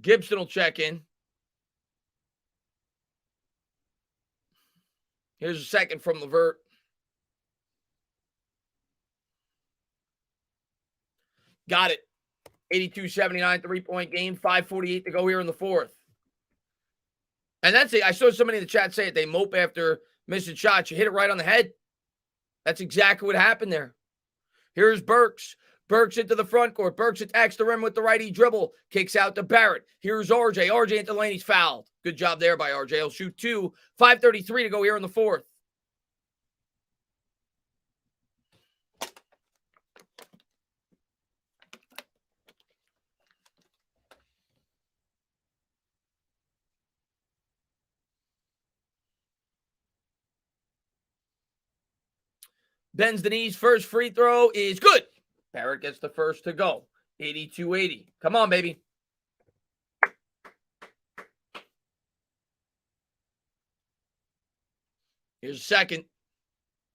Gibson will check in. Here's a second from LeVert. Got it. 82-79, 3-point game. 5:48 to go here in the fourth. And that's it. I saw somebody in the chat say it. They mope after missing shots. You hit it right on the head. That's exactly what happened there. Here's Burks. Burks into the front court. Burks attacks the rim with the righty dribble. Kicks out to Barrett. Here's RJ. RJ into the lane. He's fouled. Good job there by RJ. He'll shoot 2. 5:33 to go here in the fourth. Bends the knees. First free throw is good. Barrett gets the first to go. 82-80. Come on, baby. Here's a second.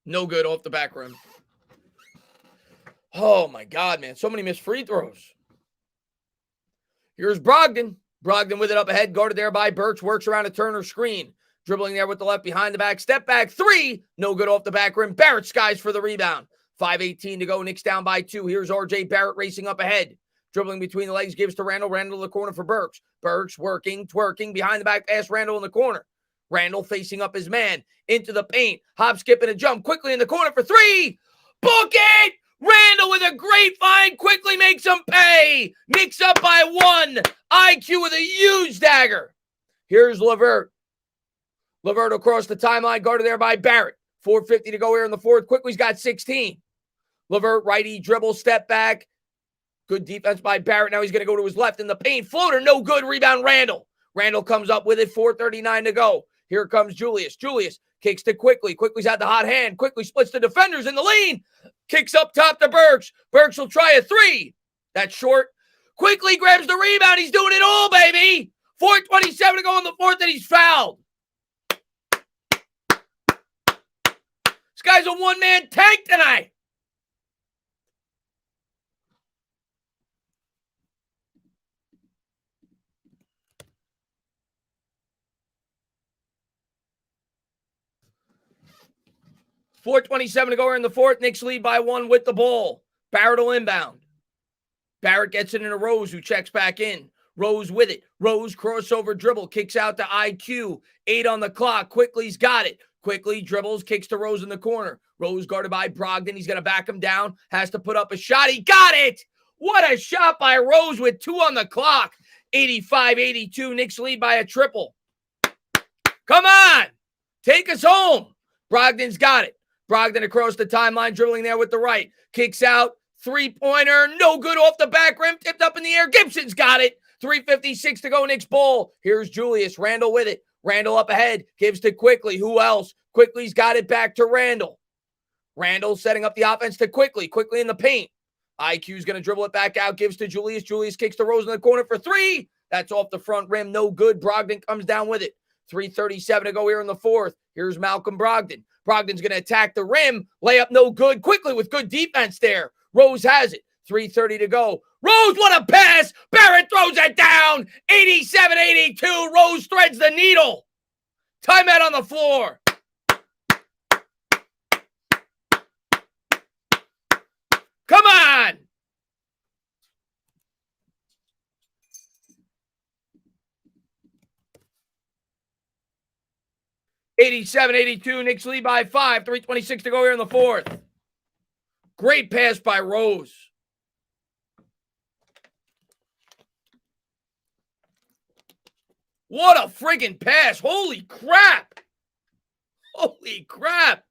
No good off the back rim. Oh, my God, man. So many missed free throws. Here's Brogdon. Brogdon with it up ahead. Guarded there by Burks. Works around a Turner screen. Dribbling there with the left behind the back. Step back. 3. No good off the back rim. Barrett skies for the rebound. 5:18 to go. Knicks down by 2. Here's RJ Barrett racing up ahead. Dribbling between the legs. Gives to Randall. Randall in the corner for Burks. Burks working, twerking. Behind the back pass. Randall in the corner. Randall facing up his man. Into the paint. Hop, skip, and a jump. Quickly in the corner for 3. Book it! Randall with a great find. Quickly makes them pay. Knicks up by 1. IQ with a huge dagger. Here's LeVert. LeVert across the timeline. Guarded there by Barrett. 4:50 to go here in the fourth. Quickly's got 16. LeVert, righty, dribble, step back. Good defense by Barrett. Now he's going to go to his left in the paint. Floater, no good. Rebound, Randall. Randall comes up with it. 4:39 to go. Here comes Julius. Julius kicks to Quickly. Quickly's had the hot hand. Quickly splits the defenders in the lane. Kicks up top to Burks. Burks will try a 3. That's short. Quickly grabs the rebound. He's doing it all, baby. 4:27 to go in the fourth, and he's fouled. This guy's a one-man tank tonight. 4:27 to go here in the fourth. Knicks lead by 1 with the ball. Barrett will inbound. Barrett gets it into Rose, who checks back in. Rose with it. Rose crossover dribble. Kicks out to IQ. 8 on the clock. Quickly's got it. Quickly dribbles. Kicks to Rose in the corner. Rose guarded by Brogdon. He's going to back him down. Has to put up a shot. He got it. What a shot by Rose with 2 on the clock. 85-82. Knicks lead by a triple. Come on. Take us home. Brogdon's got it. Brogdon across the timeline, dribbling there with the right. Kicks out. Three-pointer. No good off the back rim. Tipped up in the air. Gibson's got it. 3:56 to go. Knicks ball. Here's Julius. Randle with it. Randle up ahead. Gives to Quickly. Who else? Quickly's got it back to Randle. Randle setting up the offense to Quickly. Quickly in the paint. IQ's going to dribble it back out. Gives to Julius. Julius kicks to Rose in the corner for 3. That's off the front rim. No good. Brogdon comes down with it. 3:37 to go here in the fourth. Here's Malcolm Brogdon. Brogdon's going to attack the rim. Layup no good. Quickly with good defense there. Rose has it. 3:30 to go. Rose, what a pass. Barrett throws it down. 87-82. Rose threads the needle. Timeout on the floor. Come on. (87-82). Knicks lead by 5. 3:26 to go here in the fourth. Great pass by Rose. What a friggin' pass. Holy crap. Holy crap.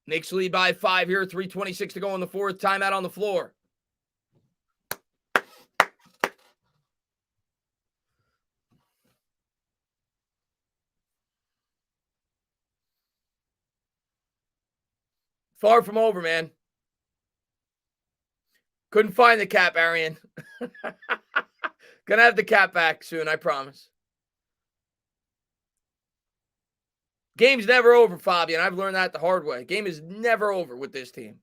Knicks lead by 5 here. 3:26 to go in the fourth. Timeout on the floor. Far from over, man. Couldn't find the cap, Arian. Gonna have the cap back soon, I promise. Game's never over, Fabian. I've learned that the hard way. Game is never over with this team.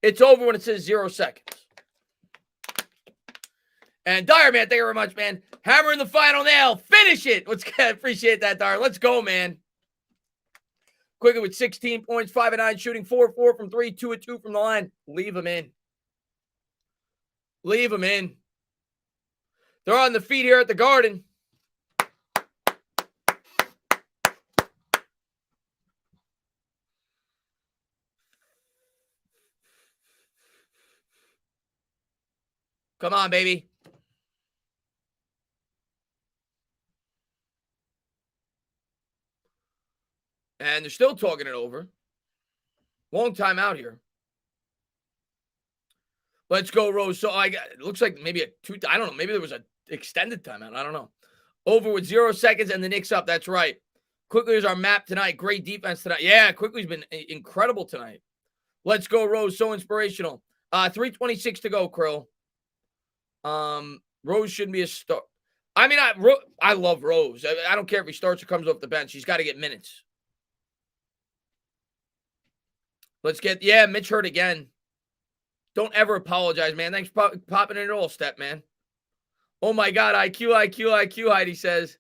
It's over when it says 0 seconds. And Dyer, man, thank you very much, man. Hammer in the final nail. Finish it. Appreciate that, Dyer. Let's go, man. Quickly with 16 points, 5 of 9 shooting, 4-4 from 3, 2 of 2 from the line. Leave them in. Leave them in. They're on the feet here at the Garden. Come on, baby. And they're still talking it over. Long time out here. Let's go, Rose. So it looks like maybe I don't know. Maybe there was an extended timeout. I don't know. Over with 0 seconds and the Knicks up. That's right. Quickly is our map tonight. Great defense tonight. Yeah, Quickly's been incredible tonight. Let's go, Rose. So inspirational. 3:26 to go, Krill. Rose shouldn't be a start. I mean, I love Rose. I don't care if he starts or comes off the bench. He's got to get minutes. Let's get, Mitch hurt again. Don't ever apologize, man. Thanks for popping in it all, Step, man. Oh, my God. IQ, Heidi says.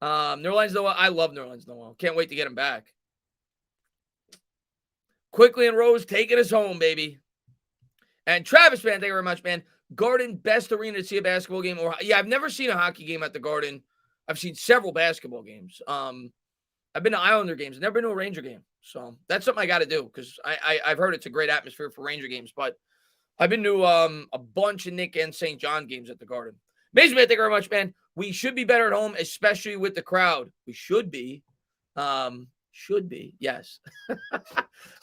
Nerlens Noel. I love Nerlens Noel. Can't wait to get him back. Quickly and Rose taking us home, baby. And Travis, man, thank you very much, man. Garden, best arena to see a basketball game. I've never seen a hockey game at the Garden. I've seen several basketball games. I've been to Islander games. I've never been to a Ranger game. So that's something I got to do because I've heard it's a great atmosphere for Ranger games. But I've been to a bunch of Nick and St. John games at the Garden. Amazing, man. Thank you very much, man. We should be better at home, especially with the crowd. We should be. Yes.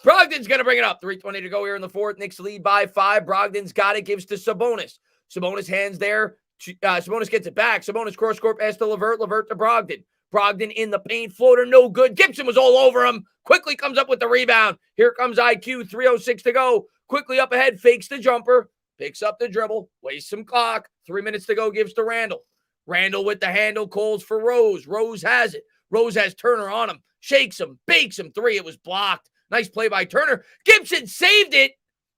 Brogdon's going to bring it up. 3:20 to go here in the fourth. Knicks lead by 5. Brogdon's got it. Gives to Sabonis. Sabonis hands there. Sabonis gets it back. Sabonis cross-court pass to LeVert. LeVert to Brogdon. Brogdon in the paint. Floater, no good. Gibson was all over him. Quickly comes up with the rebound. Here comes IQ. 3:06 to go. Quickly up ahead. Fakes the jumper. Picks up the dribble. Wastes some clock. 3 minutes to go. Gives to Randle. Randle with the handle. Calls for Rose. Rose has it. Rose has Turner on him. Shakes him. Bakes him. 3. It was blocked. Nice play by Turner. Gibson saved it.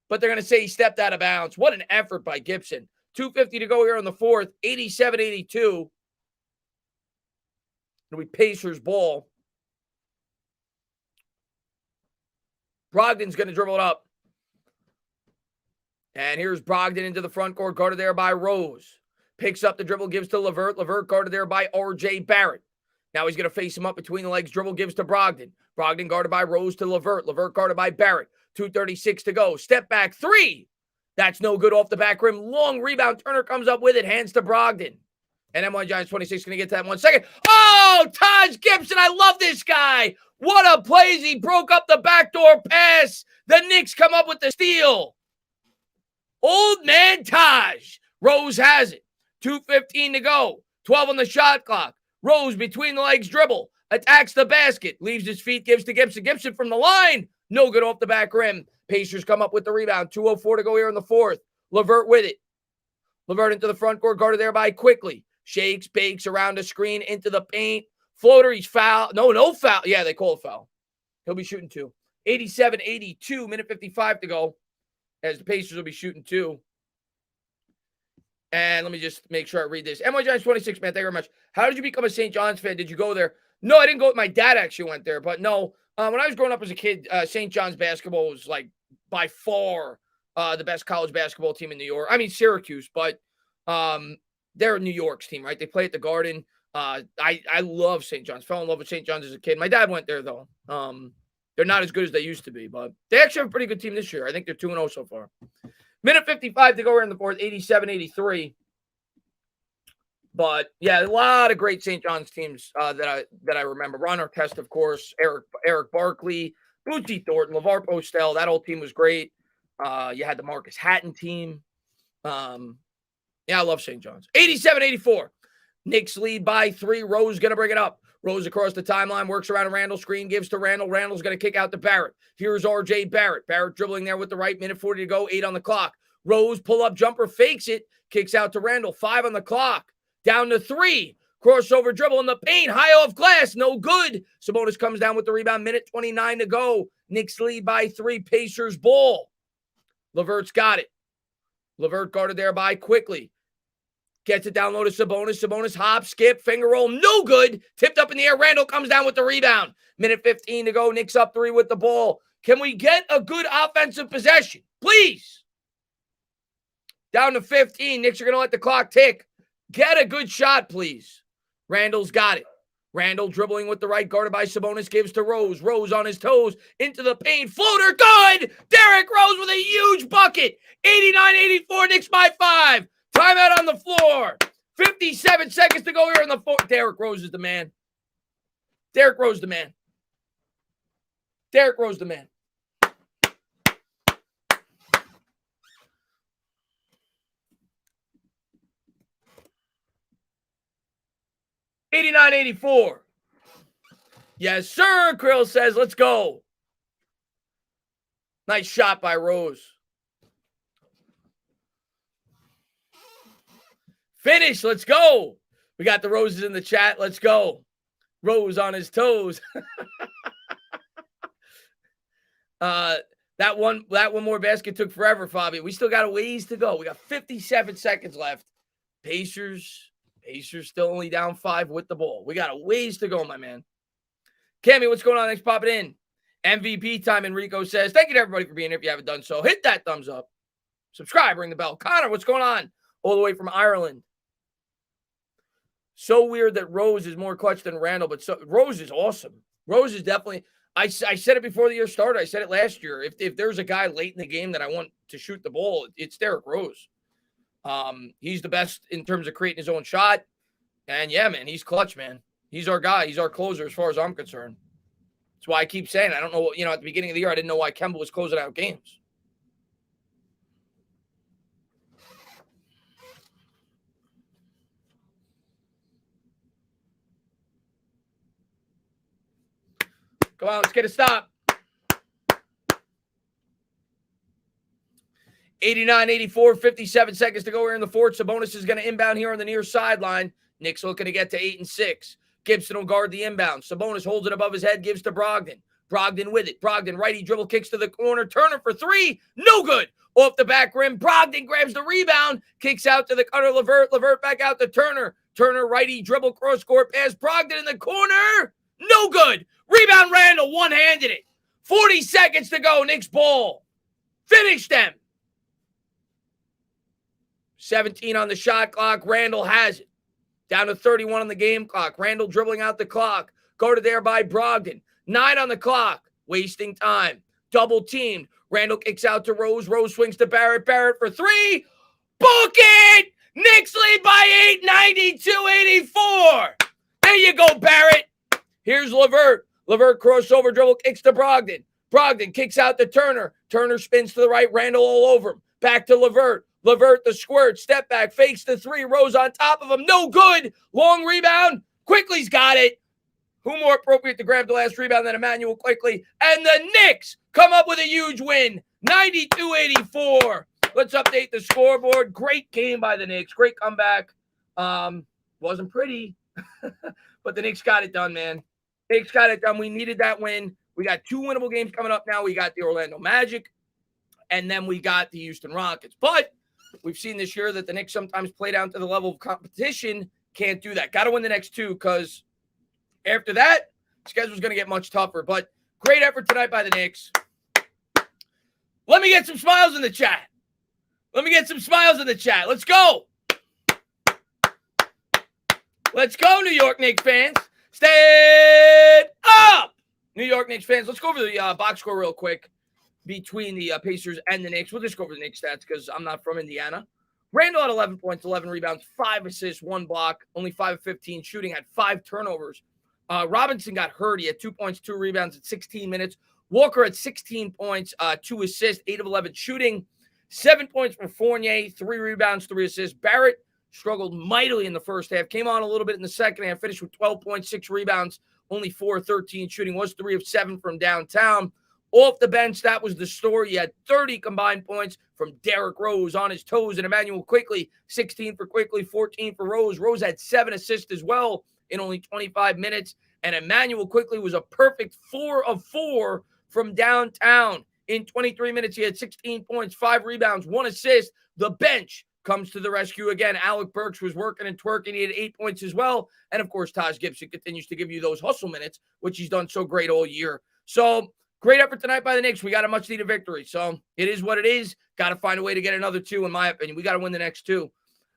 But they're going to say he stepped out of bounds. What an effort by Gibson. 2:50 to go here in the fourth. 87-82. It'll be Pacers ball. Brogdon's going to dribble it up. And here's Brogdon into the front court, guarded there by Rose. Picks up the dribble, gives to LeVert. LeVert guarded there by R.J. Barrett. Now he's going to face him up between the legs. Dribble gives to Brogdon. Brogdon guarded by Rose to LeVert. LeVert guarded by Barrett. 2:36 to go. Step back three. That's no good off the back rim. Long rebound. Turner comes up with it. Hands to Brogdon. And NY Giants 26 going to get to that in 1 second. Oh, Taj Gibson. I love this guy. What a play. He broke up the backdoor pass. The Knicks come up with the steal. Old man Taj. Rose has it. 2:15 to go. 12 on the shot clock. Rose between the legs dribble. Attacks the basket. Leaves his feet. Gives to Gibson. Gibson from the line. No good off the back rim. Pacers come up with the rebound. 2:04 to go here in the fourth. LeVert with it. LeVert into the front court. Guarded there by Quickly. Shakes, bakes around the screen into the paint. Floater. He's foul. No foul. Yeah, they call a foul. He'll be shooting two. 87-82. Minute 55 to go. As the Pacers will be shooting two. And let me just make sure I read this. NY Giants 26, man. Thank you very much. How did you become a St. John's fan? Did you go there? No, I didn't go. My dad actually went there. But no, when I was growing up as a kid, St. John's basketball was like by far the best college basketball team in New York. I mean, Syracuse, but they're New York's team, right? They play at the Garden. I love St. John's. Fell in love with St. John's as a kid. My dad went there, though. They're not as good as they used to be, but they actually have a pretty good team this year. I think they're 2-0 so far. Minute 55 to go here in the fourth, 87-83. But, yeah, a lot of great St. John's teams that I remember. Ron Artest, of course, Eric Barkley, Bootsy Thornton, LeVar Postel. That whole team was great. You had the Marcus Hatton team. Yeah, I love St. John's. 87-84. Knicks lead by 3. Rose going to bring it up. Rose across the timeline, works around a Randall screen, gives to Randall. Randall's going to kick out to Barrett. Here's R.J. Barrett. Barrett dribbling there with the right. Minute 40 to go, 8 on the clock. Rose, pull-up jumper, fakes it, kicks out to Randall. 5 on the clock. Down to 3. Crossover dribble in the paint. High off glass. No good. Sabonis comes down with the rebound. Minute 29 to go. Knicks lead by 3. Pacers ball. LeVert's got it. LeVert guarded there by Quickly. Gets it down low to Sabonis. Sabonis hop, skip, finger roll. No good. Tipped up in the air. Randall comes down with the rebound. Minute 15 to go. Knicks up 3 with the ball. Can we get a good offensive possession? Please. Down to 15. Knicks are going to let the clock tick. Get a good shot, please. Randall's got it. Randall dribbling with the right, guarded by Sabonis, gives to Rose. Rose on his toes, into the paint. Floater, good! Derrick Rose with a huge bucket. 89-84, Knicks by 5. Timeout on the floor. 57 seconds to go here in the fourth. Derrick Rose is the man. Derrick Rose the man. Derrick Rose the man. $89-84. Yes, sir, Krill says, let's go. Nice shot by Rose. Finish, let's go. We got the Roses in the chat. Let's go. Rose on his toes. That one more basket took forever, Fabi. We still got a ways to go. We got 57 seconds left. Pacers still only down 5 with the ball. We got a ways to go, my man. Cammy, what's going on? Thanks for popping in. MVP time, Enrico says. Thank you to everybody for being here. If you haven't done so, hit that thumbs up. Subscribe, ring the bell. Connor, what's going on? All the way from Ireland. So weird that Rose is more clutch than Randall, but Rose is awesome. Rose is definitely, I said it before the year started. I said it last year. If there's a guy late in the game that I want to shoot the ball, it's Derrick Rose. He's the best in terms of creating his own shot. And yeah, man, he's clutch, man. He's our guy. He's our closer as far as I'm concerned. That's why I keep saying, I don't know, at the beginning of the year, I didn't know why Kemba was closing out games. Come on, let's get a stop. 89-84, 57 seconds to go here in the fourth. Sabonis is going to inbound here on the near sideline. Knicks looking to get to 8-6. Gibson will guard the inbound. Sabonis holds it above his head, gives to Brogdon. Brogdon with it. Brogdon righty dribble, kicks to the corner. Turner for 3. No good. Off the back rim. Brogdon grabs the rebound. Kicks out to the cutter. LeVert back out to Turner. Turner, righty, dribble, cross-court pass. Brogdon in the corner. No good. Rebound, Randall, one-handed it. 40 seconds to go, Knicks ball. Finish them. 17 on the shot clock. Randall has it. Down to 31 on the game clock. Randall dribbling out the clock. Guarded there by Brogdon. 9 on the clock. Wasting time. Double teamed. Randall kicks out to Rose. Rose swings to Barrett. Barrett for 3. Book it! Knicks lead by 8, 92-84. There you go, Barrett. Here's LeVert. LeVert crossover dribble, kicks to Brogdon. Brogdon kicks out to Turner. Turner spins to the right. Randall all over him. Back to LeVert. LeVert the squirt. Step back. Fakes the 3. Rose on top of him. No good. Long rebound. Quickly's got it. Who more appropriate to grab the last rebound than Emmanuel Quickly? And the Knicks come up with a huge win. 92-84. Let's update the scoreboard. Great game by the Knicks. Great comeback. Wasn't pretty, but the Knicks got it done, man. Knicks got it done. We needed that win. We got 2 winnable games coming up now. We got the Orlando Magic, and then we got the Houston Rockets. But we've seen this year that the Knicks sometimes play down to the level of competition. Can't do that. Got to win the next 2 because after that, the schedule's going to get much tougher. But great effort tonight by the Knicks. Let me get some smiles in the chat. Let's go. Let's go, New York Knicks fans. Stand up, New York Knicks fans. Let's go over the box score real quick between the Pacers and the Knicks. We'll just go over the Knicks stats because I'm not from Indiana. Randall had 11 points, 11 rebounds, 5 assists, 1 block, only 5 of 15 shooting, had 5 turnovers. Robinson got hurt. He had 2 points, 2 rebounds at 16 minutes. Walker had 16 points, 2 assists, 8 of 11 shooting. 7 points for Fournier, 3 rebounds, 3 assists. Barrett struggled mightily in the first half. Came on a little bit in the second half. Finished with 12 points, 6 rebounds, only 4 of 13 shooting. Was 3 of 7 from downtown. Off the bench, that was the story. He had 30 combined points from Derrick Rose on his toes. And Emmanuel Quickly, 16 for Quickly, 14 for Rose. Rose had 7 assists as well in only 25 minutes. And Emmanuel Quickly was a perfect 4 of 4 from downtown. In 23 minutes, he had 16 points, 5 rebounds, 1 assist. The bench comes to the rescue again. Alec Burks was working and twerking. He had 8 points as well. And, of course, Taj Gibson continues to give you those hustle minutes, which he's done so great all year. So, great effort tonight by the Knicks. We got a much-needed victory. So, it is what it is. Got to find a way to get another 2, in my opinion. We got to win the next 2.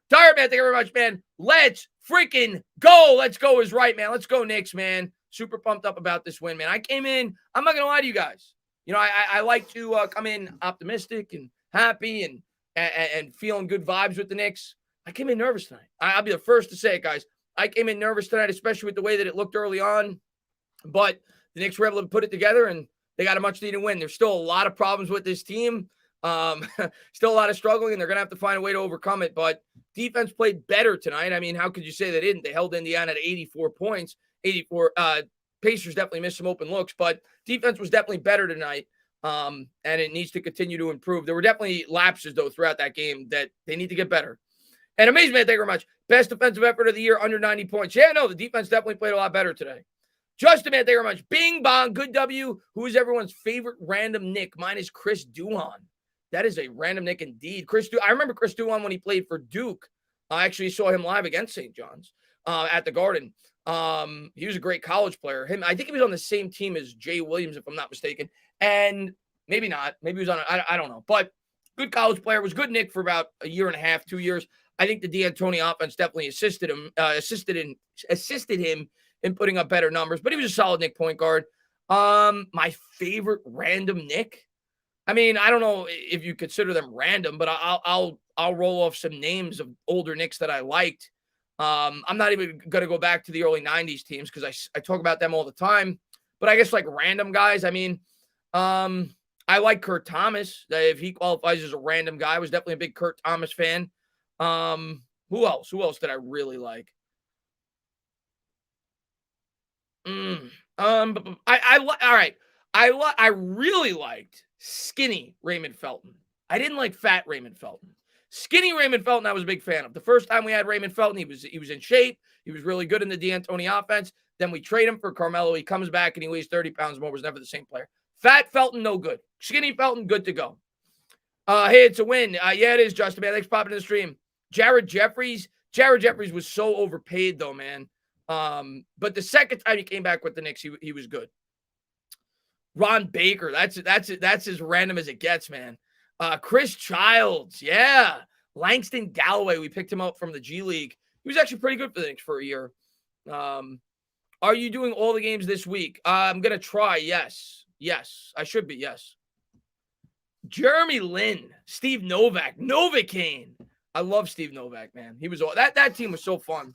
Tired, man. Thank you very much, man. Let's freaking go. Let's go is right, man. Let's go, Knicks, man. Super pumped up about this win, man. I came in, I'm not going to lie to you guys. You know, I like to come in optimistic and happy and feeling good vibes with the Knicks. I came in nervous tonight. I'll be the first to say it, guys. I came in nervous tonight, especially with the way that it looked early on. But the Knicks were able to put it together, and they got a much-needed win. There's still a lot of problems with this team. Still a lot of struggling, and they're going to have to find a way to overcome it. But defense played better tonight. I mean, how could you say they didn't? They held Indiana to 84 points. Pacers definitely missed some open looks, but defense was definitely better tonight, and it needs to continue to improve. There were definitely lapses, though, throughout that game that they need to get better. And amazing, man, thank you very much. Best defensive effort of the year, under 90 points. Yeah, no, the defense definitely played a lot better today. Justin, man, thank you very much. Bing bong, good W. Who is everyone's favorite random Nick? Mine is Chris Duhon. That is a random Nick indeed. I remember Chris Duhon when he played for Duke. I actually saw him live against St. John's at the Garden. He was a great college player. I think he was on the same team as Jay Williams, if I'm not mistaken. And maybe not. Maybe he was on, I don't know. But good college player. Was good Nick for about a year and a half, 2 years. I think the D'Antoni offense definitely assisted him in putting up better numbers. But he was a solid Nick point guard. My favorite random Nick. I mean, I don't know if you consider them random, but I'll roll off some names of older Knicks that I liked. I'm not even going to go back to the early 90s teams because I talk about them all the time. But I guess like random guys, I mean, I like Kurt Thomas. If he qualifies as a random guy, I was definitely a big Kurt Thomas fan. Who else? Who else did I really like? All right. I really liked skinny Raymond Felton. I didn't like fat Raymond Felton. Skinny Raymond Felton, I was a big fan of. The first time we had Raymond Felton, he was in shape. He was really good in the D'Antoni offense. Then we trade him for Carmelo. He comes back and he weighs 30 pounds more. Was never the same player. Fat Felton, no good. Skinny Felton, good to go. Hey, it's a win. Yeah, it is, Justin, man. Thanks for popping in the stream. Jared Jeffries Jared Jeffries was so overpaid, though, man. But the second time he came back with the Knicks, he was good. Ron Baker, that's as random as it gets, man. Chris Childs, yeah. Langston Galloway, we picked him up from the G League. He was actually pretty good for the Knicks for a year. Are you doing all the games this week? I'm going to try, yes. Yes, I should be, yes. Jeremy Lin, Steve Novak, Novocaine. I love Steve Novak, man. He was that team was so fun.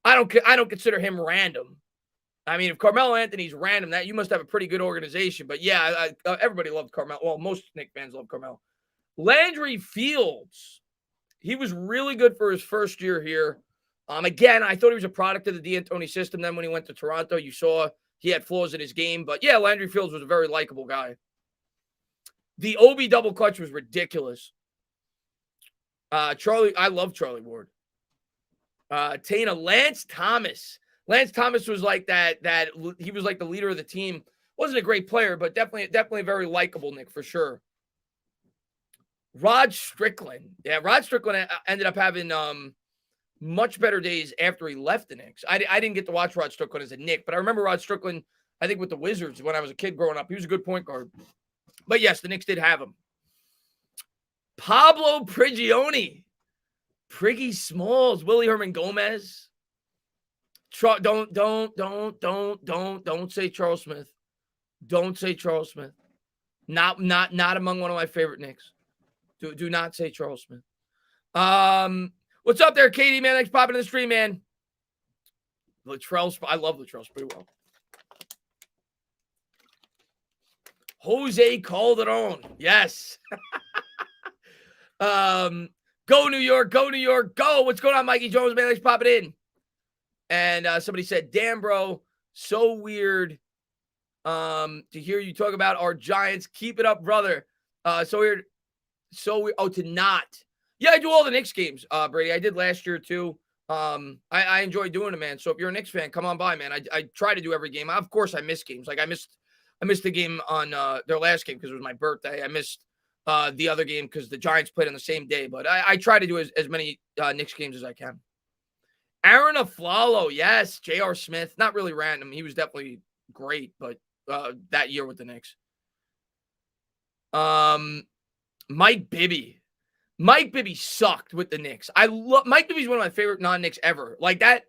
I don't consider him random. I mean, if Carmelo Anthony's random, that you must have a pretty good organization. But yeah, everybody loved Carmelo. Well, most Knicks fans love Carmelo. Landry Fields, he was really good for his first year here. Again, I thought he was a product of the D'Antoni system. Then when he went to Toronto, you saw he had flaws in his game. But yeah, Landry Fields was a very likable guy. The Obi double clutch was ridiculous. Charlie, I love Charlie Ward. Tana, Lance Thomas. Lance Thomas was like that he was like the leader of the team. Wasn't a great player, but definitely very likable, Nick, for sure. Rod Strickland. Yeah, Rod Strickland ended up having much better days after he left the Knicks. I didn't get to watch Rod Strickland as a Knick, but I remember Rod Strickland, I think, with the Wizards when I was a kid growing up. He was a good point guard. But yes, the Knicks did have him. Pablo Prigioni. Priggy Smalls. Willie Herman Gomez. Don't say Charles Smith. Don't say Charles Smith. Not among one of my favorite Knicks. Do not say Charles Smith. What's up there, Katie, man? Thanks for popping in the stream, man. I love Latrell pretty well. Jose Calderon. Yes. Go New York. Go New York. Go. What's going on, Mikey Jones, man? Thanks for popping in. And somebody said, damn, bro, so weird to hear you talk about our Giants. Keep it up, brother. So weird. Oh, to not. Yeah, I do all the Knicks games, Brady. I did last year, too. I enjoy doing it, man. So if you're a Knicks fan, come on by, man. I try to do every game. Of course, I miss games. Like, I missed the game on their last game because it was my birthday. I missed the other game because the Giants played on the same day. But I try to do as many Knicks games as I can. Aaron Aflalo, yes. J.R. Smith, not really random. He was definitely great, but that year with the Knicks. Mike Bibby. Mike Bibby sucked with the Knicks. Mike Bibby's one of my favorite non-Knicks ever. Like that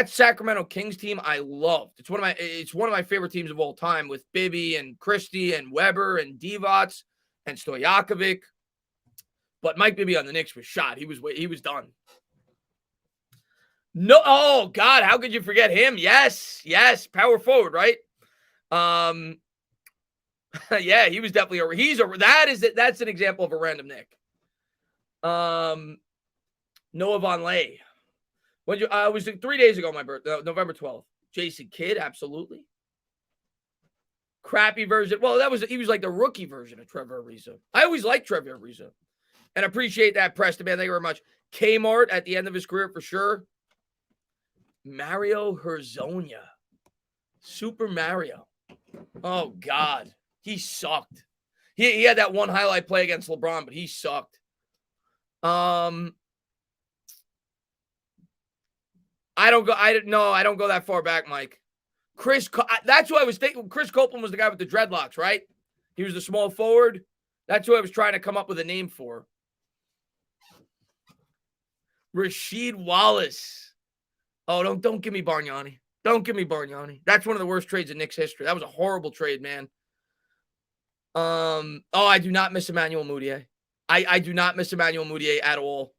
Sacramento Kings team, I loved. It's one of my favorite teams of all time with Bibby and Christie and Weber and Divac and Stojakovic. But Mike Bibby on the Knicks was shot. He was done. No, oh God, how could you forget him? Yes, power forward, right? Yeah, he was definitely that's an example of a random Knick. Noah Von Lay. It was 3 days ago, my birthday, November 12th. Jason Kidd, absolutely. Crappy version. Well, he was like the rookie version of Trevor Ariza. I always liked Trevor Ariza. And appreciate that, Preston, man. Thank you very much. Kmart at the end of his career for sure. Mario Hezonja. Super Mario. Oh, God. He sucked. He had that one highlight play against LeBron, but he sucked. I don't go that far back, Mike. That's who I was thinking. Chris Copeland was the guy with the dreadlocks, right? He was the small forward. That's who I was trying to come up with a name for. Rasheed Wallace. Oh, don't give me Bargnani. Don't give me Bargnani. That's one of the worst trades in Knicks history. That was a horrible trade, man. I do not miss Emmanuel Mudiay. I do not miss Emmanuel Mudiay at all.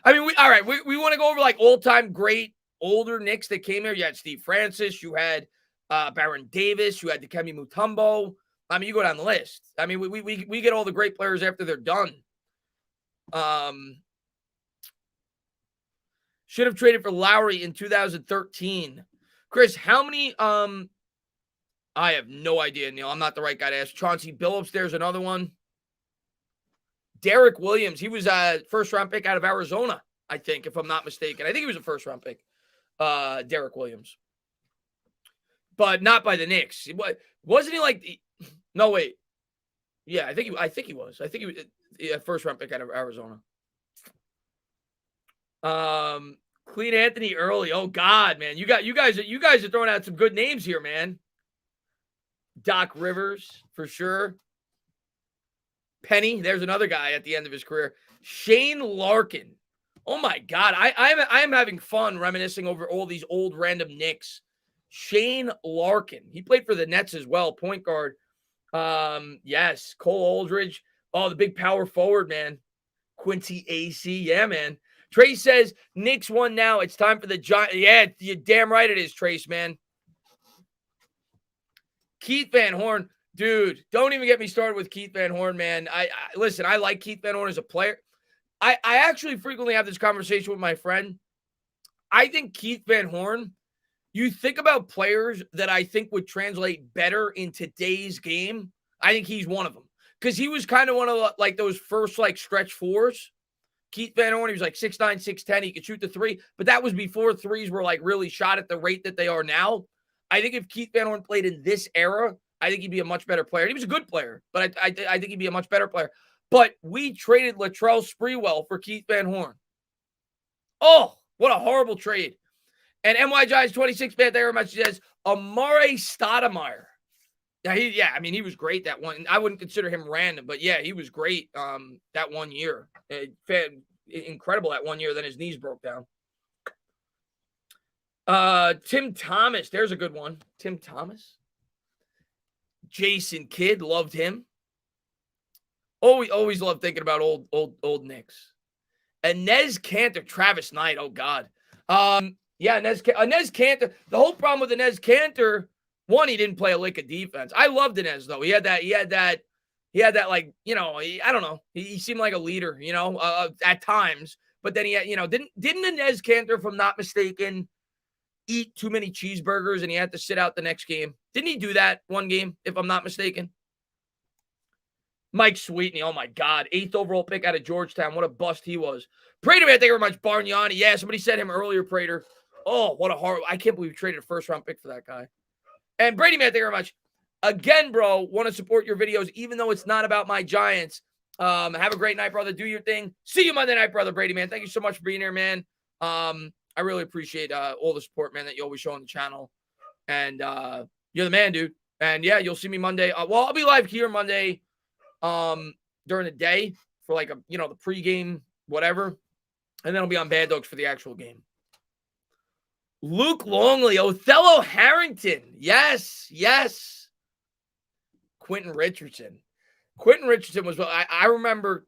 I mean, we want to go over like all-time great older Knicks that came here. You had Steve Francis. You had Baron Davis. You had Dikembe Mutombo. I mean, you go down the list. I mean, we get all the great players after they're done. Should have traded for Lowry in 2013. Chris, how many I have no idea, Neil. I'm not the right guy to ask. Chauncey Billups, there's another one. Derek Williams, he was a first-round pick out of Arizona, I think, if I'm not mistaken. I think he was a first-round pick, Derek Williams. But not by the Knicks. Wasn't he like – no, wait. Yeah, I think he was. I think he was a first-round pick out of Arizona. Clean Anthony early. Oh God, man. You guys are throwing out some good names here, man. Doc Rivers, for sure. Penny, there's another guy at the end of his career. Shane Larkin. Oh my God. I am having fun reminiscing over all these old random Knicks. Shane Larkin. He played for the Nets as well, point guard. Yes, Cole Aldridge. Oh, the big power forward, man. Quincy AC. Yeah, man. Trace says, Knicks won now. It's time for the Giants. Yeah, you're damn right it is, Trace, man. Keith Van Horn. Dude, don't even get me started with Keith Van Horn, man. Listen, I like Keith Van Horn as a player. I actually frequently have this conversation with my friend. I think Keith Van Horn, you think about players that I think would translate better in today's game. I think he's one of them. Because he was kind of one of like those first like stretch fours. Keith Van Horn, he was like 6'9", 6'10". He could shoot the three, but that was before threes were like really shot at the rate that they are now. I think if Keith Van Horn played in this era, I think he'd be a much better player. He was a good player, but I think he'd be a much better player. But we traded Latrell Sprewell for Keith Van Horn. Oh, what a horrible trade. And MY Giants 26, man, there much says Amare Stoudemire. He was great that one. I wouldn't consider him random, but yeah, he was great that 1 year. Incredible that 1 year, then his knees broke down. Tim Thomas, there's a good one. Tim Thomas. Jason Kidd, loved him. Always loved thinking about old Knicks. And Nez Cantor, Travis Knight, oh God. Nez Cantor. The whole problem with the Nez Cantor, one, he didn't play a lick of defense. I loved Nez though. He had that like, I don't know. He seemed like a leader, at times. But then he had, didn't the Nez Cantor, if I'm not mistaken, eat too many cheeseburgers and he had to sit out the next game? Didn't he do that one game, if I'm not mistaken? Mike Sweetney, oh my God, 8th overall pick out of Georgetown. What a bust he was. Prater, man, thank you very much. Bargnani, yeah, somebody said him earlier, Prater. Oh, what a horrible, I can't believe we traded a first-round pick for that guy. And Brady, man, thank you very much. Again, bro, want to support your videos, even though it's not about my Giants. Have a great night, brother. Do your thing. See you Monday night, brother. Brady, man, thank you so much for being here, man. I really appreciate all the support, man, that you always show on the channel. And you're the man, dude. And yeah, you'll see me Monday. I'll be live here Monday during the day for like the pregame, whatever. And then I'll be on Bad Dogs for the actual game. Luke Longley, Othello Harrington. Yes. Quentin Richardson. Quentin Richardson was, I remember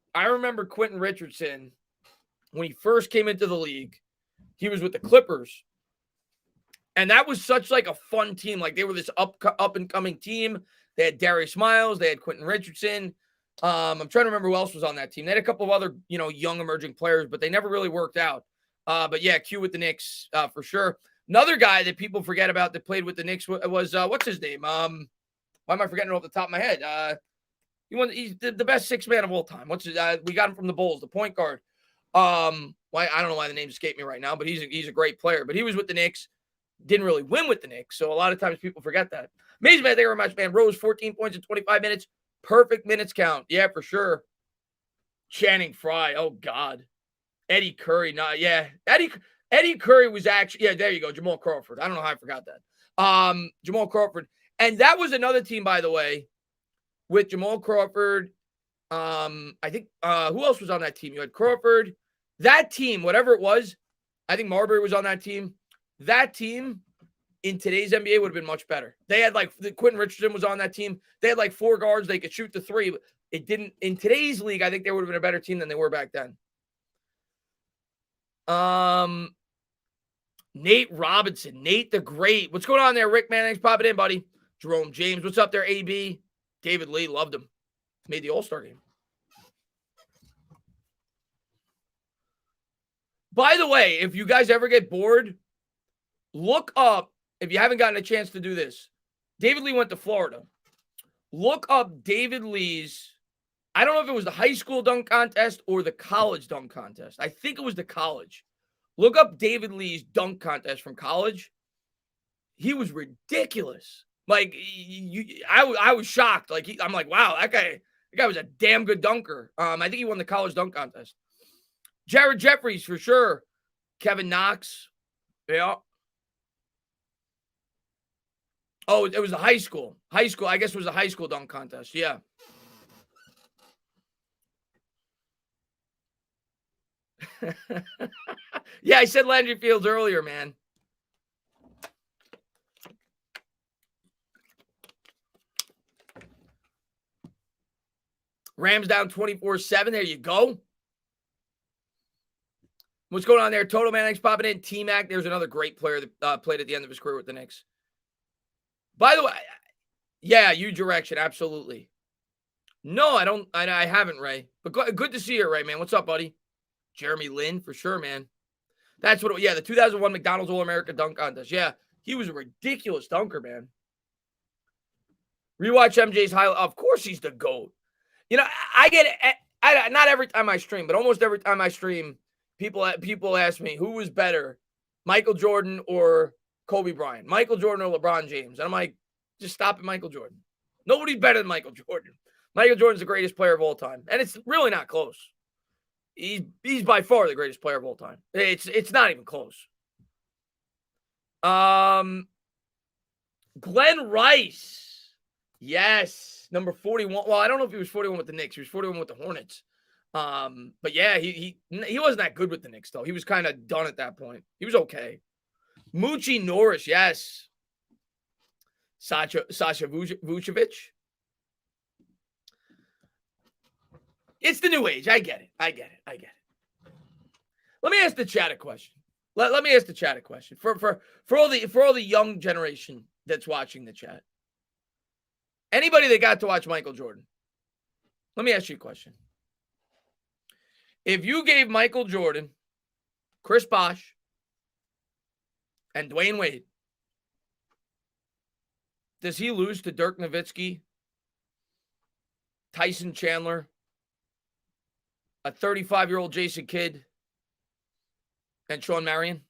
Quentin Richardson when he first came into the league. He was with the Clippers. And that was such like a fun team. Like they were this up and coming team. They had Darius Miles. They had Quentin Richardson. I'm trying to remember who else was on that team. They had a couple of other, young emerging players, but they never really worked out. But yeah, Q with the Knicks for sure. Another guy that people forget about that played with the Knicks was what's his name? Why am I forgetting off the top of my head? He's the best sixth man of all time. We got him from the Bulls, the point guard. I don't know why the name escaped me right now, but he's a great player. But he was with the Knicks. Didn't really win with the Knicks, so a lot of times people forget that. Amazing, man. Thank you very much, man. Rose, 14 points in 25 minutes. Perfect minutes count. Yeah, for sure. Channing Frye. Oh, God. Eddie Curry. Eddie Curry was actually, yeah, there you go. Jamal Crawford. I don't know how I forgot that. Jamal Crawford. And that was another team, by the way, with Jamal Crawford. I think, who else was on that team? You had Crawford. That team, whatever it was, I think Marbury was on that team. That team in today's NBA would have been much better. They had Quentin Richardson was on that team. They had like 4 guards. They could shoot the three. But it didn't. In today's league, I think they would have been a better team than they were back then. Nate Robinson. Nate the Great. What's going on there, Rick, man? Thanks for popping in, buddy. Jerome James. What's up there, AB? David Lee. Loved him. Made the All-Star game. By the way, if you guys ever get bored, look up, if you haven't gotten a chance to do this, David Lee went to Florida. Look up David Lee's, I don't know if it was the high school dunk contest or the college dunk contest. I think it was the college. Look up David Lee's dunk contest from college. He was ridiculous. Like, I was shocked. I'm like, wow, that guy was a damn good dunker. I think he won the college dunk contest. Jared Jeffries, for sure. Kevin Knox. Yeah. Oh, it was a high school. High school. I guess it was a high school dunk contest. Yeah. Yeah, I said Landry Fields earlier, man. Rams down 24-7. There you go. What's going on there? Total Man X popping in. T-Mac. There's another great player that played at the end of his career with the Knicks. By the way, yeah, U Direction. Absolutely. No, I don't. I haven't, Ray. But good to see you, Ray, man. What's up, buddy? Jeremy Lin, for sure, man. That's what, yeah, the 2001 McDonald's All-America Dunk Contest. Yeah, he was a ridiculous dunker, man. Rewatch MJ's highlight. Of course he's the GOAT. You know, I get it. Not every time I stream, but almost every time I stream, people ask me, who was better, Michael Jordan or Kobe Bryant? Michael Jordan or LeBron James? And I'm like, just stop at Michael Jordan. Nobody's better than Michael Jordan. Michael Jordan's the greatest player of all time. And it's really not close. He's by far the greatest player of all time. It's not even close. Glenn Rice. Yes. Number 41. Well, I don't know if he was 41 with the Knicks. He was 41 with the Hornets. But yeah, he wasn't that good with the Knicks, though. He was kind of done at that point. He was okay. Moochie Norris, yes. Sasha Vucevic. It's the new age. I get it. Let me ask the chat a question. Let me ask the chat a question. For all the young generation that's watching the chat. Anybody that got to watch Michael Jordan, let me ask you a question. If you gave Michael Jordan, Chris Bosh, and Dwayne Wade, does he lose to Dirk Nowitzki, Tyson Chandler, a 35-year-old Jason Kidd, and Sean Marion?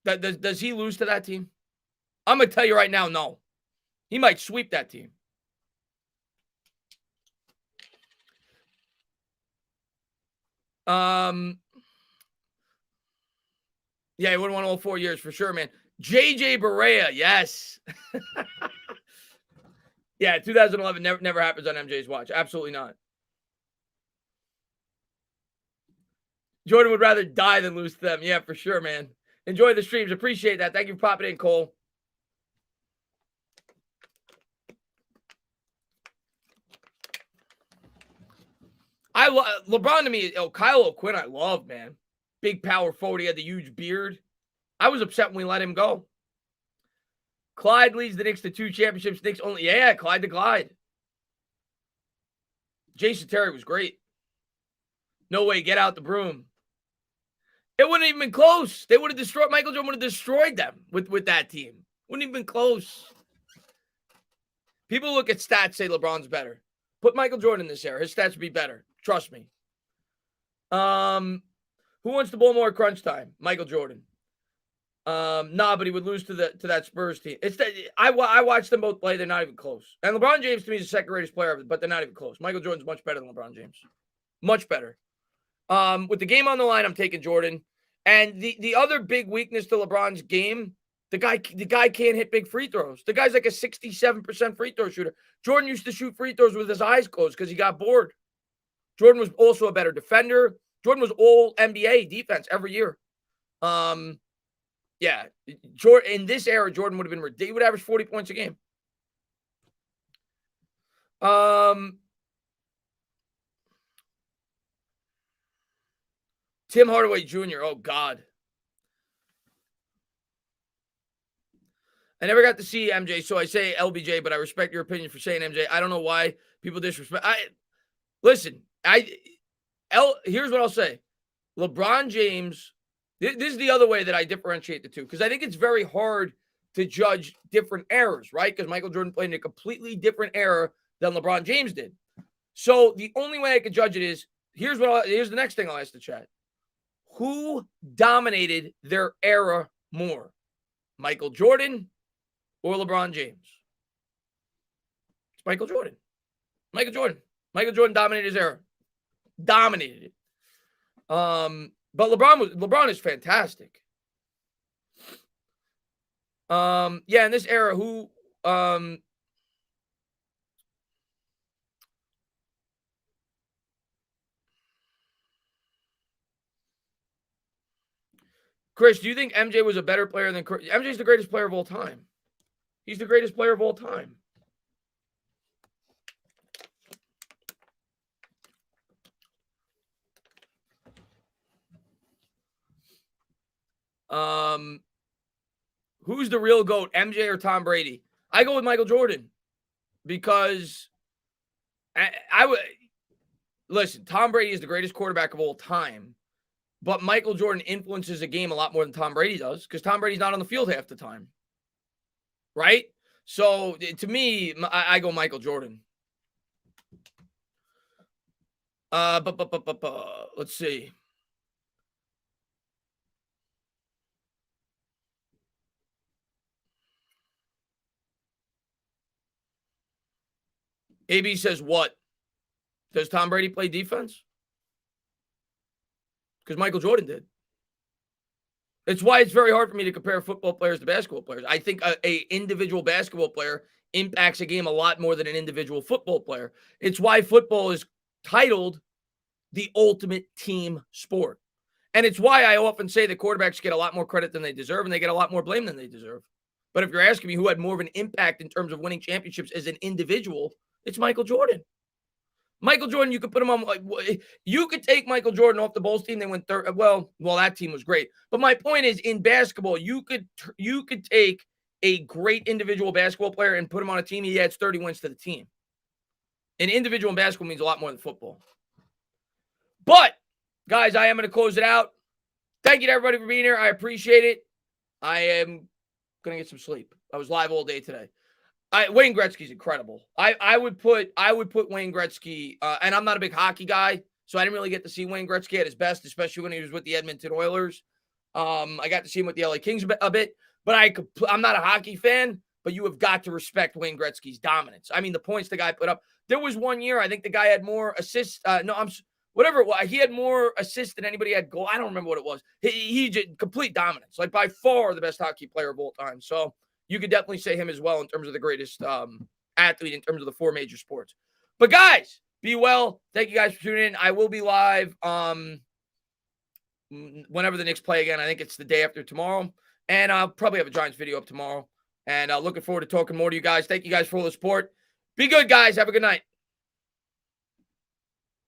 Does he lose to that team? I'm going to tell you right now, no. He might sweep that team. Yeah, he would have won all 4 years for sure, man. JJ Barea, yes. Yeah, 2011 never happens on MJ's watch. Absolutely not. Jordan would rather die than lose to them. Yeah, for sure, man. Enjoy the streams. Appreciate that. Thank you for popping in, Cole. LeBron to me, Kyle O'Quinn, I love, man. Big power forward. He had the huge beard. I was upset when we let him go. Clyde leads the Knicks to 2 championships. Knicks only, yeah, Clyde to Clyde. Jason Terry was great. No way, get out the broom. It wouldn't have even been close. They would have destroyed, Michael Jordan would have destroyed them with that team. Wouldn't have been close. People look at stats, say LeBron's better. Put Michael Jordan in this era. His stats would be better. Trust me. Who wants the ball more at crunch time? Michael Jordan. But he would lose to that Spurs team. I watched them both play. They're not even close. And LeBron James to me is the second greatest player, but they're not even close. Michael Jordan's much better than LeBron James. Much better. With the game on the line, I'm taking Jordan. And the other big weakness to LeBron's game, the guy can't hit big free throws. The guy's like a 67% free throw shooter. Jordan used to shoot free throws with his eyes closed because he got bored. Jordan was also a better defender. Jordan was all NBA defense every year. Yeah, Jordan in this era, Jordan would have been ridiculous. He would average 40 points a game. Tim Hardaway Jr. Oh God, I never got to see MJ, so I say LBJ, but I respect your opinion for saying MJ. I don't know why people disrespect. Listen. Here's what I'll say. LeBron James. This is the other way that I differentiate the two, because I think it's very hard to judge different eras, right? Because Michael Jordan played in a completely different era than LeBron James did. So the only way I could judge it is, here's the next thing I'll ask the chat. Who dominated their era more? Michael Jordan or LeBron James? It's Michael Jordan. Michael Jordan dominated his era. Dominated it. But LeBron is fantastic. Yeah, in this era, who Chris, do you think MJ was a better player than Chris? MJ's the greatest player of all time. He's the greatest player of all time. Who's the real GOAT, MJ or Tom Brady? I go with Michael Jordan because I would listen. Tom Brady is the greatest quarterback of all time, but Michael Jordan influences a game a lot more than Tom Brady does because Tom Brady's not on the field half the time, right? So to me, I go Michael Jordan. Let's see. AB says, what? Does Tom Brady play defense? Because Michael Jordan did. It's why it's very hard for me to compare football players to basketball players. I think a individual basketball player impacts a game a lot more than an individual football player. It's why football is titled the ultimate team sport. And it's why I often say that quarterbacks get a lot more credit than they deserve and they get a lot more blame than they deserve. But if you're asking me who had more of an impact in terms of winning championships as an individual, it's Michael Jordan. Michael Jordan, you could put him on. You could take Michael Jordan off the Bulls team. They went third. Well, that team was great. But my point is, in basketball, you could take a great individual basketball player and put him on a team. He adds 30 wins to the team. An individual in basketball means a lot more than football. But guys, I am going to close it out. Thank you to everybody for being here. I appreciate it. I am going to get some sleep. I was live all day today. Wayne Gretzky's incredible. I would put Wayne Gretzky, and I'm not a big hockey guy, so I didn't really get to see Wayne Gretzky at his best, especially when he was with the Edmonton Oilers. I got to see him with the LA Kings a bit, but I'm not a hockey fan, but you have got to respect Wayne Gretzky's dominance. I mean, the points the guy put up. There was one year, I think the guy had more assists. Whatever it was, he had more assists than anybody had goal. I don't remember what it was. He just complete dominance, like by far the best hockey player of all time. So you could definitely say him as well in terms of the greatest athlete in terms of the four major sports. But guys, be well. Thank you guys for tuning in. I will be live whenever the Knicks play again. I think it's the day after tomorrow. And I'll probably have a Giants video up tomorrow. And looking forward to talking more to you guys. Thank you guys for all the support. Be good, guys. Have a good night.